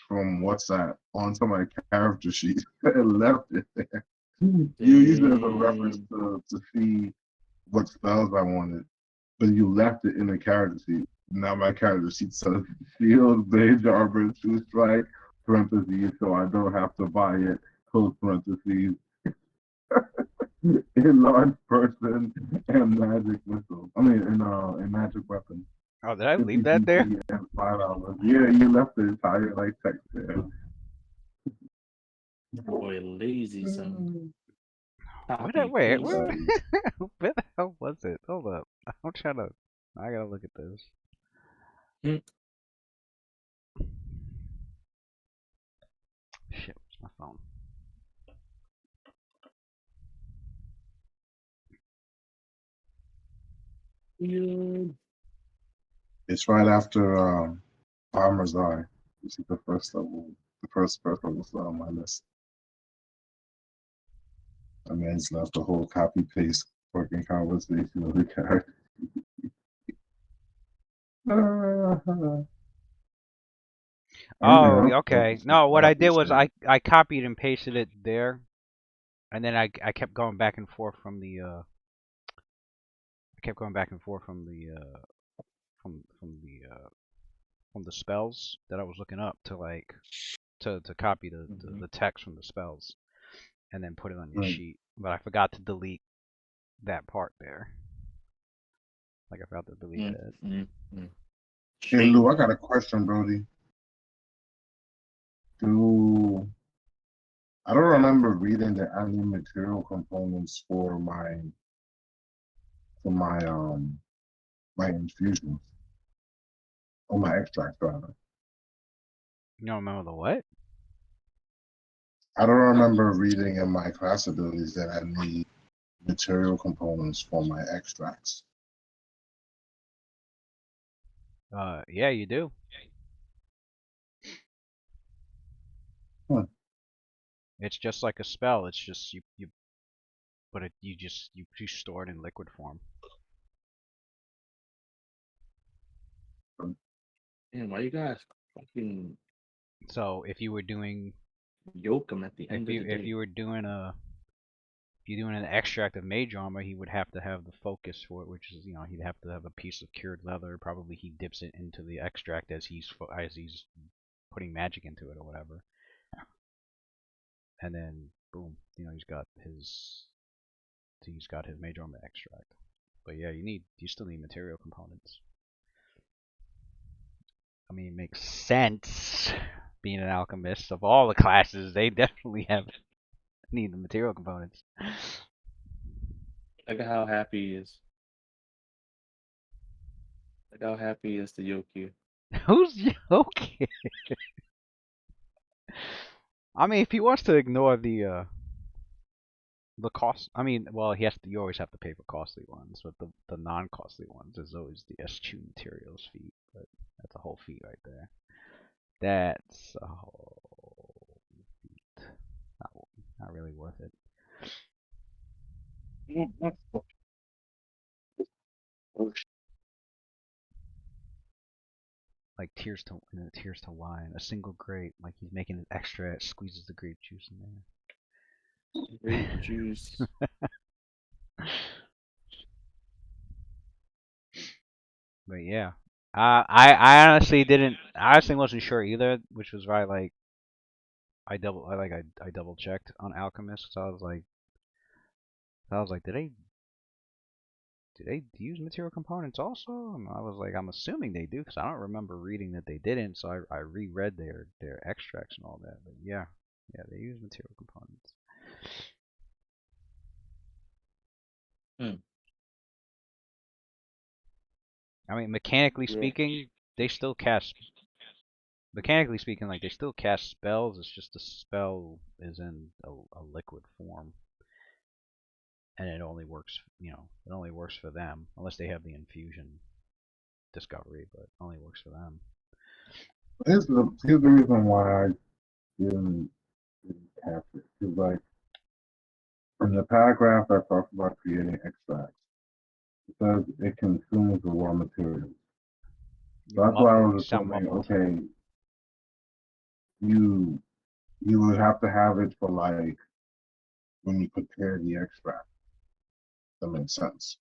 from WhatsApp onto my character sheet and left it there. You used it as a reference to see what spells I wanted, but you left it in the character sheet. Now my character sheet says shield, Blade Arbor, Two Strike, parentheses, so I don't have to buy it, close parentheses, in large person and magic missile. I mean, in magic weapon. Oh, did I 50 leave that there? GP and $5. Yeah, you left the entire like text there. Boy, lazy son. Where Copy where paste. where the hell was it? Hold up. I'm trying to. I gotta look at this. Shit, where's my phone? It's right after Farmer's Eye. This is the first level, the first level on my list. I mean, it's left the whole copy paste fucking conversation of the character. Oh, okay. No, what I did was I copied and pasted it there, and then I kept going back and forth from the I kept going back and forth from the from the spells that I was looking up to like to copy the text from the spells, and then put it on your sheet. But I forgot to delete that part there. Like I forgot to delete that. Hey Lou, I got a question, Brody. I don't remember reading the annual material components for my my infusions or my extracts rather. You don't remember the what? I don't remember reading in my class abilities that I need material components for my extracts. Yeah, you do. It's just like a spell. It's just but you store it in liquid form. Man, why you guys fucking So if you were doing yoke them at the end of the day? if you were doing an extract of mage armor, he would have to have the focus for it, which is he'd have to have a piece of cured leather. Probably he dips it into the extract as he's putting magic into it or whatever, and then boom, he's got his mage armor extract. But yeah, you still need material components. I mean, it makes sense. Being an alchemist, of all the classes, they definitely need the material components. Look at how happy he is. Look how happy he is to yoke you. Who's yoking? I mean, if he wants to ignore the cost, I mean, well, you always have to pay for costly ones, but the non-costly ones is always the eschew materials fee. But that's a whole fee right there. That's a whole feat. Not really worth it. Like tears to wine. A single grape, like he's making an extra, squeezes the grape juice in there. Grape juice. But yeah, I honestly didn't. I honestly wasn't sure either, which was why like I double checked on Alchemist. So I was like, did they use material components also? And I was like, I'm assuming they do because I don't remember reading that they didn't. So I reread their extracts and all that. But yeah, they use material components. I mean, mechanically speaking, they still cast. Mechanically speaking, like they still cast spells. It's just the spell is in a liquid form, and it only works. It only works for them unless they have the infusion discovery, but it only works for them. Here's the reason why I didn't catch it. Because like in the paragraph that talks about creating extracts, it says it consumes the raw materials. So that's why I was assuming, okay, you you would have to have it for like when you prepare the extract. That makes sense.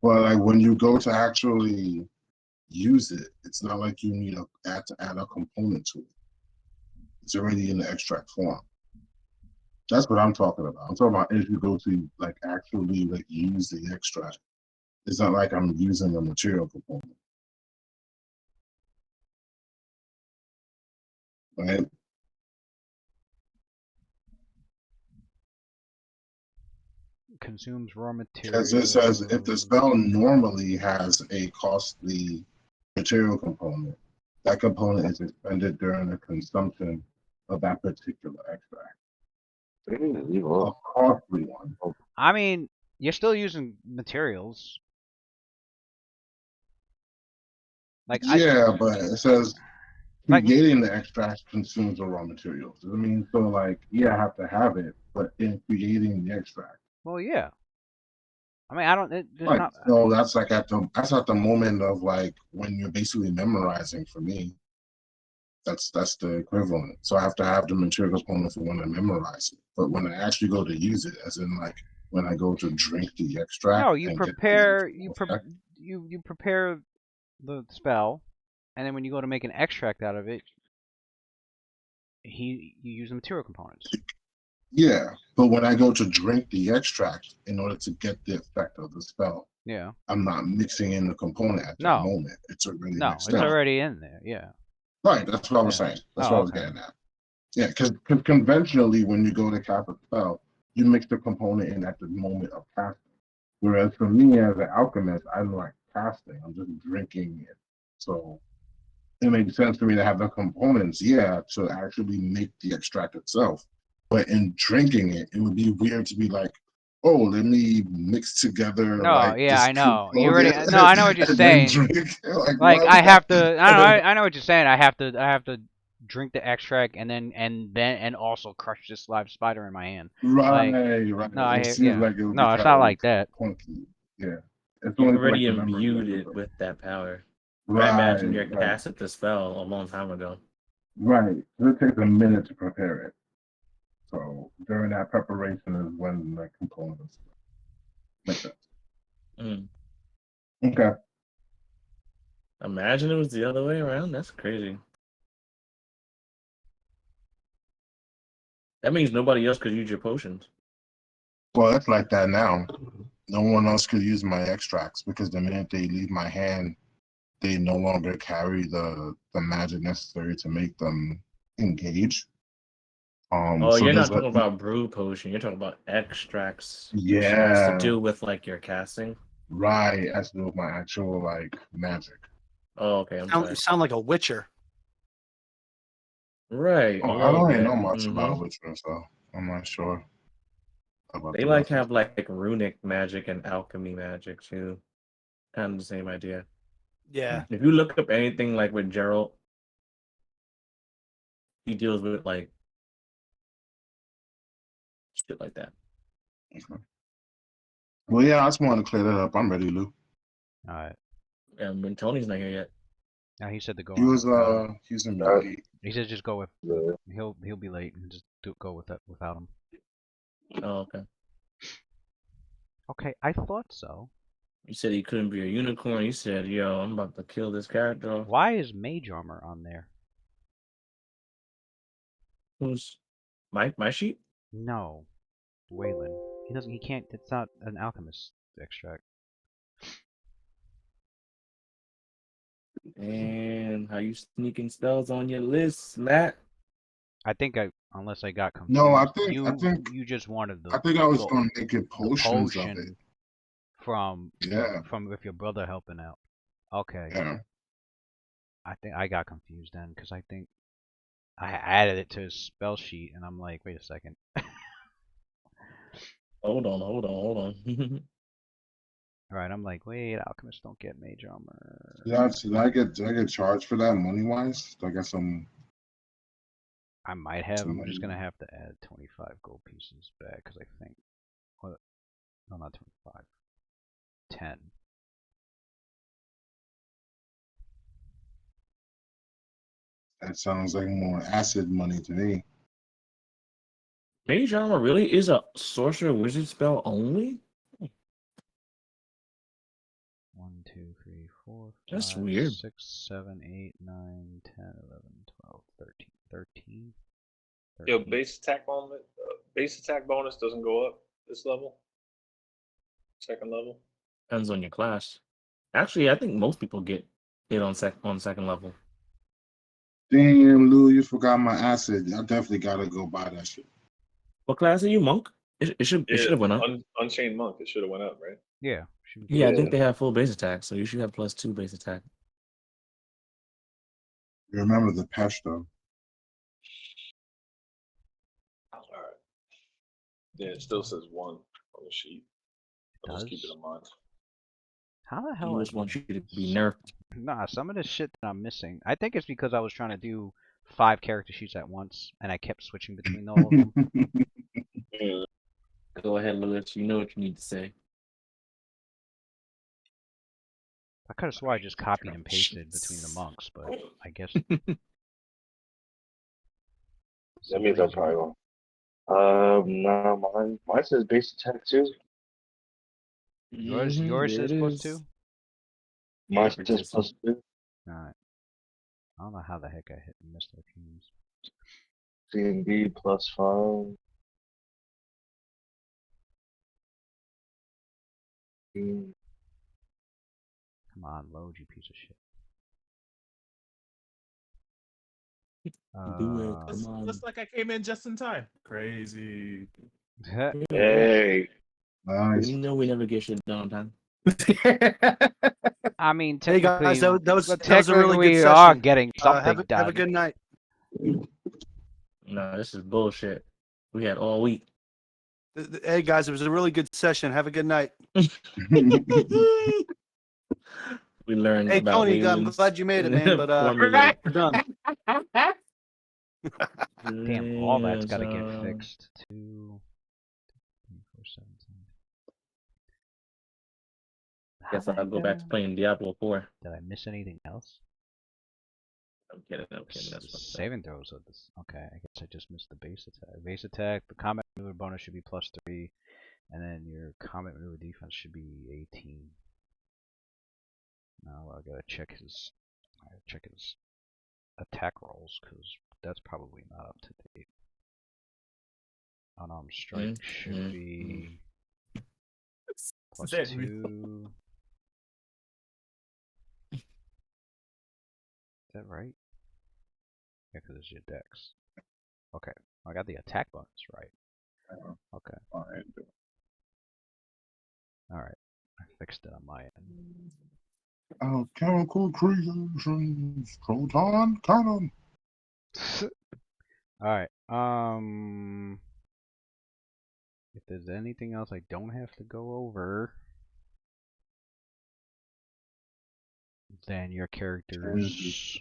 But like when you go to actually use it, it's not like you need to add a component to it. It's already in the extract form. That's what I'm talking about. I'm talking about if you go to like actually like use the extract. It's not like I'm using a material component. Right? Consumes raw Because material. it says if the spell normally has a costly material component, that component is expended during the consumption of that particular extract. A costly one. I mean, you're still using materials. Like Yeah, but it says like creating the extract consumes the raw materials. I mean, so like, yeah, I have to have it, but in creating the extract. well, yeah. I mean, I don't. There's Right. not. So that's like that's at the moment of like when you're basically memorizing for me. That's the equivalent. So I have to have the material component for when I memorize it. But when I actually go to use it, as in like when I go to drink the extract No, you and get the prepare. actual effect. You prepare the spell, and then when you go to make an extract out of it, you use the material components. Yeah. But when I go to drink the extract in order to get the effect of the spell, Yeah. I'm not mixing in the component at that No. moment. It's already No, mixed it's in. already in there. Yeah. Right. That's what I was Yeah. saying. That's what Oh, I was okay. getting at. Yeah, because conventionally, when you go to cast a spell, you mix the component in at the moment of casting. Whereas for me as an alchemist, I don't like casting. I'm just drinking it. So it makes sense for me to have the components, yeah, to actually make the extract itself. But in drinking it, it would be weird to be like, oh, let me mix together No, like yeah, this I know. You component already. No, I know what you're and then saying. drink it. Like Like what? I have to. I know what you're saying. I have to drink the extract and also crush this live spider in my hand. Like Right. no, It seems yeah. like it would be No, it's kind not of like that. clunky. Yeah. It's You're only for like already the memory imbued versus it like, with that power. I imagine right, you're right, casted the spell a long time ago. right. So it takes a minute to prepare it. So during that preparation is when the components make sense. Mm. Okay. Imagine it was the other way around. That's crazy. That means nobody else could use your potions. Well, it's like that now. No one else could use my extracts because the minute they leave my hand, they no longer carry the magic necessary to make them engage. Oh, So you're there's not a talking about brew potion. You're talking about extracts, which has to yeah, do with like your casting. right. As to my actual like magic. Oh, okay. I'm You sorry. sound like a witcher. Right, Oh, a I little don't really know bit. much about Witcher, so I'm not sure about They the like rest of have stuff. like runic magic and alchemy magic too. Kind of the same idea. Yeah. If you look up anything like with Gerald, he deals with like shit like that. Okay. Well, yeah, I just wanted to clear that up. I'm ready, Lou. All right. And when Tony's not here yet. Now he said to go He on was without him. he's in the He said just go with. He'll be late and just go with that without him. Oh, okay. Okay, I thought so. You said he couldn't be a unicorn. You said, yo, I'm about to kill this character off. Why is mage armor on there? Who's my sheep? No, Waylon. He doesn't. He can't. It's not an alchemist extract. And how you sneaking spells on your list, Matt? I think unless I got confused. No, You just wanted I think I was the, gonna make it the potions of it. potion from Yeah, with your brother helping out. Okay, yeah. I think I got confused then because I think I added it to his spell sheet and I'm like, wait a second. Hold on. All right, I'm like, wait, alchemists don't get mage armor. Yeah, did I get charged for that money wise? Do I get some I might have. I'm just money? gonna have to add 25 gold pieces back because I think, what? No, not 25. 10. That sounds like more acid money to me. Mage armor really is a sorcerer wizard spell only? 1, 2, 3, 4, That's 5, weird. 6, 7, 8, 9, 10, 11, 12, 13, 13. Yo, base attack bonus doesn't go up this level. Second level. Depends on your class. Actually, I think most people get it on second level. Damn, Lou, you forgot my acid. I definitely gotta go buy that shit. What class are you, monk? It should have went up. Unchained monk. It should have went up, right? Yeah. Yeah, I think they have full base attack, so you should have +2 base attack. You remember the patch though. All right. Yeah, it still says 1 on the sheet. I'll just keep it in mind. How the He hell just wants you to be nerfed. Nah, some of this shit that I'm missing. I think it's because I was trying to do 5 character sheets at once, and I kept switching between all of them. Go ahead, Lilith. You know what you need to say. I could have swore I just copied and pasted between the monks, but I guess. That means I'm probably wrong. No, mine says base attack too. Yours says +2? Mine says +2. Alright. I don't know how the heck I missed their teams. C&D +5. Come on, load, you piece of shit. Do it. Come on. Looks like I came in just in time. Crazy. Hey. Nice. You know we never get shit done on time. I mean, Hey technically, guys, that was a technically really good we session. are getting something done. Have a good night. No, this is bullshit. We had all week. Hey guys, it was a really good session. Have a good night. We learned Hey about Tony, I'm Wayland's glad you made it, man. But formula. we're done. Damn, all that's got to get fixed. 2, 3, 4, 7, 7. Guess I'll go back to playing Diablo 4. Did I miss anything else? I'm kidding. That's what Saving throws of this. Okay, I guess I just missed the base attack. Base attack, the combat maneuver bonus should be +3, and then your combat maneuver defense should be 18. Now I gotta check his attack rolls because that's probably not up to date. Unarmed strike should be +2. Is that right? Yeah, because it's your dex. Okay, I got the attack bonus right. Okay. Alright, I fixed it on my end. Chemical creations, proton cannon. Alright, if there's anything else I don't have to go over, then your characters.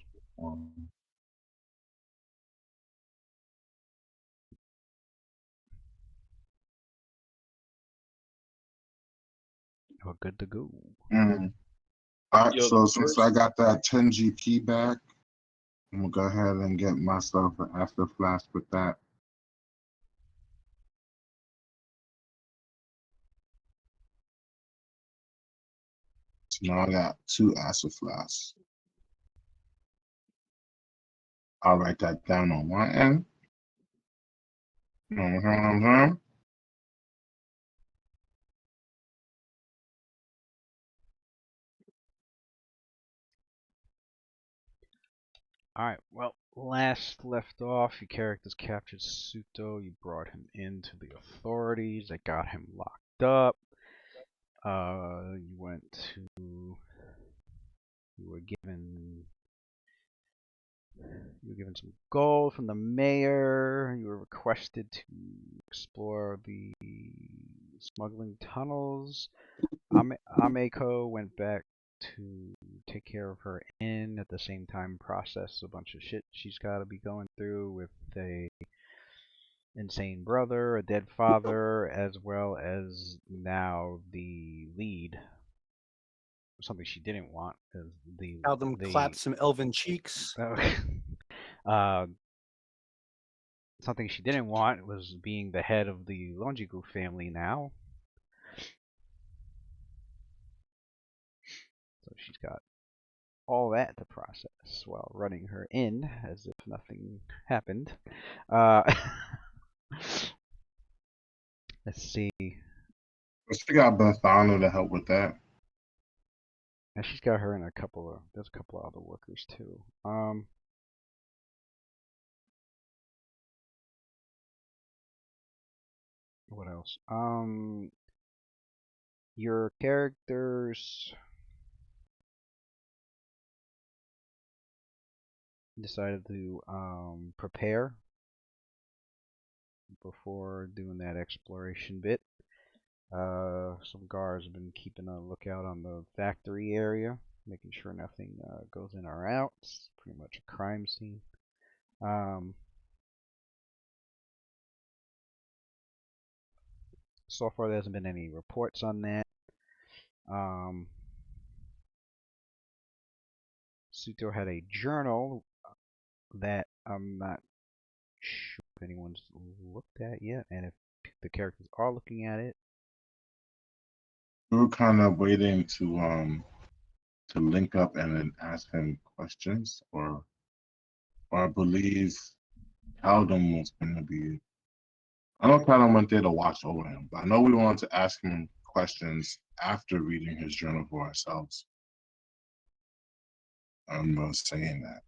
Are good to go. Alright, so since I got that 10 GP back, I'm gonna go ahead and get myself an After Flask with that. So now I got 2 Acid Flasks. I'll write that down on my end. Alright, well, last left off, your characters captured Suto, you brought him into the authorities, they got him locked up. You were given some gold from the mayor. You were requested to explore the smuggling tunnels. Ameko went back to take care of her inn, at the same time process a bunch of shit she's got to be going through with a insane brother, a dead father, as well as now the lead. Something she didn't want is How them clap some elven cheeks. Uh, something she didn't want was being the head of the Longigu family now. So she's got all that to process while running her inn as if nothing happened. Let's see. She got Bethano to help with that. And she's got her and there's a couple of other workers too. What else? Your characters decided to prepare before doing that exploration bit. Some guards have been keeping a lookout on the factory area, making sure nothing goes in or out. It's pretty much a crime scene. So far, there hasn't been any reports on that. Suto had a journal that I'm not sure if anyone's looked at yet, and if the characters are looking at it. We were kind of waiting to link up and then ask him questions, or I believe Caldum was going to be. I know Caldum went there to watch over him, but I know we wanted to ask him questions after reading his journal for ourselves. I'm saying that.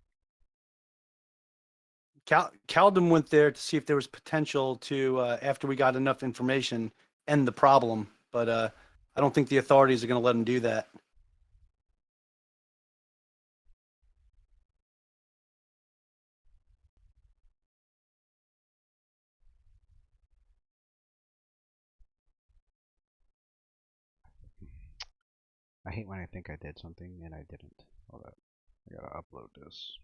Caldum went there to see if there was potential to, after we got enough information, end the problem. But I don't think the authorities are going to let him do that. I hate when I think I did something and I didn't. Hold up. I gotta upload this.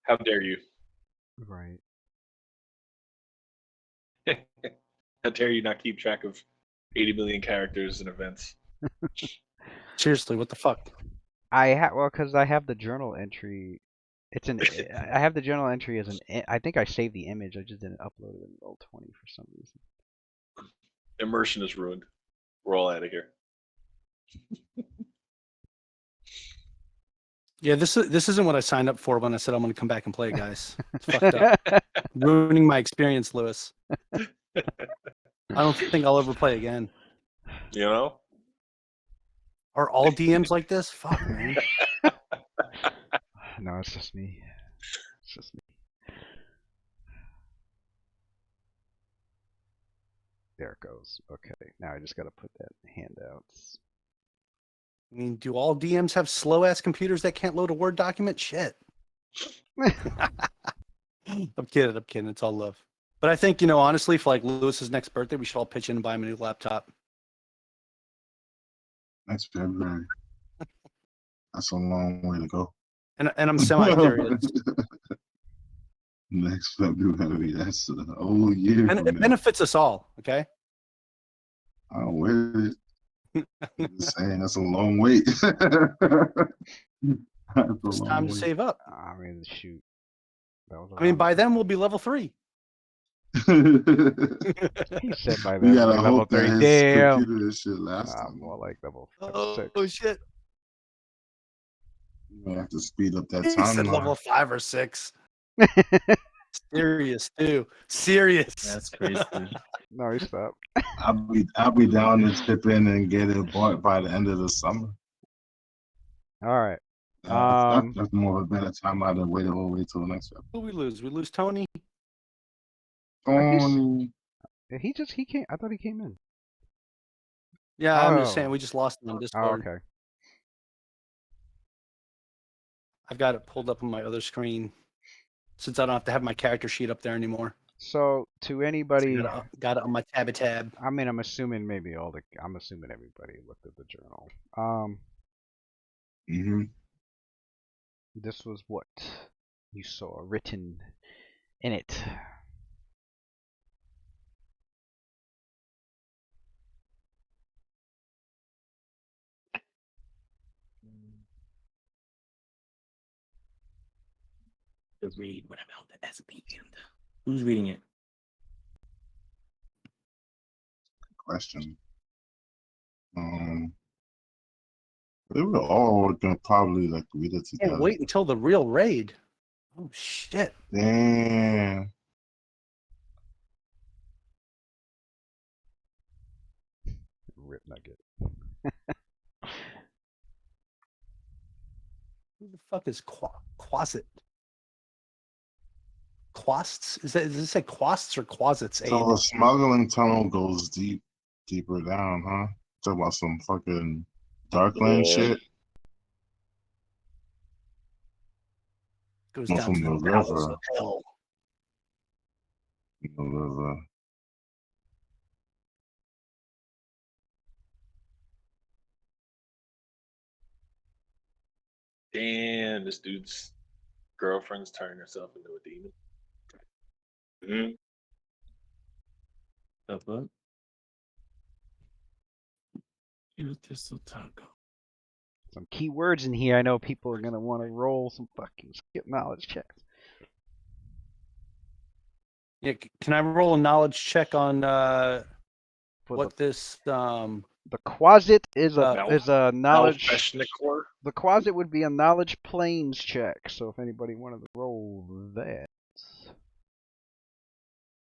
How dare you? Right. How dare you not keep track of 80 million characters and events? Seriously, what the fuck? Well, because I have the journal entry. I have the journal entry as I think I saved the image. I just didn't upload it in Roll20 for some reason. Immersion is ruined. We're all out of here. Yeah, this isn't what I signed up for when I said I'm going to come back and play, guys. It's fucked up. Ruining my experience, Lewis. I don't think I'll ever play again. You know? Are all DMs like this? Fuck, man. No, it's just me. It's just me. There it goes. Okay, now I just gotta put that in handouts. I mean, do all DMs have slow ass computers that can't load a Word document? Shit. I'm kidding. It's all love. But I think, honestly, for like Lewis's next birthday, we should all pitch in and buy him a new laptop. Next February. That's a long way to go. And I'm semi-serious. Next February. That's a whole year. And from it now. benefits us all, okay? I'm with it. I'm just saying that's a long wait. That's a It's long time to wait. save up. I mean, shoot. I mean, by then we'll be level 3. He said by We then gotta we're level hope that 3. his Damn. computer shit lasts. More like level 6. Oh shit! You have to speed up that He said timeline. level 5 or 6. Serious too. Serious. That's crazy. No, he stopped. I'll be down to chip in and get it bought by the end of the summer. All right. That's more of a better timeline than wait all the way till the next episode. Who we lose? We lose Tony. Tony. He came. I thought he came in. Yeah, I'm just Oh. saying we just lost him on Oh, Discord. okay. I've got it pulled up on my other screen since I don't have to have my character sheet up there anymore. So to anybody, Got it on my tab. I mean, I'm assuming I'm assuming everybody looked at the journal. Mm-hmm. This was what you saw written in it. To read what about the SB end. Who's reading it? Question. They were all gonna probably like read it together. Can't wait until the real raid. Oh shit. Damn. Rip Nugget. Who the fuck is Quasit? Quasts? Does it say Quasts or Quasits? So the smuggling tunnel goes deeper down, huh? Talk about some fucking Darkland Yeah. shit. Goes Not down to from the the bowels river. of hell. The river. Damn, this dude's girlfriend's turning herself into a demon. Mhm. The fuck? Distal taco. Some key words in here. I know people are gonna want to roll some fucking skip knowledge checks. Yeah, can I roll a knowledge check on For what this the Quasit is a Mal- knowledge. Malfeshnikor? The Quasit would be a knowledge planes check. So if anybody wanted to roll that.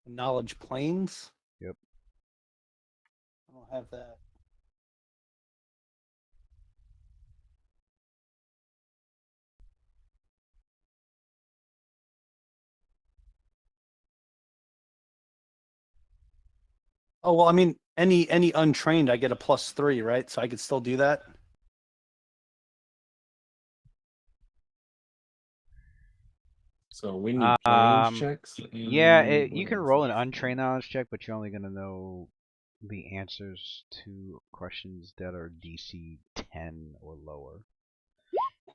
knowledge planes? Yep. I don't have that. Oh well, I mean, any untrained, I get a +3, right? So I could still do that. So we need planes checks. Yeah, and you what can else? roll an untrained knowledge check, but you're only gonna know the answers to questions that are DC 10 or lower.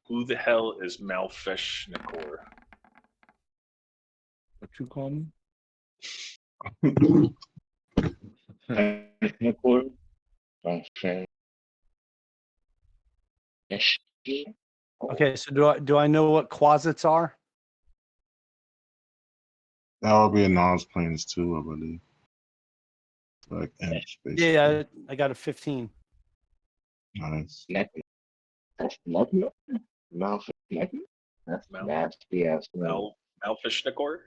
Who the hell is Malfeshnikor? What you call me? Technical function. Okay, so do I know what Quasits are? That would be a knowledge planes too, I believe. Like imps, basically. Yeah, I got a 15. Nice. That's nothing. Mouth nothing. That's Mouth. nasty ass. Malfeshnikor?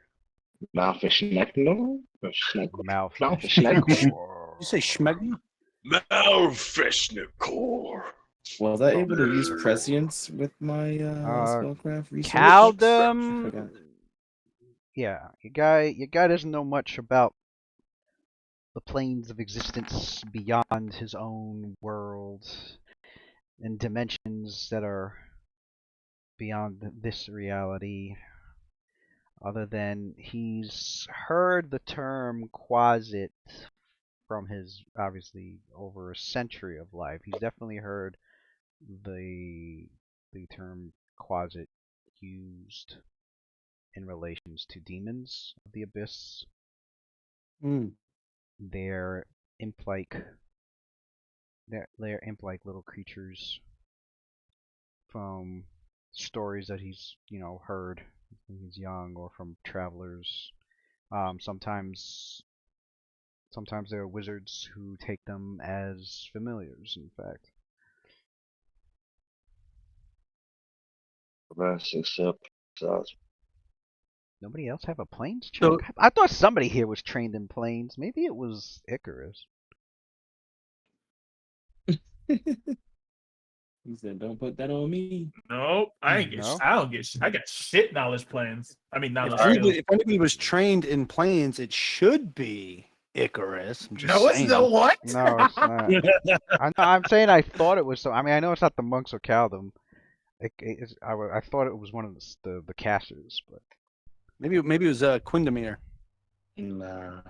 Mouthfish neck no. Mouth. Mouthfish neck. You say Schmegma? Malfeshnikor. Was I able to use prescience with my spellcraft research? I forgot. Caldum. Yeah, your guy doesn't know much about the planes of existence beyond his own world and dimensions that are beyond this reality. Other than he's heard the term Quasit from his obviously over a century of life. He's definitely heard the term Quasit used in relations to demons of the abyss. They're imp-like little creatures from stories that he's heard when he's young or from travelers. Sometimes there are wizards who take them as familiars, in fact. Rest except Nobody else have a planes check? So- I thought somebody here was trained in planes. Maybe it was Icarus. He said, "Don't put that on me." Nope, I ain't get. No? I don't get. I got shit knowledge plans. I mean, knowledge If skills. anybody was trained in planes, it should be Icarus. I'm just No, it's saying. the what? No, it's not. I'm saying I thought it was. I mean, I know it's not the monks or Caldum. I thought it was one of the casters, but Maybe it was Quindamir. Nah, I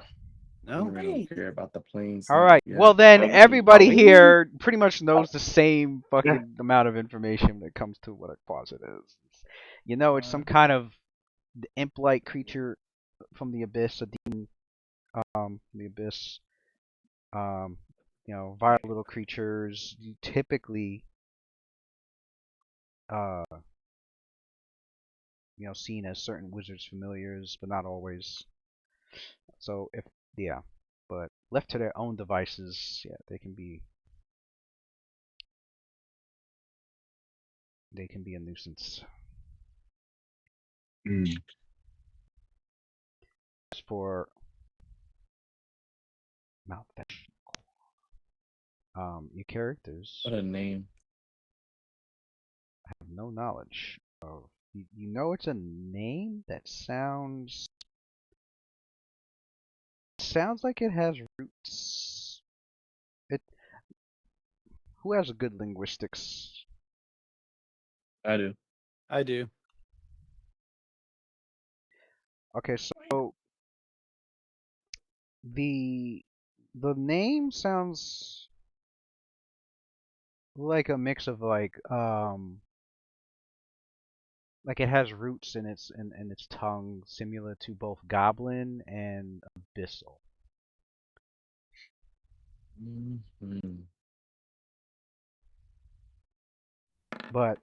No. really don't care about the planes. all right. Yeah. Well, then Oh, everybody oh. here pretty much knows the same fucking amount of information when it comes to what a Quasit is. It's some kind of imp-like creature from the abyss, a demon from the abyss. Vile little creatures. You typically seen as certain wizards' familiars, but not always. So but left to their own devices, yeah, they can be a nuisance. As for Malfection, your characters What a name. have no knowledge of. You know it's a name that sounds like it has roots. Who has a good linguistics? I do. I do. Okay, so the name sounds like a mix of like it has roots in its tongue, similar to both goblin and abyssal. Mm-hmm. But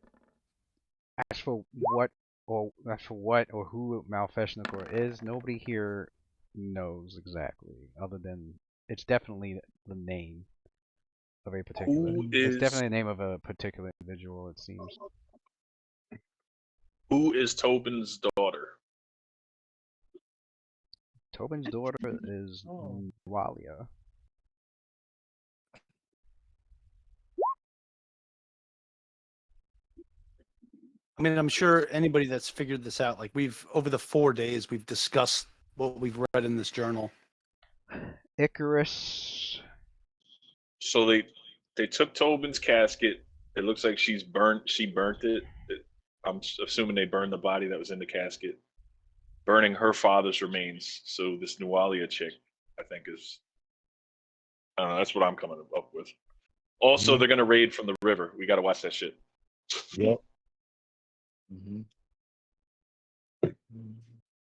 as for what or who Malfeshnikor is, nobody here knows exactly, other than it's definitely the name of a particular. It's definitely the name of a particular individual, it seems. Who is Tobin's daughter? Tobin's daughter is Walia. I mean, I'm sure anybody that's figured this out, like over the 4 days, we've discussed what we've read in this journal. Icarus. So they took Tobin's casket. It looks like she burnt it. I'm assuming they burned the body that was in the casket, burning her father's remains. So this Nualia chick, I think, is I don't know. That's what I'm coming up with. Also, they're gonna raid from the river. We got to watch that shit. Yep.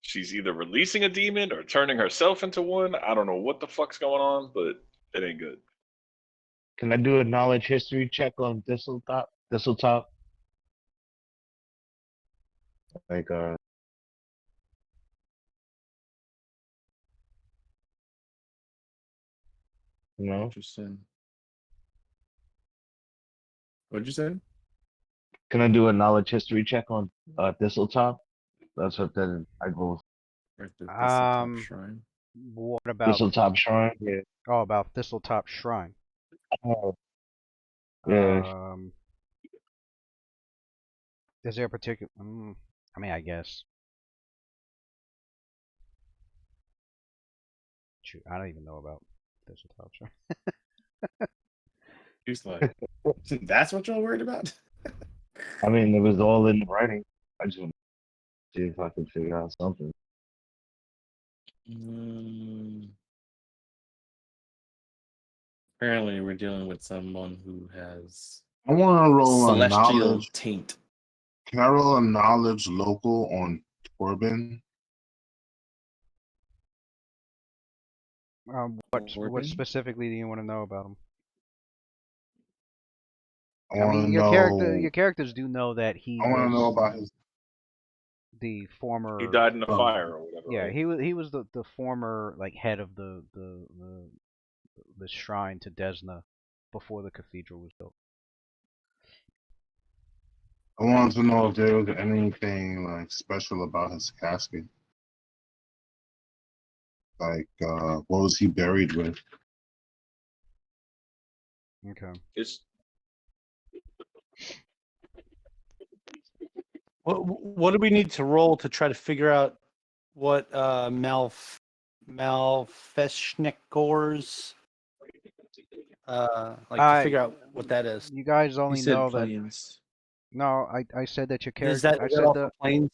She's either releasing a demon or turning herself into one. I don't know what the fuck's going on, but it ain't good. Can I do a knowledge history check on Thistletop? Thistletop? Like, Interesting. What'd you say? Can I do a knowledge history check on Thistletop? That's what then I go Or the Thistletop Um, Shrine? What about Thistletop Shrine. Yeah. about Thistletop Shrine? Oh, yeah. Is there a particular? I mean, I guess. Shoot, I don't even know about Thistletop Shrine. He's like, that's what y'all worried about? I mean, it was all in the writing. I just want to see if I can figure out something. Apparently, we're dealing with someone who has I want to roll a celestial knowledge. taint. Can I roll a knowledge local on Corbin? What specifically do you want to know about him? I want to your know. characters do know that he I want to know was about his. the former. He died in the fire or whatever. Yeah, right? he was the former like head of the shrine to Desna before the cathedral was built. I wanted to know if there was anything like special about his casket. Like, what was he buried with? Okay. What do we need to roll to try to figure out what Malfeshnikor's to figure out what that is? You guys only You said know planes. that. No, I said that your character. Is that off the planes?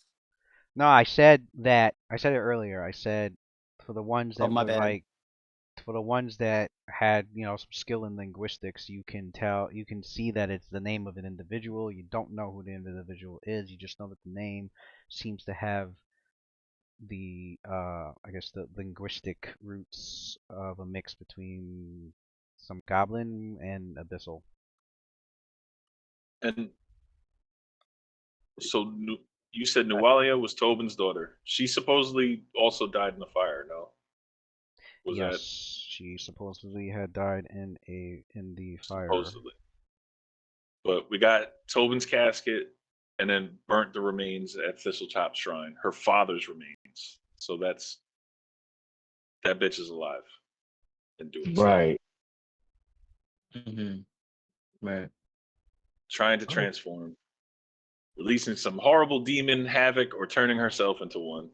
No, I said that. I said it earlier. I said for the ones that my were bad. like, for the ones that had some skill in linguistics, you can see that it's the name of an individual. You don't know who the individual is. You just know that the name seems to have the I guess the linguistic roots of a mix between some goblin and abyssal. And so you said Nualia was Tobin's daughter. She supposedly also died in the fire. No, was Yes, that she supposedly had died in the fire. supposedly? But we got Tobin's casket, and then burnt the remains at Thistletop Shrine. Her father's remains. So that bitch is alive and doing stuff. Right. Mm-hmm. Right. Trying to transform, releasing some horrible demon havoc or turning herself into one.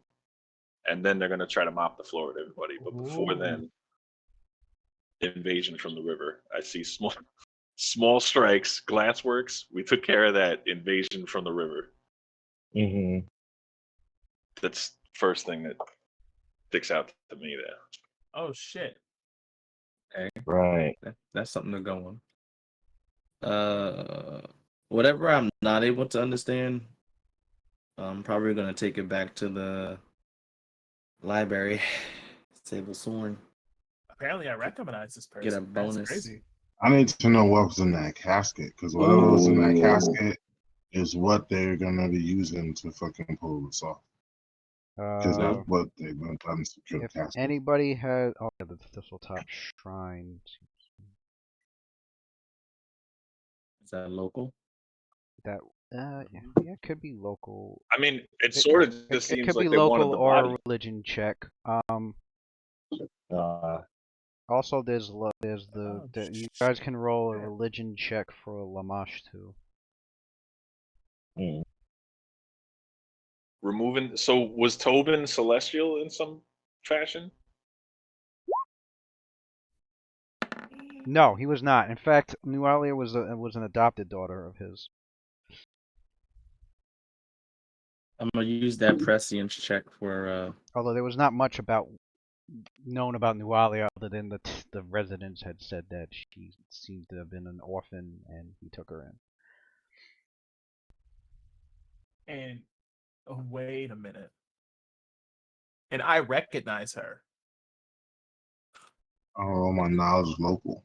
And then they're going to try to mop the floor with everybody. But before then, invasion from the river. I see small strikes, glassworks. We took care of that. Invasion from the river. Mm-hmm. That's first thing that sticks out to me there. Oh shit. Okay. Right. That's something to go on. Whatever I'm not able to understand, I'm probably gonna take it back to the library. Sable Sorn. Apparently, I recognize this person. Get a bonus. That's crazy. I need to know what was in that casket, because whatever was in that casket is what they're gonna be using to fucking pull this off. Because that's what they've been done to secure the If casket. anybody has, oh, yeah, the Thistletop Shrine. Is that local? That yeah, it could be local. I mean, it sort of just It seems could like be they wanted local the or body. a religion check. Uh, Also, there's you guys can roll a shit. religion check for Lamash too. mm. Removing. So was Tobin celestial in some fashion? No, he was not. In fact, Nualia was an adopted daughter of his. I'm gonna use that prescience check for Although there was not much known about Nualia other than the residents had said that she seemed to have been an orphan and he took her in. And wait a minute. And I recognize her. Oh, my knowledge is local.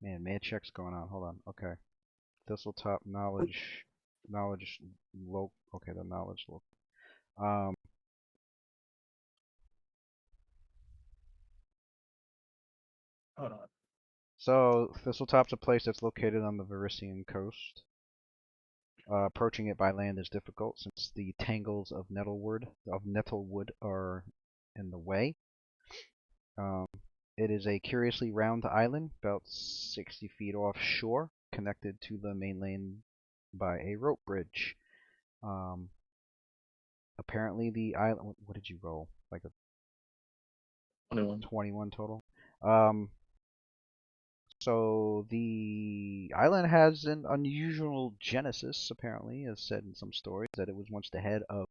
Man, mad check's going on. Hold on. Okay. Thistletop knowledge low. Okay, the knowledge low. Hold on. So Thistletop's a place that's located on the Varisian coast. Approaching it by land is difficult since the tangles of nettlewood are in the way. It is a curiously round island, about 60 feet offshore, connected to the mainland by a rope bridge. Apparently the island. What did you roll? Like a 21 total. So the island has an unusual genesis, apparently, as said in some stories, that it was once the head of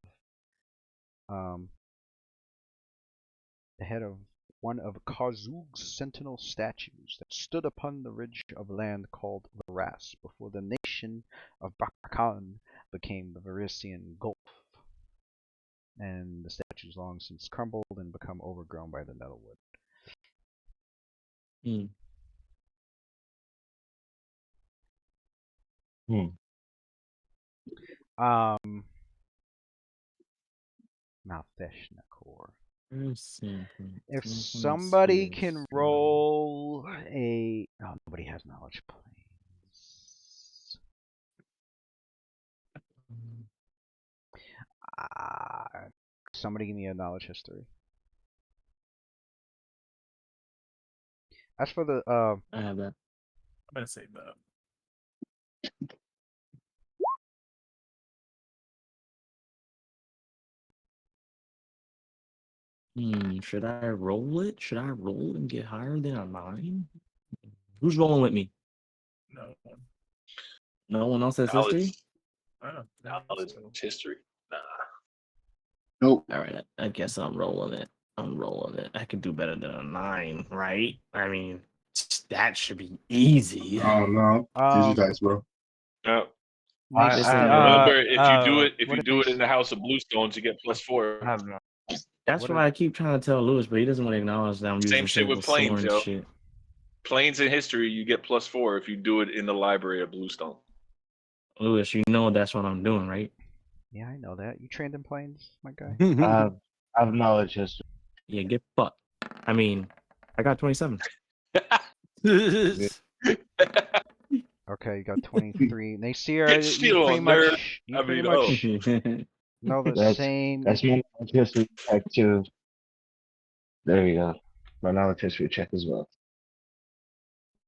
one of Karzug's sentinel statues that stood upon the ridge of land called Varas before the nation of Bakakan became the Varisian Gulf. And the statue's long since crumbled and become overgrown by the nettlewood. Malfeshnakor. If somebody can roll a... Oh, nobody has knowledge planes. Somebody give me a knowledge history. As for the... I have that. I'm gonna say that. Should I roll it? Should I roll and get higher than a 9? Who's rolling with me? No. No one else has history? Knowledge history. Nah. Nope. All right, I guess I'm rolling it. I can do better than a 9, right? I mean, That should be easy. I don't know. Use your dice, bro. No. I Remember, if you do it, what in the House of Bluestones, you get +4. have no. That's What why I keep trying to tell Lewis, but he doesn't want to acknowledge that I'm Same using shit with Sable planes, Sword yo. shit. Planes in history, you get +4 if you do it in the library of Bluestone. Lewis, you know that's what I'm doing, right? Yeah, I know that. You trained in planes, my guy. I have knowledge history. Yeah, get fucked. I mean, I got 27. Okay, you got 23. Nasir, Get you still, pretty nerd. much, you I pretty mean, oh. much know the That's same. that's my knowledge history check too. There you go. My knowledge history check as well.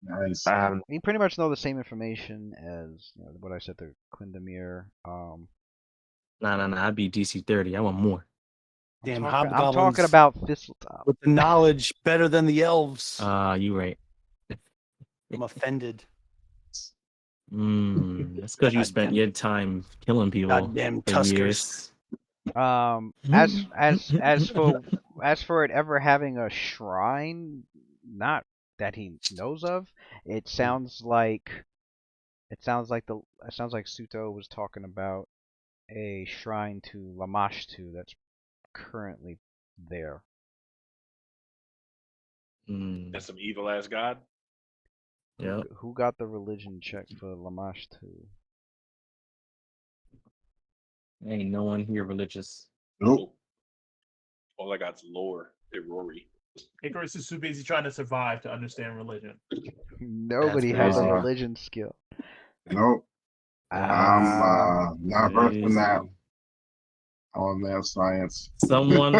Nice. I have You pretty much know the same information as what I said to Quindamir. Nah. I'd be DC 30. I want more. Damn I'm hobgoblins. talking about Thistletop. With the knowledge better than the elves. You right. I'm offended. That's because you spent Goddamn- your time killing people Goddamn for Tuskers. years. As for it ever having a shrine, not that he knows of, it sounds like Suto was talking about a shrine to Lamashtu that's currently there. That's some evil ass god. Yep. Who got the religion check for Lamashtu? Ain't no one here religious. Nope. All I got's lore. Hey, Rory. Icarus is too busy trying to survive to understand religion. Nobody That's has a crazy. religion skill. Nope. I'm not versed in that. Crazy. On math science. Someone,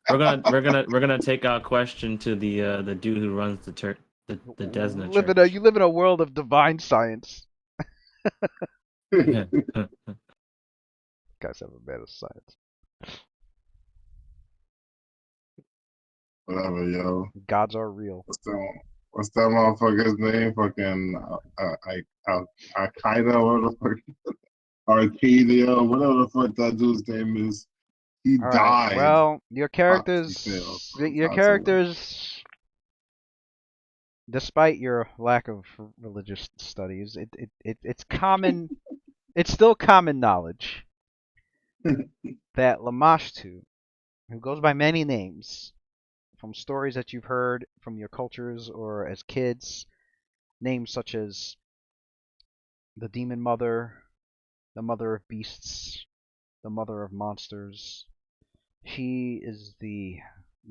we're gonna take our question to the dude who runs the Desna church. You live in a world of divine science. Yeah. Guys have a bad at science. Whatever, yo. Gods are real. What's that motherfucker's name? Fucking Al-Qaeda, whatever the fuck. Arcadia, whatever the fuck that dude's name is. He All right. died. Well, your characters, despite your lack of religious studies, it's common. It's still common knowledge that Lamashtu, who goes by many names, from stories that you've heard from your cultures or as kids, names such as the Demon Mother, the Mother of Beasts, the Mother of Monsters. She is the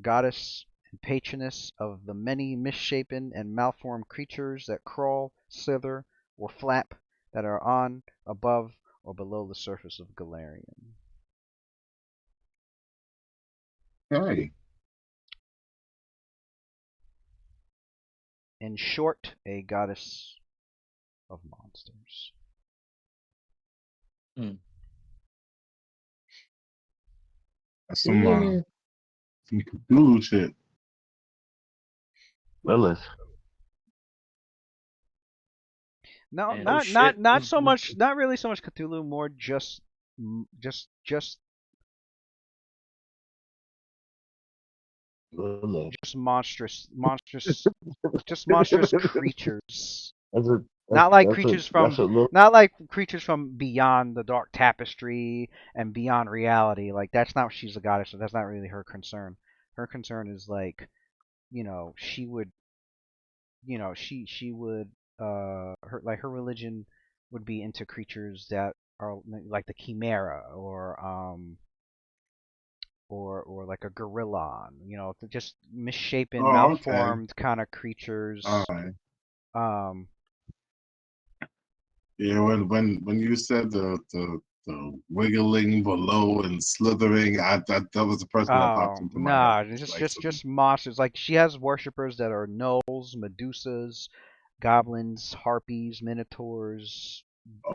goddess and patroness of the many misshapen and malformed creatures that crawl, slither, or flap that are on, above, or below the surface of Galarian. Hey. In short, a goddess of monsters. That's some Cthulhu shit. Lilith. No, And not so much. Not really so much Cthulhu. More just Lilith. just monstrous, just monstrous creatures. That's Not like that's creatures what- from that's what Lilith- not like creatures from beyond the dark tapestry and beyond reality. Like that's not what she's a goddess. So that's not really her concern. Her concern is like, she would, she would, her religion would be into creatures that are like the chimera or like a gorilla, just misshapen, Oh, okay. malformed kind of creatures. All right. Yeah, when you said the wiggling below and slithering, that was the person that popped into my Nah, head. just monsters. Like she has worshippers that are gnolls, medusas, goblins, harpies, minotaurs,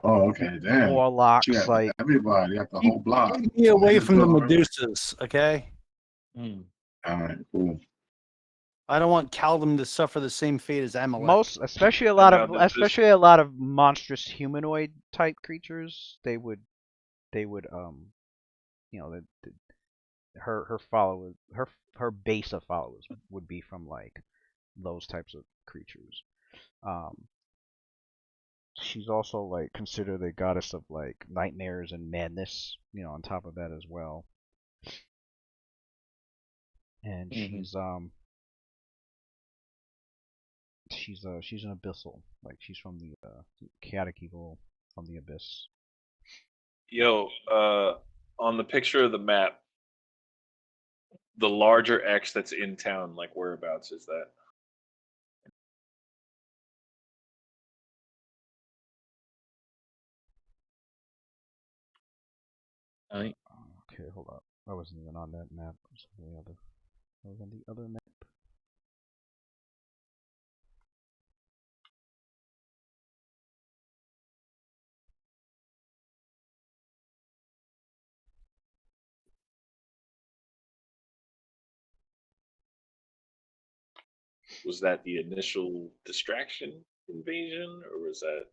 Oh, okay, damn. warlocks. She got Like everybody, got the whole block. Keep me away from the Medusas, okay? All right, cool. I don't want Caldum to suffer the same fate as Amalek. especially a lot Now, of a lot of monstrous humanoid type creatures. They would her followers, her base of followers would be from like those types of creatures. She's also like considered the goddess of like nightmares and madness, on top of that as well. And she's an abyssal, like she's from the chaotic evil from the abyss. Yo, on the picture of the map, the larger X that's in town, like whereabouts is that? Okay, hold up. I wasn't even on that map. I was on the other map. Was that the initial distraction invasion, or was that?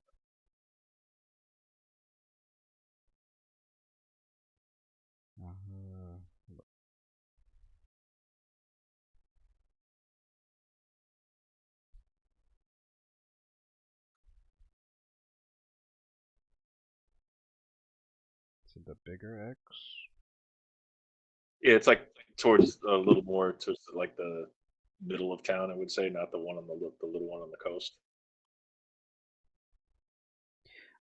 Is it the bigger X? Yeah, it's like towards a little more towards like the middle of town, I would say, not the one on the little one on the coast.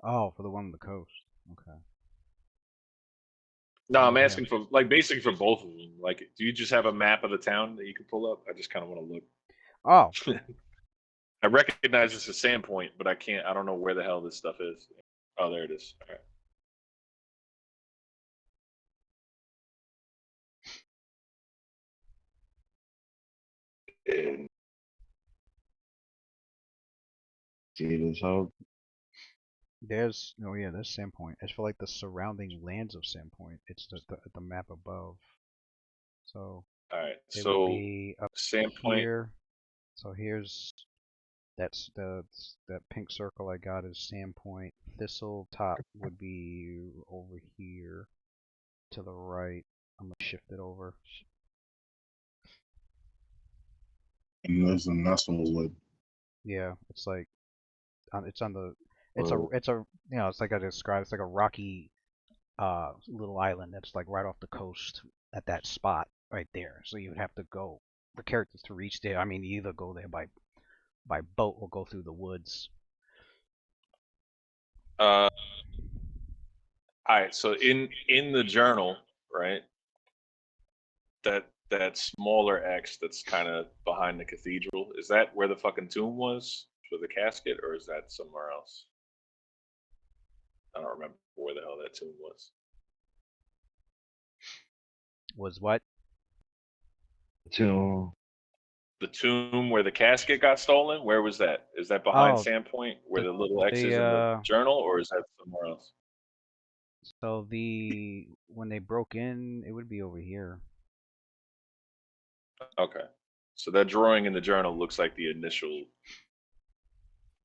Oh, for the one on the coast. Okay. No, I'm Yeah. asking for like basically for both of them. Like, do you just have a map of the town that you can pull up? I just kind of want to look. Oh, I recognize it's a Sandpoint, but I can't. I don't know where the hell this stuff is. Oh, there it is. All right. And Jesus, how there's Sandpoint. It's for like the surrounding lands of Sandpoint. It's the map above. So all right, it would so be up Sandpoint. here. So here's that pink circle I got is Sandpoint. Thistle top would be over here to the right. I'm gonna shift it over. And there's a Nestlewood. Yeah, it's like it's on the Well- it's like I described. It's like a rocky little island that's like right off the coast at that spot right there. So you would have to go the characters to reach there. I mean, you either go there by boat or go through the woods. All right, so in the journal, right? That smaller X that's kind of behind the cathedral, is that where the fucking tomb was for the casket, or is that somewhere else? I don't remember where the hell that tomb was. Was what? to The tomb where the casket got stolen, where was that? Is that behind Oh, Sandpoint where the little X the, is in the journal, or is that somewhere else? So when they broke in, it would be over here. Okay. So that drawing in the journal looks like the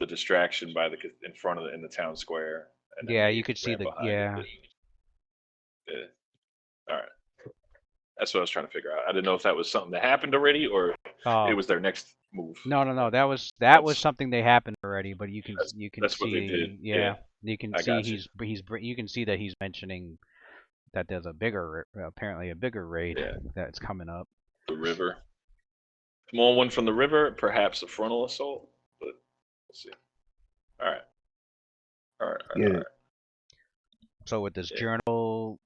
distraction by in front of in the town square. And then Yeah, they you could see ran the behind it. Yeah. All right. That's what I was trying to figure out. I didn't know if that was something that happened already or it was their next move. No. That was something they happened already, but you can that's see what they did. Yeah, you can I see got you. you can see that he's mentioning that there's apparently a bigger raid that's coming up. The river. Small one from the river, perhaps a frontal assault, but we'll see. All right. All right. So with this journal,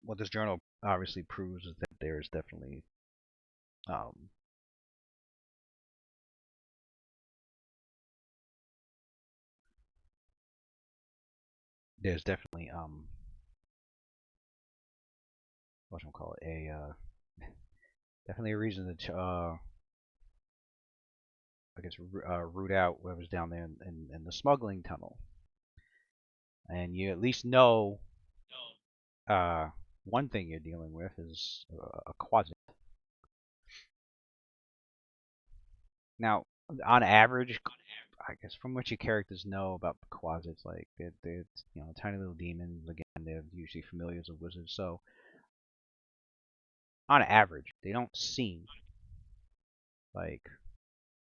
what this journal obviously proves is that there is definitely whatchamacallit, definitely a reason to I guess root out whoever's down there in the smuggling tunnel, and you at least know one thing you're dealing with is a quadrant. Now, on average, I guess from what your characters know about the quasits, like they're tiny little demons. Again, they're usually familiars of wizards, so on average, they don't seem like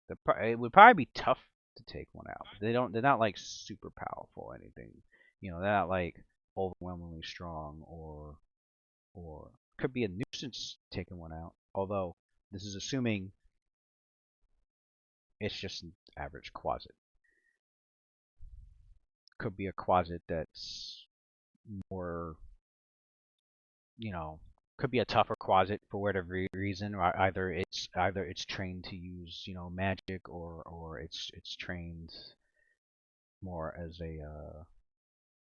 It would probably be tough to take one out. They're not like super powerful or anything. You know, they're not like overwhelmingly strong or could be a nuisance taking one out. Although this is assuming it's just an average Quasit. Could be a Quasit that's more, you know, could be a tougher Quasit for whatever reason. Or either it's trained to use, you know, magic, or it's trained more as a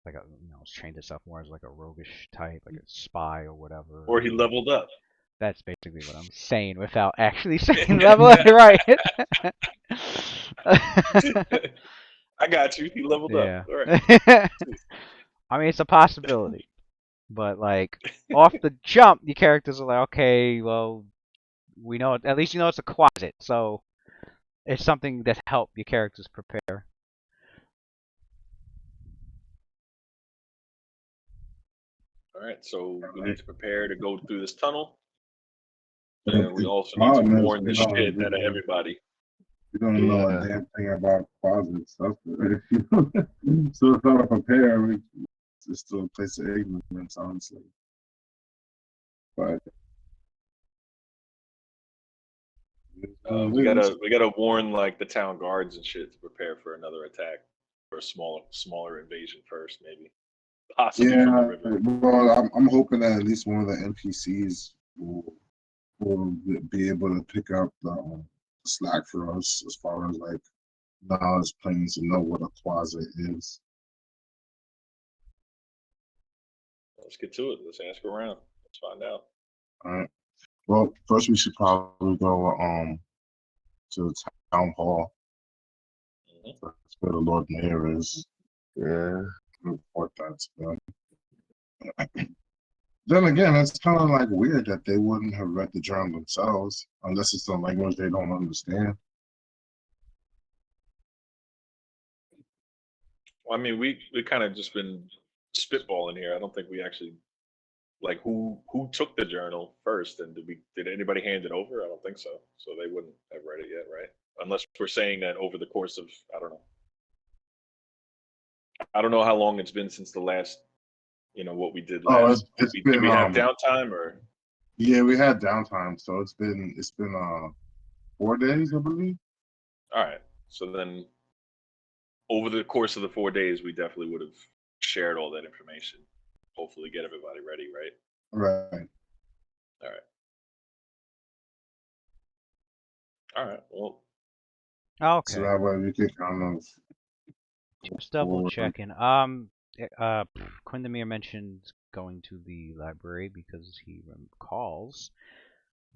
like a, you know, it's trained itself more as like a roguish type, like a spy or whatever. Or he leveled up. That's basically what I'm saying without actually saying level up, right? I got you. He leveled Yeah. up. All right. I mean, it's a possibility, but like off the jump, your characters are like, okay, well, we know at least you know it's a Quasit, so it's something that help your characters prepare. All right. So we need to prepare to go through this tunnel. But And we also need to problem is warn the shit out of everybody. We don't know a damn thing about closets. So it's not a prepare. It's still a place of ignorance, honestly. But we gotta warn like the town guards and shit to prepare for another attack or a smaller invasion first, maybe. Possibly from the river. Well, I'm hoping that at least one of the NPCs will be able to pick up the slack for us as far as like knowledge planes to know what a closet is. Let's get to it. Let's ask around. Let's find out. All right. Well, first we should probably go to the town hall. That's where the Lord Mayor is. Yeah. Report that to them. Then again, it's kind of like weird that they wouldn't have read the journal themselves, unless it's a language they don't understand. Well, I mean, we kind of just been spitballing here. I don't think we actually like who took the journal first, and did anybody hand it over? I don't think so. So they wouldn't have read it yet, right? Unless we're saying that over the course of I don't know how long it's been since the last, what we did last. Did we have downtime or? Yeah, we had downtime, so it's been 4 days, I believe. All right, so then over the course of the 4 days, we definitely would have shared all that information. Hopefully, get everybody ready, right? Right. All right. All right. Well. Okay. So that way we can kind of just double checking. Quindamir mentioned going to the library because he recalls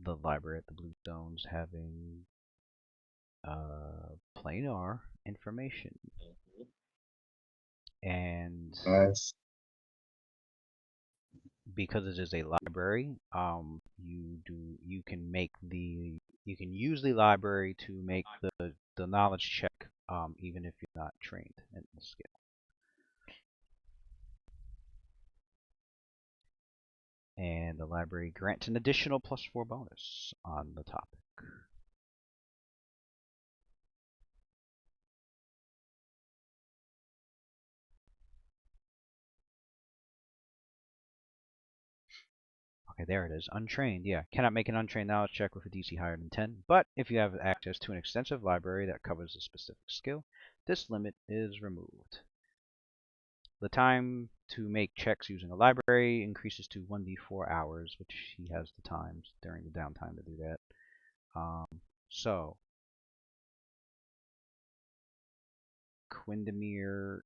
the library at the Blue Stones having planar information. And because it is a library, you can use the library to make the knowledge check, even if you're not trained in the skill. And the library grants an additional +4 bonus on the topic. Okay, there it is. Untrained, yeah. Cannot make an untrained knowledge check with a DC higher than 10, but if you have access to an extensive library that covers a specific skill, this limit is removed. The time to make checks using a library increases to 1d4 hours, which he has the times during the downtime to do that. So, Quindamir,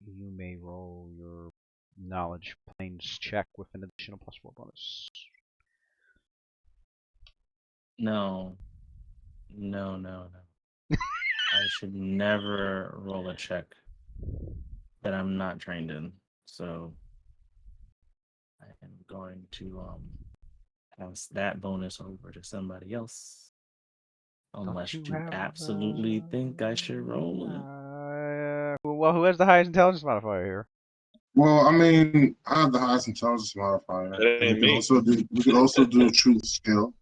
you may roll your knowledge planes check with an additional +4 bonus. No. I should never roll a check that I'm not trained in. So I am going to pass that bonus over to somebody else. Unless you absolutely think I should roll it. Well, who has the highest intelligence modifier here? Well, I mean, I have the highest intelligence modifier. We can also do truth skill.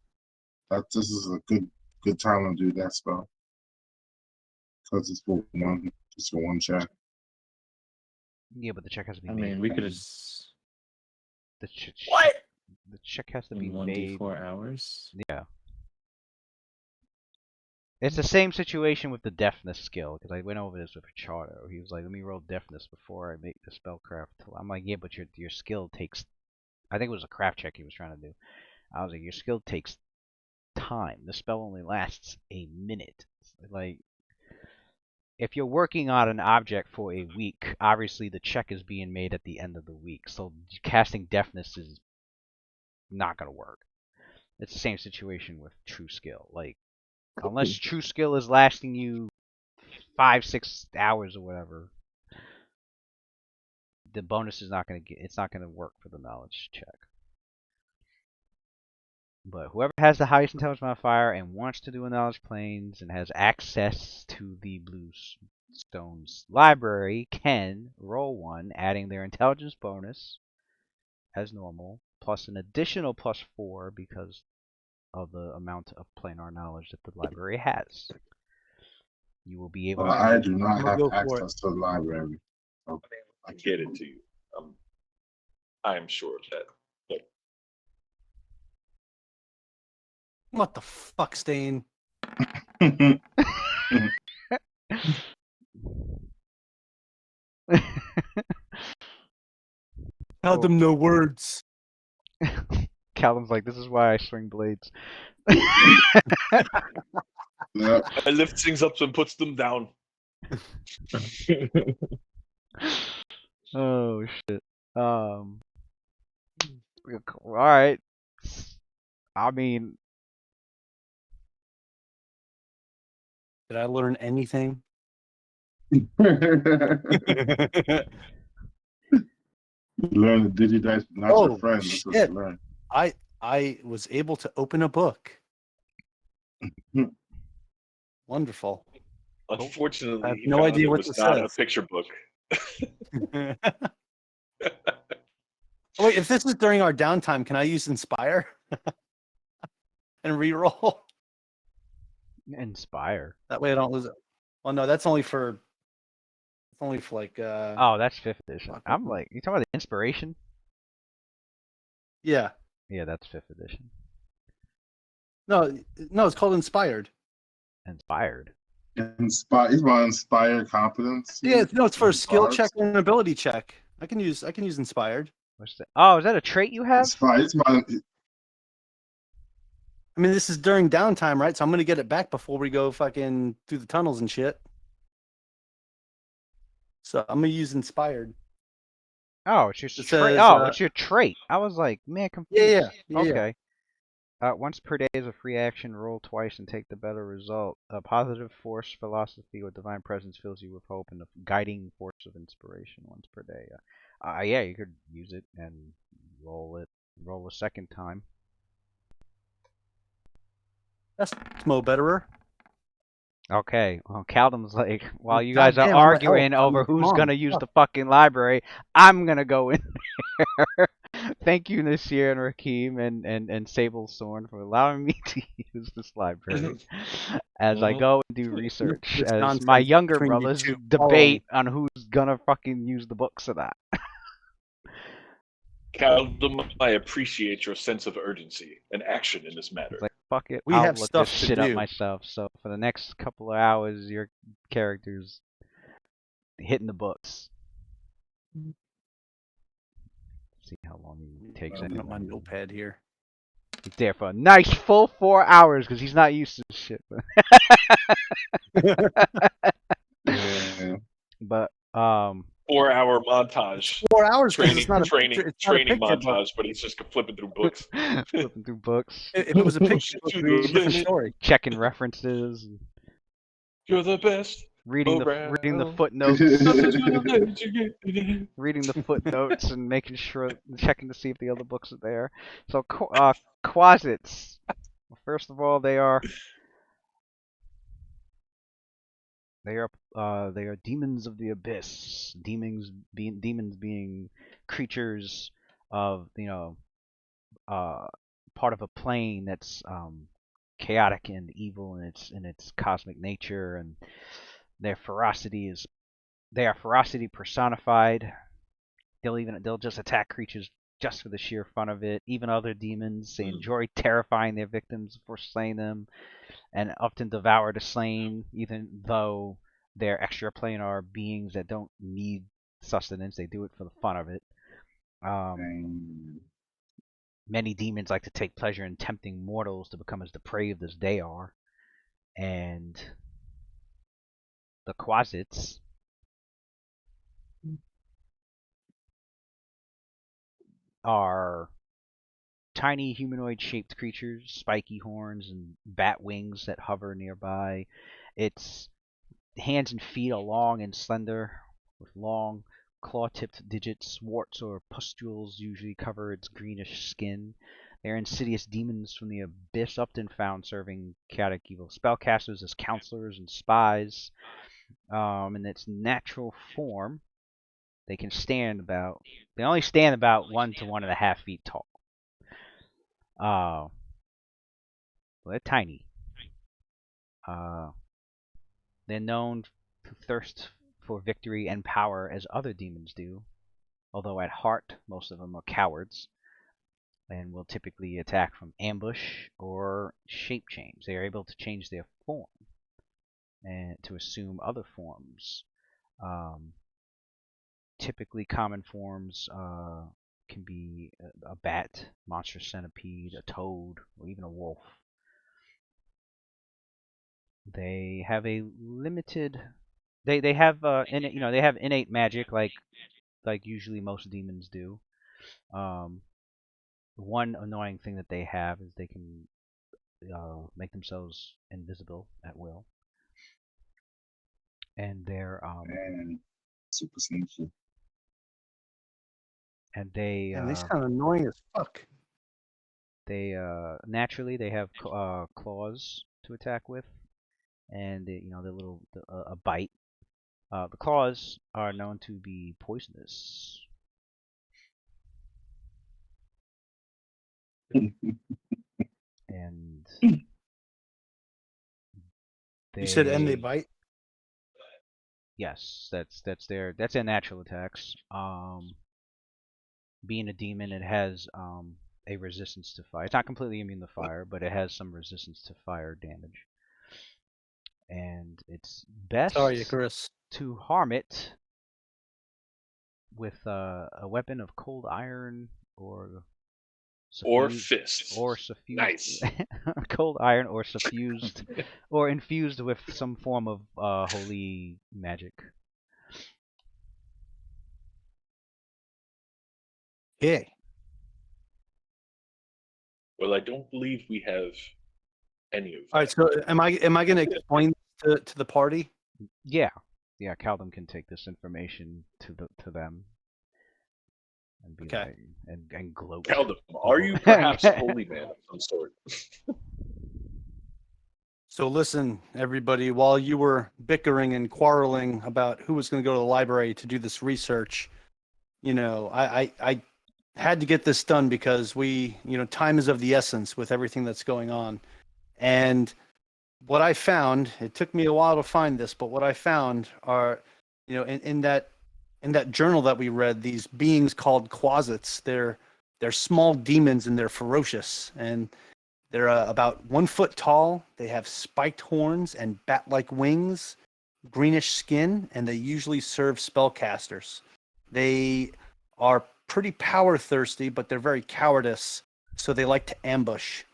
That this is a good time to do that spell because it's for one check. Yeah, but the check has to be I made. mean, we could have The What? The check has to be in made. 1d4 hours. Yeah. It's the same situation with the deafness skill, because I went over this with Charter. He was like, let me roll deafness before I make the spellcraft. I'm like, yeah, but your skill takes... I think it was a craft check he was trying to do. I was like, your skill takes time. The spell only lasts a minute. Like, if you're working on an object for a week, obviously the check is being made at the end of the week. So casting deafness is not going to work. It's the same situation with true skill. Like, unless true skill is lasting you 5-6 hours or whatever, the bonus is not going to it's not going to work for the knowledge check. But whoever has the highest intelligence modifier and wants to do a knowledge planes and has access to the Blue Stones library can roll one, adding their intelligence bonus as normal, plus an additional +4 because of the amount of planar knowledge that the library has. You will be able to... I do not I'll have go for access to the library. So I get it to you. I am sure of that. But What the fuck, Stain? Tell them no words. Callum's like, this is why I swing blades. Yeah. I lift things up and puts them down. Oh shit. All right. I mean, Did I learn anything? You learn the Digidice, not your Oh, friend. That's what shit. you learn. I was able to open a book. Wonderful. Unfortunately, I have he no found idea it what was this not a says. picture book. Oh, wait, if this is during our downtime, can I use Inspire and reroll? inspire. That way I don't lose it. Well, no, that's only for. It's only for like. Oh, that's 5th edition. fuck. I'm like, you talking about the inspiration? Yeah. Yeah, that's 5th edition. No, it's called Inspired. Inspired. He's about inspired competence. Yeah, no, it's for a skill Bards. check and an ability check. I can use Inspired. What's that? Oh, is that a trait you have? It's about I mean, this is during downtime, right? So I'm gonna get it back before we go fucking through the tunnels and shit. So I'm gonna use Inspired. Oh, it's your It trait. says, Oh, it's your trait. I was like, man, confused. Yeah. Okay. Once per day is a free action. Roll twice and take the better result. A positive force, philosophy, or divine presence fills you with hope and the guiding force of inspiration once per day. Yeah, you could use it and roll a second time. That's Mo Betterer. Okay. Well, Caldum's like, while you God guys are damn, I'm an arguing elf. over Come who's on, gonna use fuck. the fucking library, I'm gonna go in there. Thank you, Nasir and Rakeem and Sable Sorn, for allowing me to use this library as I go and do research, This as nonsense my younger between you brothers two. debate on who's gonna fucking use the books or not. Caldum, I appreciate your sense of urgency and action in this matter. It's like, fuck it, We I'll have look stuff this to shit up do. myself. So for the next couple of hours, your character's hitting the books. See how long he takes Open up my anyway. notepad here. He's there for a nice full 4 hours because he's not used to this shit. yeah. But 4-hour montage. 4 hours. 'Cause Training, it's not a training, picture, it's not a training picture book. montage, but he's just flipping through books. flipping through books, If it was a picture book, it would be a different story. checking references, You're the best. reading the around. footnotes, Nothing's gonna let you get- reading the footnotes, and making sure, checking to see if the other books are there. So quasits. First of all, they are demons of the abyss. Demons being creatures of part of a plane that's chaotic and evil in its cosmic nature, and their ferocity is they are ferocity personified. They'll just attack creatures just for the sheer fun of it. Even other demons, they enjoy terrifying their victims before slaying them, and often devour the slain, even though they're extraplanar beings that don't need sustenance. They do it for the fun of it. Many demons like to take pleasure in tempting mortals to become as depraved as they are. And the Quasits are tiny humanoid-shaped creatures, spiky horns and bat wings that hover nearby. Its hands and feet are long and slender, with long claw-tipped digits. Warts or pustules usually cover its greenish skin. They are insidious demons from the abyss, often found serving chaotic evil spellcasters as counselors and spies. In its natural form, they only stand about 1 to 1.5 feet tall. They're tiny. They're known to thirst for victory and power as other demons do, although at heart most of them are cowards and will typically attack from ambush or shape change. They are able to change their form and to assume other forms. Typically common forms can be a bat, monstrous centipede, a toad, or even a wolf. They have a limited. They have they have innate magic like usually most demons do. One annoying thing that they have is they can make themselves invisible at will, and they're And super sneaky. and they And they sound annoying as fuck. they naturally they have claws to attack with, and they, the little a bite. The claws are known to be poisonous. And You said and they they bite? yes, that's their natural attacks. Being a demon, it has a resistance to fire. It's not completely immune to fire, but it has some resistance to fire damage. And it's best Sorry, Icarus. to harm it with a weapon of cold iron or fists. or suffused Nice. cold iron or suffused or infused with some form of holy magic. Yeah. Well, I don't believe we have any of that. All right. So am I going to explain to the party? Yeah, Caldum can take this information to them and be Okay. like, and gloat. Caldum, are you perhaps a holy man of some sort? So listen, everybody, while you were bickering and quarreling about who was going to go to the library to do this research, I had to get this done because time is of the essence with everything that's going on. And what I found, it took me a while to find this, but what I found are, in that journal that we read, these beings called Quasits, they're small demons and they're ferocious, and they're about 1 foot tall. They have spiked horns and bat-like wings, greenish skin, and they usually serve spellcasters. They are pretty power thirsty, but they're very cowardice, so they like to ambush.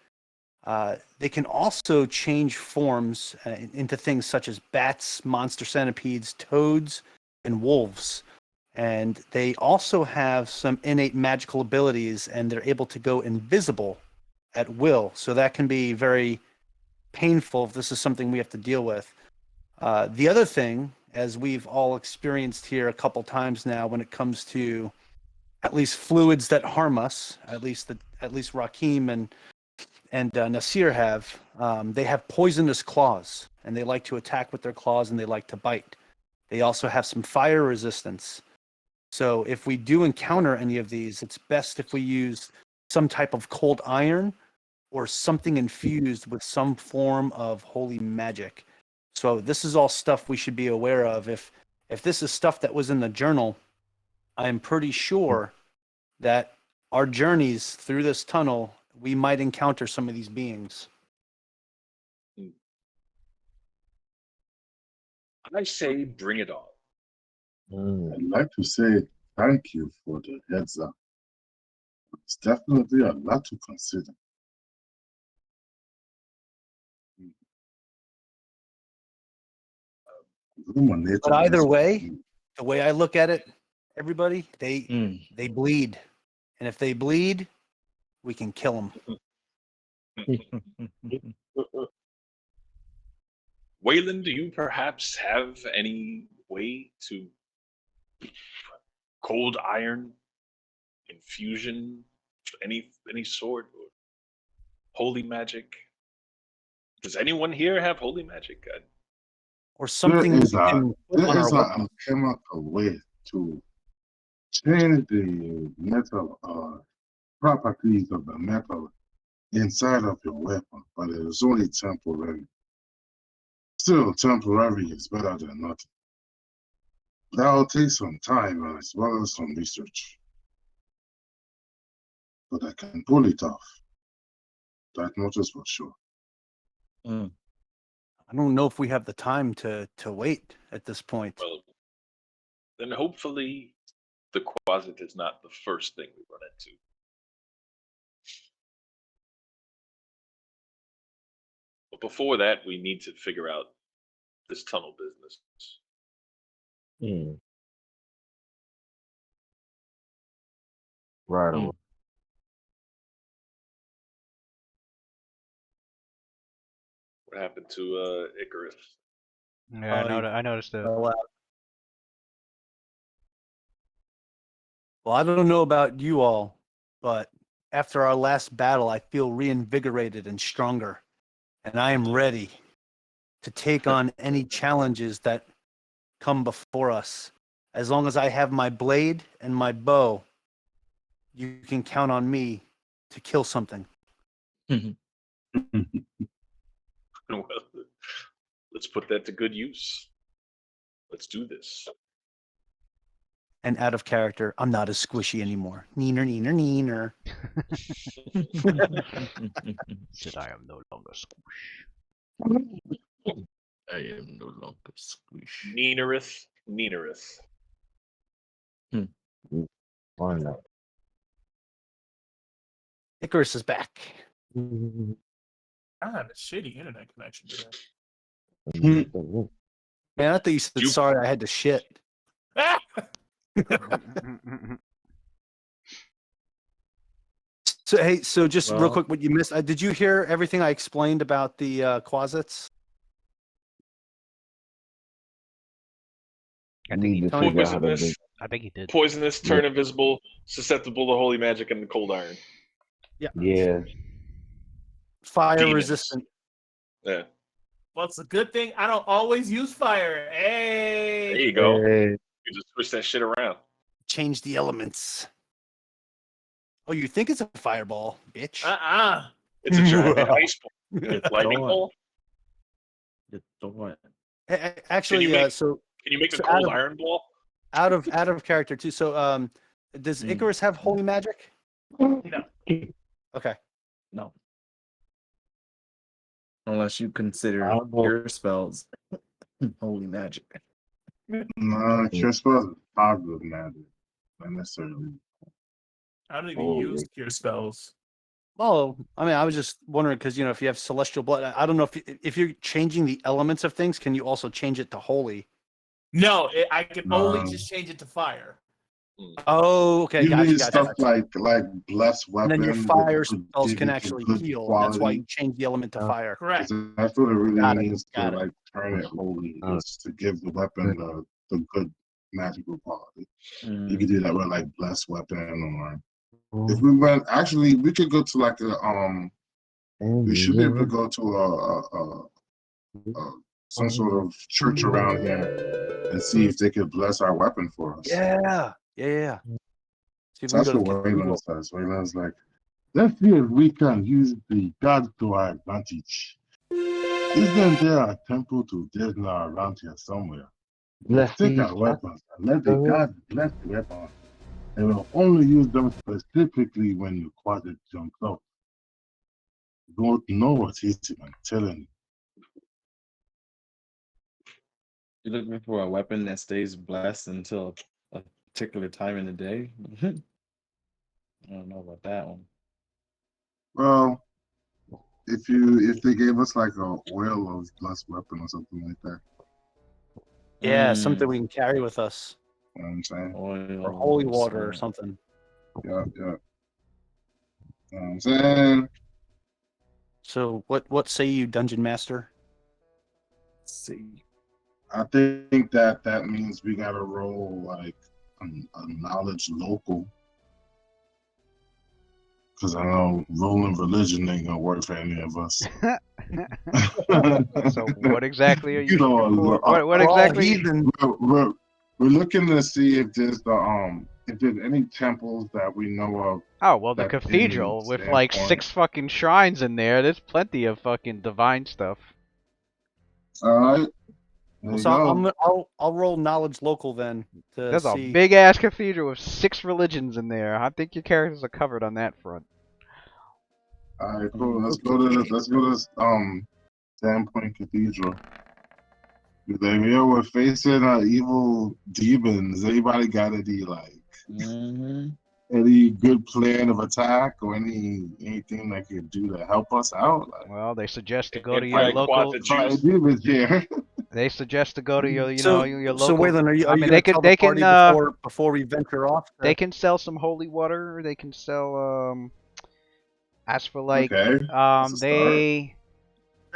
They can also change forms into things such as bats, monster centipedes, toads, and wolves. And they also have some innate magical abilities, and they're able to go invisible at will. So that can be very painful if this is something we have to deal with. The other thing, as we've all experienced here a couple times now, when it comes to at least fluids that harm us, at least Rakim and Nasir have, they have poisonous claws, and they like to attack with their claws, and they like to bite. They also have some fire resistance. So if we do encounter any of these, it's best if we use some type of cold iron or something infused with some form of holy magic. So this is all stuff we should be aware of. If this is stuff that was in the journal, I'm pretty sure that our journeys through this tunnel, we might encounter some of these beings. I say bring it on. I'd like to say thank you for the heads up. It's definitely a lot to consider. But either way, the way I look at it, everybody, they bleed. And if they bleed, we can kill them. Wayland, do you perhaps have any way to cold iron, infusion, any sort, or holy magic? Does anyone here have holy magic? Or something there is we can put on our weapon. a chemical way to change the metal properties of the metal inside of your weapon, but it is only temporary. Still, temporary is better than nothing. That'll take some time as well as some research. But I can pull it off. That much is for sure. I don't know if we have the time to wait at this point. Well, then hopefully the closet is not the first thing we run into. But before that, we need to figure out this tunnel business. Right on. What happened to Icarus? Yeah, I noticed it. Well, I don't know about you all, but after our last battle, I feel reinvigorated and stronger, and I am ready to take on any challenges that come before us. As long as I have my blade and my bow, you can count on me to kill something. Well, let's put that to good use. Let's do this. And out of character, I'm not as squishy anymore. Neener, neener, neener. Said I am no longer squish. I am no longer squish. Neenerith. Why not? Icarus is back. I have a shitty internet connection today. Man, I thought you said sorry I had to shit. So hey, so just real quick, what you missed? Did you hear everything I explained about the closets? I think he Poisonous. I think he did. Poisonous, turn invisible, susceptible to holy magic and cold iron. Yeah. Fire Demons. resistant. Yeah. Well, it's a good thing I don't always use fire. Hey. There you go. Hey. You just switch that shit around. Change the elements. Oh, you think it's a fireball, bitch? It's a giant ice ball. Lightning bolt. Actually, Can you make so a cold iron ball? out of character too. So, does Icarus have holy magic? No. Okay. No. Unless you consider your spells holy magic. No, cure spells is positive magic, not necessarily. I don't even use cure spells. Well, I mean, I was just wondering because if you have celestial blood, I don't know if you're changing the elements of things, can you also change it to holy? No, I can only just change it to fire. Oh, okay. You need Gotcha. stuff like blessed weapon. And then your fire spells give can you actually good heal. quality. That's why you change the element to fire. Correct. That's what it really Got it, means got to it. turn it holy, is to give the weapon the good magical quality. You can do that with blessed weapon, or if we went, actually we could go to we should be able to go to some sort of church around here and see if they could bless our weapon for us. Yeah. See if we That's can go what to Wayland says. Wayland's like, Let's see if we can use the gods to our advantage. Isn't there a temple to Desna around here somewhere? Bless Take these our weapons and let the gods bless the weapons. And we'll only use them specifically when the quadrant jumps up. You won't know what's hitting, I'm telling You're looking for a weapon that stays blessed until a particular time in the day? I don't know about that one. you. Well, if they gave us like a oil of blessed weapon or something like that, Yeah, something we can carry with us, you know what I'm saying? Oil or holy of water or salt. something. Yeah, yeah. You know what I'm saying? So, what say you, Dungeon Master? Let's see. I think that means we gotta roll like a knowledge local. Because I know rolling religion ain't gonna work for any of us. So what exactly are you know, looking for? What We're all exactly? heathen. we're looking to see if there's if there's any temples that we know of. Oh well, the That's in cathedral with like Sandpoint. 6 fucking shrines in there. There's plenty of fucking divine stuff. All right. There you So go. I'll roll knowledge local then to There's a see. big ass cathedral with 6 religions in there. I think your characters are covered on that front. All right, cool. Let's go to Sandpoint Cathedral. Like, yeah, we're facing evil demons. Anybody got any any good plan of attack or anything that could do to help us out? Like, Well, they suggest to go And to your fight local. quad the fighting Jews. demons here. They suggest to go to your, So your so local. Waylon, are you I mean, gonna they can tell the party before we venture off? they can sell some holy water. Or they can sell as for like Okay, that's a start.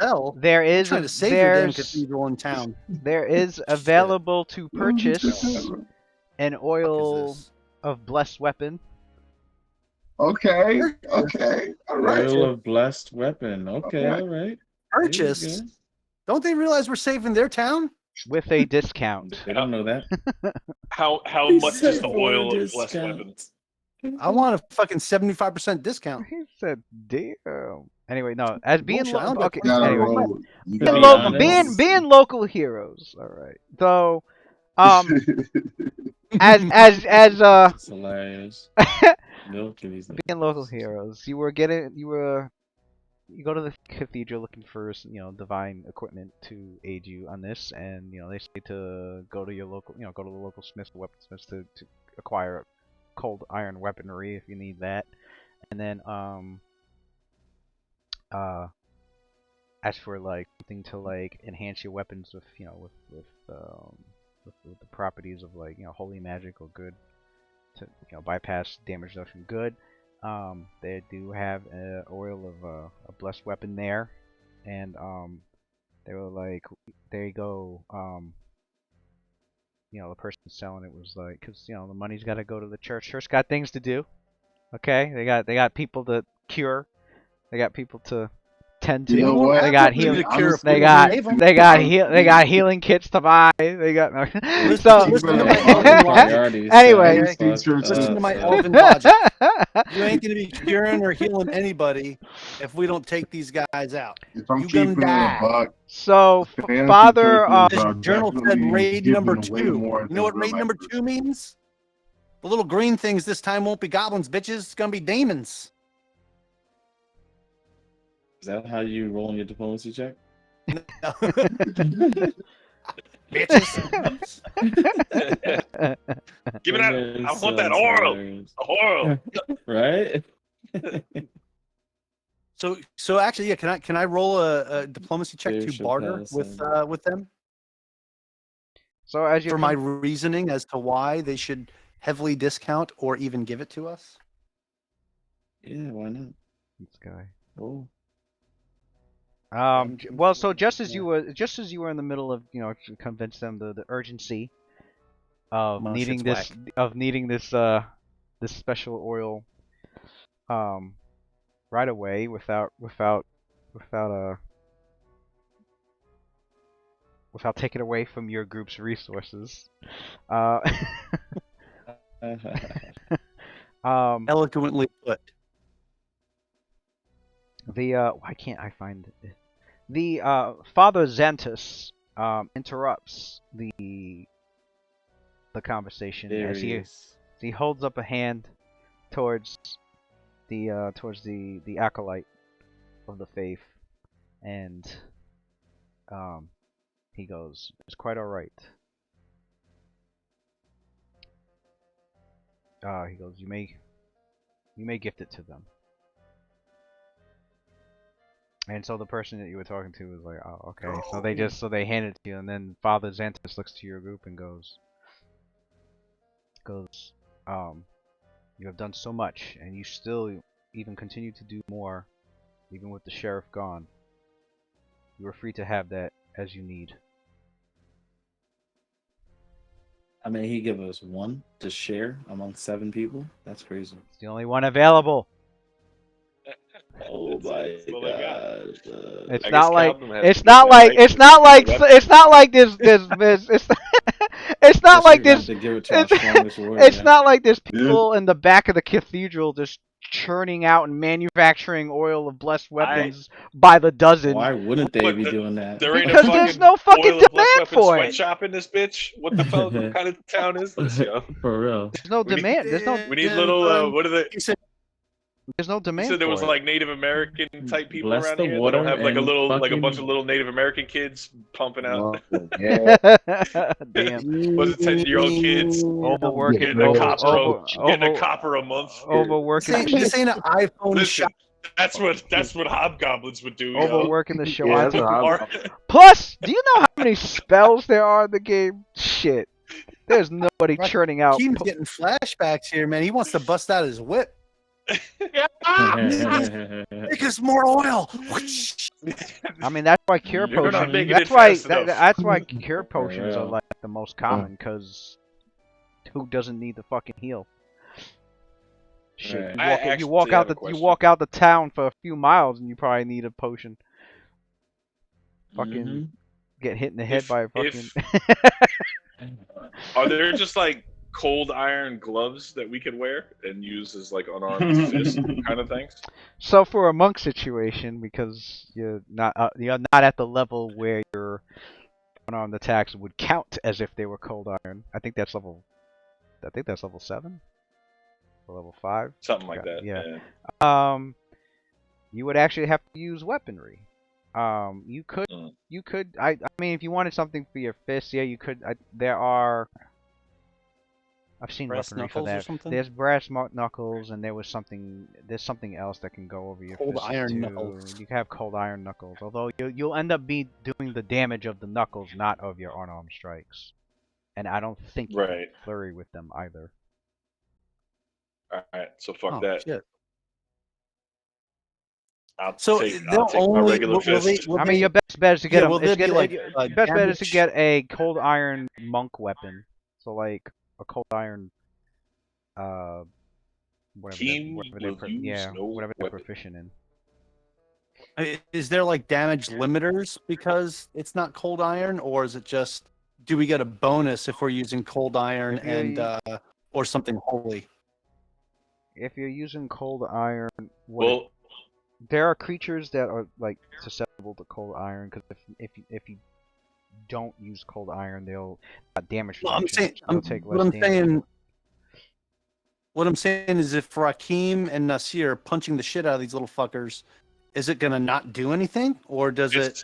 Hell, there you're is trying to save your damn there's cathedral in town. there is available to purchase an Fuck oil is this? of blessed weapon. Okay, okay, all right. Oil of blessed weapon. Okay, Okay. all right. Purchased? Don't they realize we're saving their town? With a discount. They don't know that. How He much said is the for oil a of blessed discount. weapon? I want a fucking 75% discount. He said, "Damn." Anyway, no. As being Bullshit, I don't okay. got You gotta Anyway, roll. You being be gotta local, honest. being local heroes. All right. So, as It's hilarious. Milking these being local heroes, you go to the cathedral looking for divine equipment to aid you on this, and they say to go to your local go to the local smiths or weaponsmiths to acquire cold iron weaponry if you need that, and then as for like something to like enhance your weapons with with the properties of like holy magic or good to bypass damage reduction good. They do have an oil of a blessed weapon there, and they were like, there you go. The person selling it was like, because the money's got to go to the church. Church got things to do. Okay, they got people to cure. They got people to tend to. You know what? They got heal. Honestly, they got healing kits to buy. They got Listen to my elven logic. Priorities. Anyway. Listen to my elven logic. You ain't gonna be curing or healing anybody if we don't take these guys out. if I'm You gonna keeping it a die. buck, So fantasy Father, churches This are journal said definitely raid giving number away 2. more You know what than raid we're number like- 2 means? The little green things this time won't be goblins, bitches. It's gonna be demons. Is that how you roll in your diplomacy check? Bitches. Give me that! I want that oil. Oil. Right? So actually, yeah. Can I roll a diplomacy check Dave to should barter pass with them So as you for my reasoning as to why they should heavily discount or even give it to us? Yeah, why not? this guy. Oh. Well, so just as you were in the middle of to convince them the urgency of Well, needing shit's this this special oil right away without taking away from your group's resources. Eloquently put. Why can't I find it? The Father Xantus interrupts the conversation There as he is. he holds up a hand towards the acolyte of the faith, and he goes, "It's quite all right." He goes, "You may gift it to them." And so the person that you were talking to was like, "Oh, okay." So they hand it to you, and then Father Xantus looks to your group and goes, "You have done so much, and you still even continue to do more, even with the sheriff gone. You are free to have that as you need." I mean, he gave us one to share among 7 people. That's crazy. It's the only one available. Oh my That's all I got. god. It's I not guess like Calvin has it's to not get like that it's knife not like weapon. it's not like this it's not Guess like we're gonna have this to give it to our it's, strongest warrior. it's not like there's people in the back of the cathedral just churning out and manufacturing oil of blessed weapons by the dozen. Why wouldn't they What, be doing that? There ain't a Because there's fucking no fucking oil of blessed demand weapon for it. sweatshop in this bitch. What the fuck? What kind of town is this, yo? For real. There's no We need- demand. We need little. What are they? There's no You demand said there was for it. like Native American type people Bless around the here. They water don't have like a and little, like a bunch fucking- of little Native American kids pumping out. Oh, yeah. Damn. Was it 10-year-old kids Overworking. getting a copper a month? Overworking. This ain't an iPhone shop. Listen, that's what hobgoblins would do, yo. Overworking the show. Yeah, that's what Or- Plus, do you know how many spells there are in the game? Shit. There's nobody Right. churning out. Keem's getting flashbacks here, man. He wants to bust out his whip. Make us more oil. I mean, that's why cure You're not potions. making That's it why. fast enough. That's why cure potions are Yeah. like the most common. Because who doesn't need the fucking heal? Shit, Right. you walk out the town for a few miles and you probably need a potion. Fucking Mhm. get hit in the head If- by a fucking. Are there just like cold iron gloves that we could wear and use as like unarmed fist kind of things? So for a monk situation, because you're not at the level where your unarmed attacks would count as if they were cold iron. I think that's level 7 or level 5. Something like Okay, that. yeah. You would actually have to use weaponry. You could. I mean, if you wanted something for your fists, yeah, you could. I've seen Brass weaponry for knuckles or that. something? There's brass knuckles, and there's something else that can go over your Cold fists iron too. knuckles. You can have cold iron knuckles, although you'll end up doing the damage of the knuckles, not of your unarmed strikes. And I don't think you can Right. flurry with them either. All right. So fuck Oh, that. shit. I'll So take they'll my only regular fist. I mean, your best bet is to get will there be like your best bet is to get a cold iron monk weapon. So like a cold iron, whatever Team they're will use no whatever they're weapon. proficient in. Is there like damage limiters because it's not cold iron, or is it just do we get a bonus if we're using cold iron If you're and or something holy? If you're using cold iron, Well, there are creatures that are like susceptible to cold iron because if you don't use cold iron, they'll damage. Well, I'm reduction, saying, so they'll take less what I'm damage. saying, what I'm saying is, if Rakim and Nasir are punching the shit out of these little fuckers, is it gonna not do anything, or does it?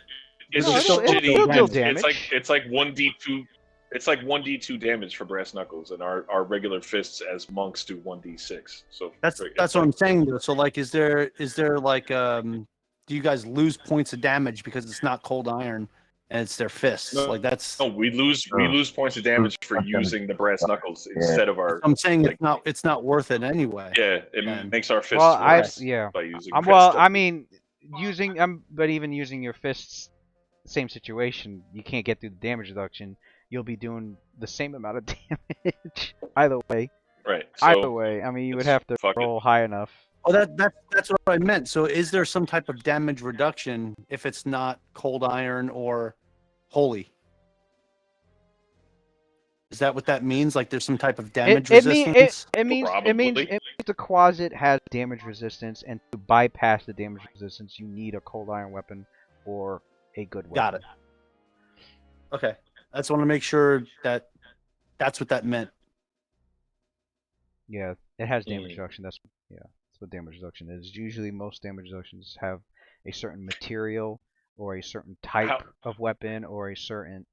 It's No, just it'll shitty. deal It's damage. it's like 1d2. It's like 1d2 damage for brass knuckles, and our regular fists as monks do 1d6. So That's it's what like- I'm saying though. So like, is there like do you guys lose points of damage because it's not cold iron and it's their fists? No, Like that's. No, we lose points of damage for using the brass knuckles instead of our. I'm saying like, it's not worth it anyway. Yeah, it then. makes our fists Well, worse yeah. by using. Well, fists. I mean, but even using your fists, same situation. You can't get through the damage reduction. You'll be doing the same amount of damage either way. Right. Either So way, I mean, you would it's have to fuck it. roll high enough. Oh, that's what I meant. So, is there some type of damage reduction if it's not cold iron or holy? Is that what that means? Like, there's some type of damage resistance? It means the Quasit has damage resistance, and to bypass the damage resistance, you need a cold iron weapon or a good weapon. Got it. Okay. I just want to make sure that that's what that meant. Yeah, it has damage reduction. That's what damage reduction is. Usually, most damage reductions have a certain material or a certain type of weapon or a certain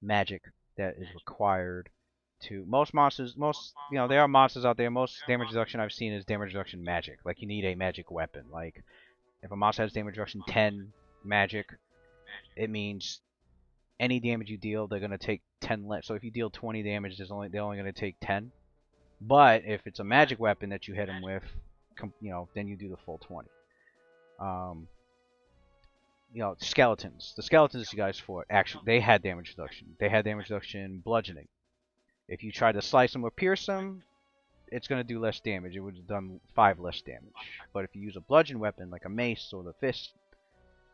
magic that is required to most monsters. There are monsters out there. Most damage reduction I've seen is damage reduction magic. Like you need a magic weapon. Like if a monster has damage reduction 10 magic, it means any damage you deal, they're gonna take 10 less. So if you deal 20 damage, they're only gonna take 10. But if it's a magic weapon that you hit them with, then you do the full 20. Skeletons. The skeletons you guys fought, actually, they had damage reduction. They had damage reduction bludgeoning. If you try to slice them or pierce them, it's going to do less damage. It would have done 5 less damage. But if you use a bludgeon weapon, like a mace or the fist,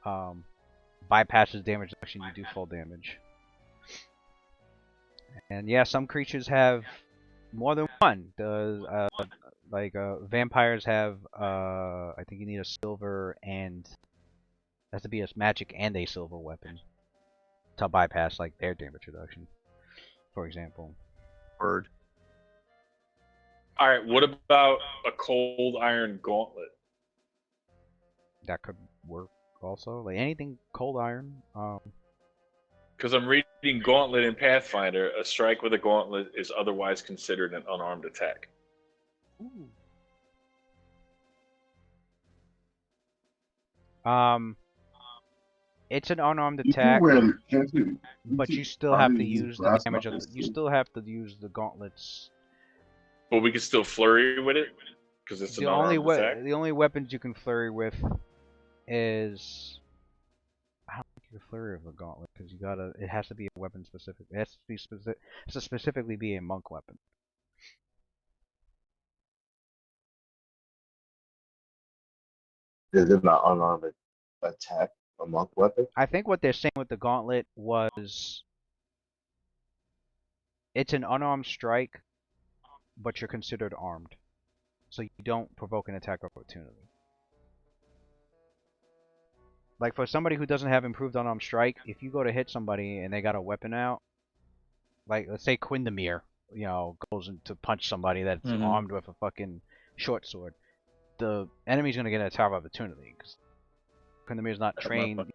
bypasses damage reduction, you do full damage. And yeah, some creatures have more than one. Vampires have, I think you need a silver and it has to be a magic and a silver weapon to bypass like their damage reduction, for example. Word. All right, what about a cold iron gauntlet? That could work also. Like anything cold iron. Because I'm reading Gauntlet in Pathfinder, a strike with a gauntlet is otherwise considered an unarmed attack. Ooh. It's an unarmed attack, but you still have to use the damage of you still have to use the gauntlets. But we can still flurry with it because it's an unarmed attack. The only weapons you can flurry with is I don't think you can flurry with a gauntlet because it has to be a weapon specific. It has to be specifically be a monk weapon. Is it not unarmed attack a monk weapon? I think what they're saying with the gauntlet was it's an unarmed strike, but you're considered armed, so you don't provoke an attack opportunity. Like for somebody who doesn't have improved unarmed strike, if you go to hit somebody and they got a weapon out, like let's say Quindamir, goes in to punch somebody that's armed with a fucking short sword, the enemy's gonna get an attack of opportunity because Quindamir's not trained.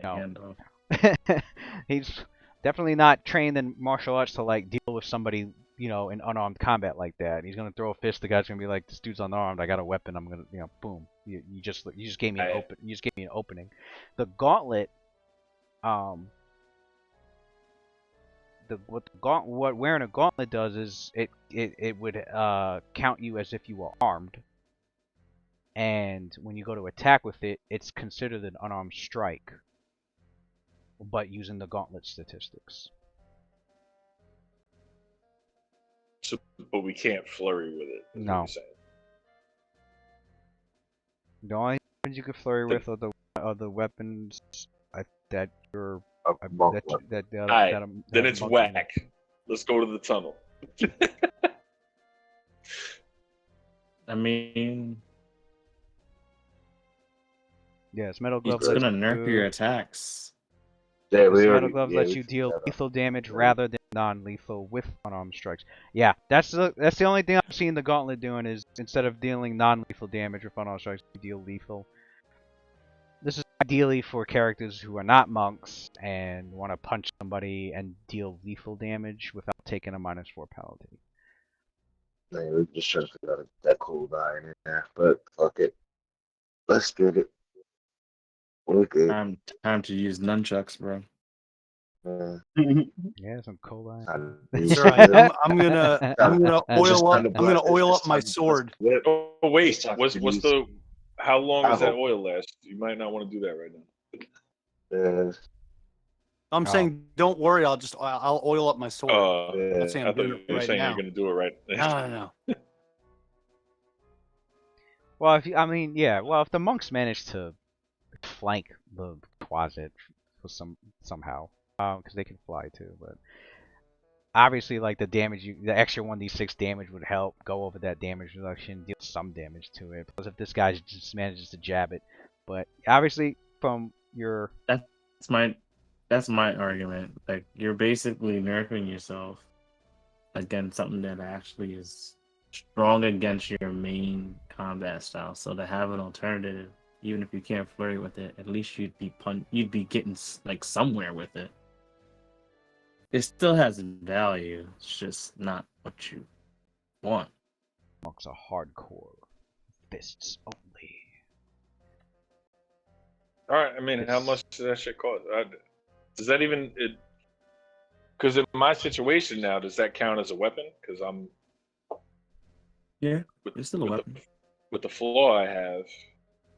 He's definitely not trained in martial arts to like deal with somebody, in unarmed combat like that. He's gonna throw a fist. The guy's gonna be like, "This dude's unarmed. I got a weapon. I'm gonna, boom. You just gave me an You just gave me an opening." The gauntlet, what wearing a gauntlet does is it would count you as if you were armed. And when you go to attack with it, it's considered an unarmed strike, but using the gauntlet statistics. So, but we can't flurry with it. No. The only weapons you can flurry with are the weapons that you're then it's whack. Let's go to the tunnel. I mean, yes, metal gloves. It's gonna nerf your attacks. Yeah, metal gloves lets you deal lethal damage rather than non-lethal with unarmed strikes. Yeah, that's the only thing I've seen the gauntlet doing is instead of dealing non-lethal damage with unarmed strikes, you deal lethal. This is ideally for characters who are not monks and want to punch somebody and deal lethal damage without taking a -4 penalty. Man, we're just trying to figure out that cold iron in there, but fuck it. Let's get it. Okay. Time to use nunchucks, bro. Yeah, some cold iron. That's right. I'm gonna oil up my sword. Oh wait, how long does that oil last? You might not want to do that right now. I'm saying, don't worry. I'll oil up my sword. I'm saying I'm doing it right now. You're gonna do it right. No. Well, if the monks manage to flank the Quasit for somehow, because they can fly too, but obviously, like the damage, the extra 1d6 damage would help go over that damage reduction, deal some damage to it. Plus, if this guy just manages to jab it, but obviously, from your That's my argument. Like you're basically nerfing yourself against something that actually is strong against your main combat style. So to have an alternative, even if you can't flurry with it, at least you'd be getting like somewhere with it. It still has value. It's just not what you want. monks are hardcore fists only. All right. I mean, how much does that shit cost? Does that even? Because in my situation now, does that count as a weapon? Because I'm. Yeah, it's still a weapon. With the flaw I have.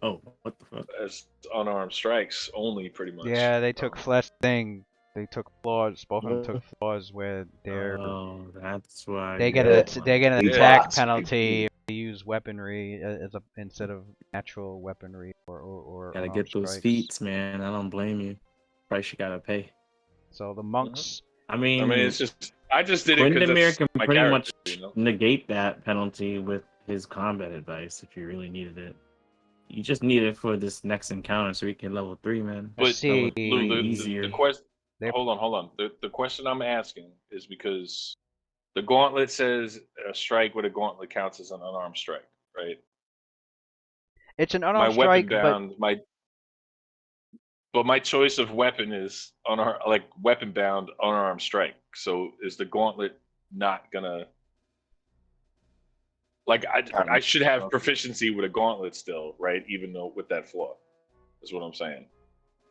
Oh, what the fuck? As unarmed strikes only, pretty much. Yeah, they took flesh thing. They took flaws. Both of them took flaws where they're. Oh, that's why. They get an Yeah. attack penalty if they use weaponry instead of natural weaponry or Gotta unarmed get those strikes. feats, man. I don't blame you. Price you gotta pay. So the monks. I mean, it's just I just did it because Windemir that's can my pretty character, much negate that penalty with his combat advice if you really needed it. You just need it for this next encounter so we can level 3, man. But see, Lou, the question. They're- Hold on. The question I'm asking is because the gauntlet says a strike with a gauntlet counts as an unarmed strike, right? It's an My unarmed weapon strike, bound, but my choice of weapon is weapon bound unarmed strike. So is the gauntlet not gonna? Like I should have proficiency with a gauntlet still, right? Even though with that flaw, is what I'm saying.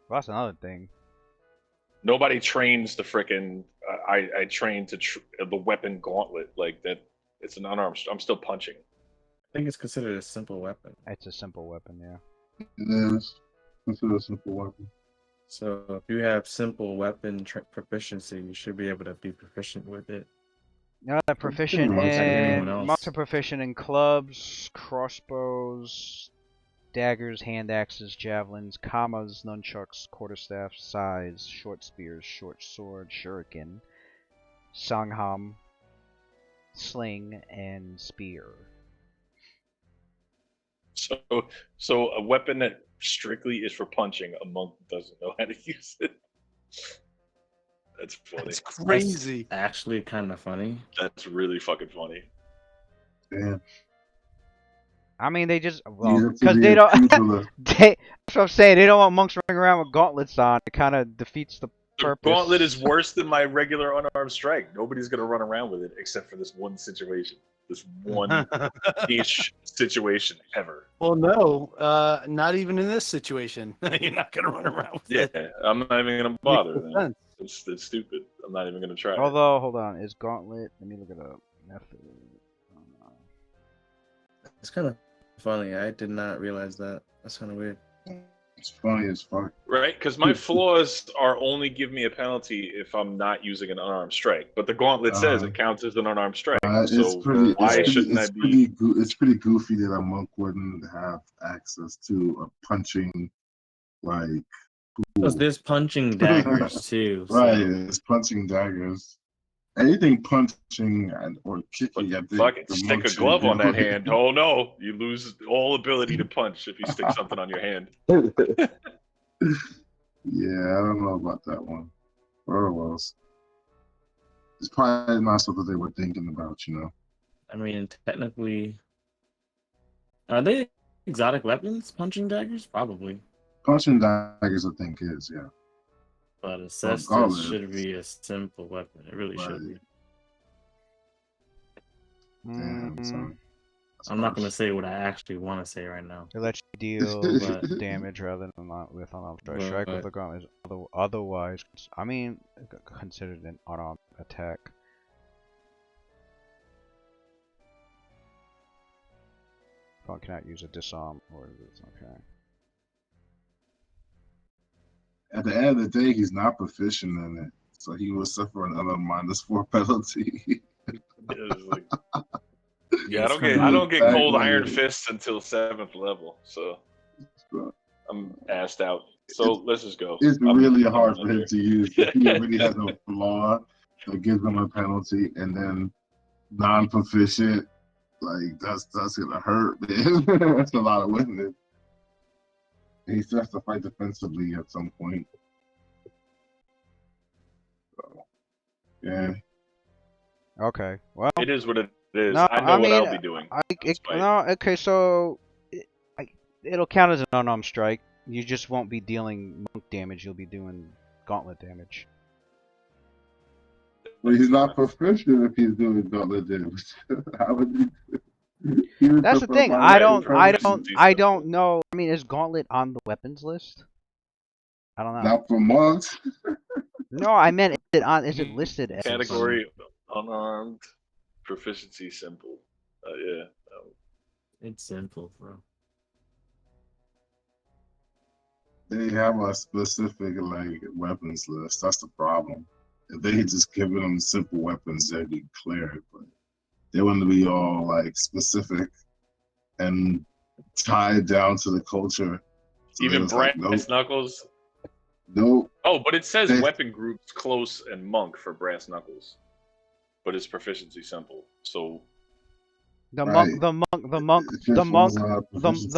well, that's another thing. Nobody trains the frickin' I train to the weapon gauntlet like that. It's an unarmed. I'm still punching. I think it's considered a simple weapon. It's a simple weapon, yeah. It is. Consider a simple weapon. So if you have simple weapon proficiency, you should be able to be proficient with it. Proficient much like anyone in else. monks are proficient in clubs, crossbows, daggers, hand axes, javelins, kamas, nunchucks, quarterstaffs, sais, short spears, short sword, shuriken, sangham, sling, and spear. So a weapon that strictly is for punching, a monk doesn't know how to use it. That's funny. It's crazy. That's actually kind of funny. That's really fucking funny. Damn. I mean, they just You well have to because be they a don't. pugilist. That's what I'm saying. They don't want monks running around with gauntlets on. It kind of defeats the The purpose. gauntlet is worse than my regular unarmed strike. Nobody's gonna run around with it except for this one situation, this one niche situation ever. Well, no, not even in this situation. You're not gonna run around with Yeah, it. I'm not even gonna bother. Makes Then. sense. It's stupid. I'm not even gonna try. it. Although, hold on, is gauntlet? Let me look it up. Method. It's kind of funny. I did not realize that. That's kind of weird. It's funny as fuck. Right? Because my flaws are only give me a penalty if I'm not using an unarmed strike. But the gauntlet says it counts as an unarmed strike. So why shouldn't I be? It's pretty goofy that a monk wouldn't have access to a punching, like. Because there's punching daggers too. So. Right, it's punching daggers. Anything punching or kicking, I think. Fuck it, the stick monk a should glove be on that able to- hand. Oh no, you lose all ability to punch if you stick something on your hand. Yeah, I don't know about that one. Or else. It's probably not something they were thinking about, you know. I mean, technically, are they exotic weapons? Punching daggers, probably. Punching daggers, I think, is, yeah. But a cestus gauntlet. should be a simple weapon. It really should be. Damn, son. I'm not gonna say what I actually want to say right now. It lets you deal But- damage rather than not with unarmed strike. But- Strike with the gauntlet is otherwise, I mean, considered an unarmed attack. One cannot use a disarm or it's okay. At the end of the day, he's not proficient in it. So he will suffer another -4 penalty. It's like- yeah, It's I kinda don't get cold exactly. iron fists until 7th level, so I'm assed out. So let's just go. It's I'm really hard for under. him to use. He really has a flaw. that gives them a penalty, and then non-proficient, like that's gonna hurt, man. That's a lot of witness. He still has to fight defensively at some point. So, yeah. Okay. Well, It is what it is. no, I know I what mean, I'll be doing. That's fine. no, okay, so it'll count as an unarmed strike. You just won't be dealing monk damage. You'll be doing gauntlet damage. But he's not proficient if he's doing gauntlet damage. How would he? That's the thing. I don't know. I mean, is gauntlet on the weapons list? I don't know. Not for months. No, I meant is it listed as Category unarmed, proficiency simple. Yeah. It's simple, bro. They have a specific like weapons list. That's the problem. If they had just given them simple weapons, they'd be clear. But they want to be all like specific and tied down to the culture. So Even brass like, knuckles. Nope. Oh, but it says weapon groups close and monk for brass knuckles, but it's proficiency simple. So the right.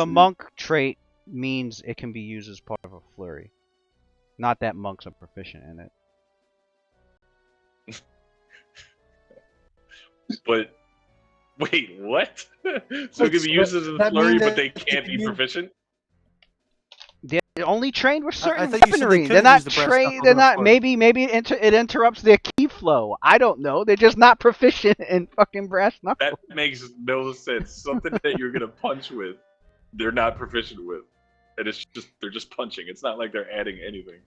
monk trait means it can be used as part of a flurry. Not that monks are proficient in it. But wait, what? So it can be used as a flurry, but they can't be proficient? They're only trained with certain thought you said weaponry. they They're couldn't not use the brass trained. knuckle They're in a not. flurry. Maybe it interrupts their key flow. I don't know. They're just not proficient in fucking brass knuckles. That makes no sense. Something that you're gonna punch with, they're not proficient with, and they're just punching. It's not like they're adding anything.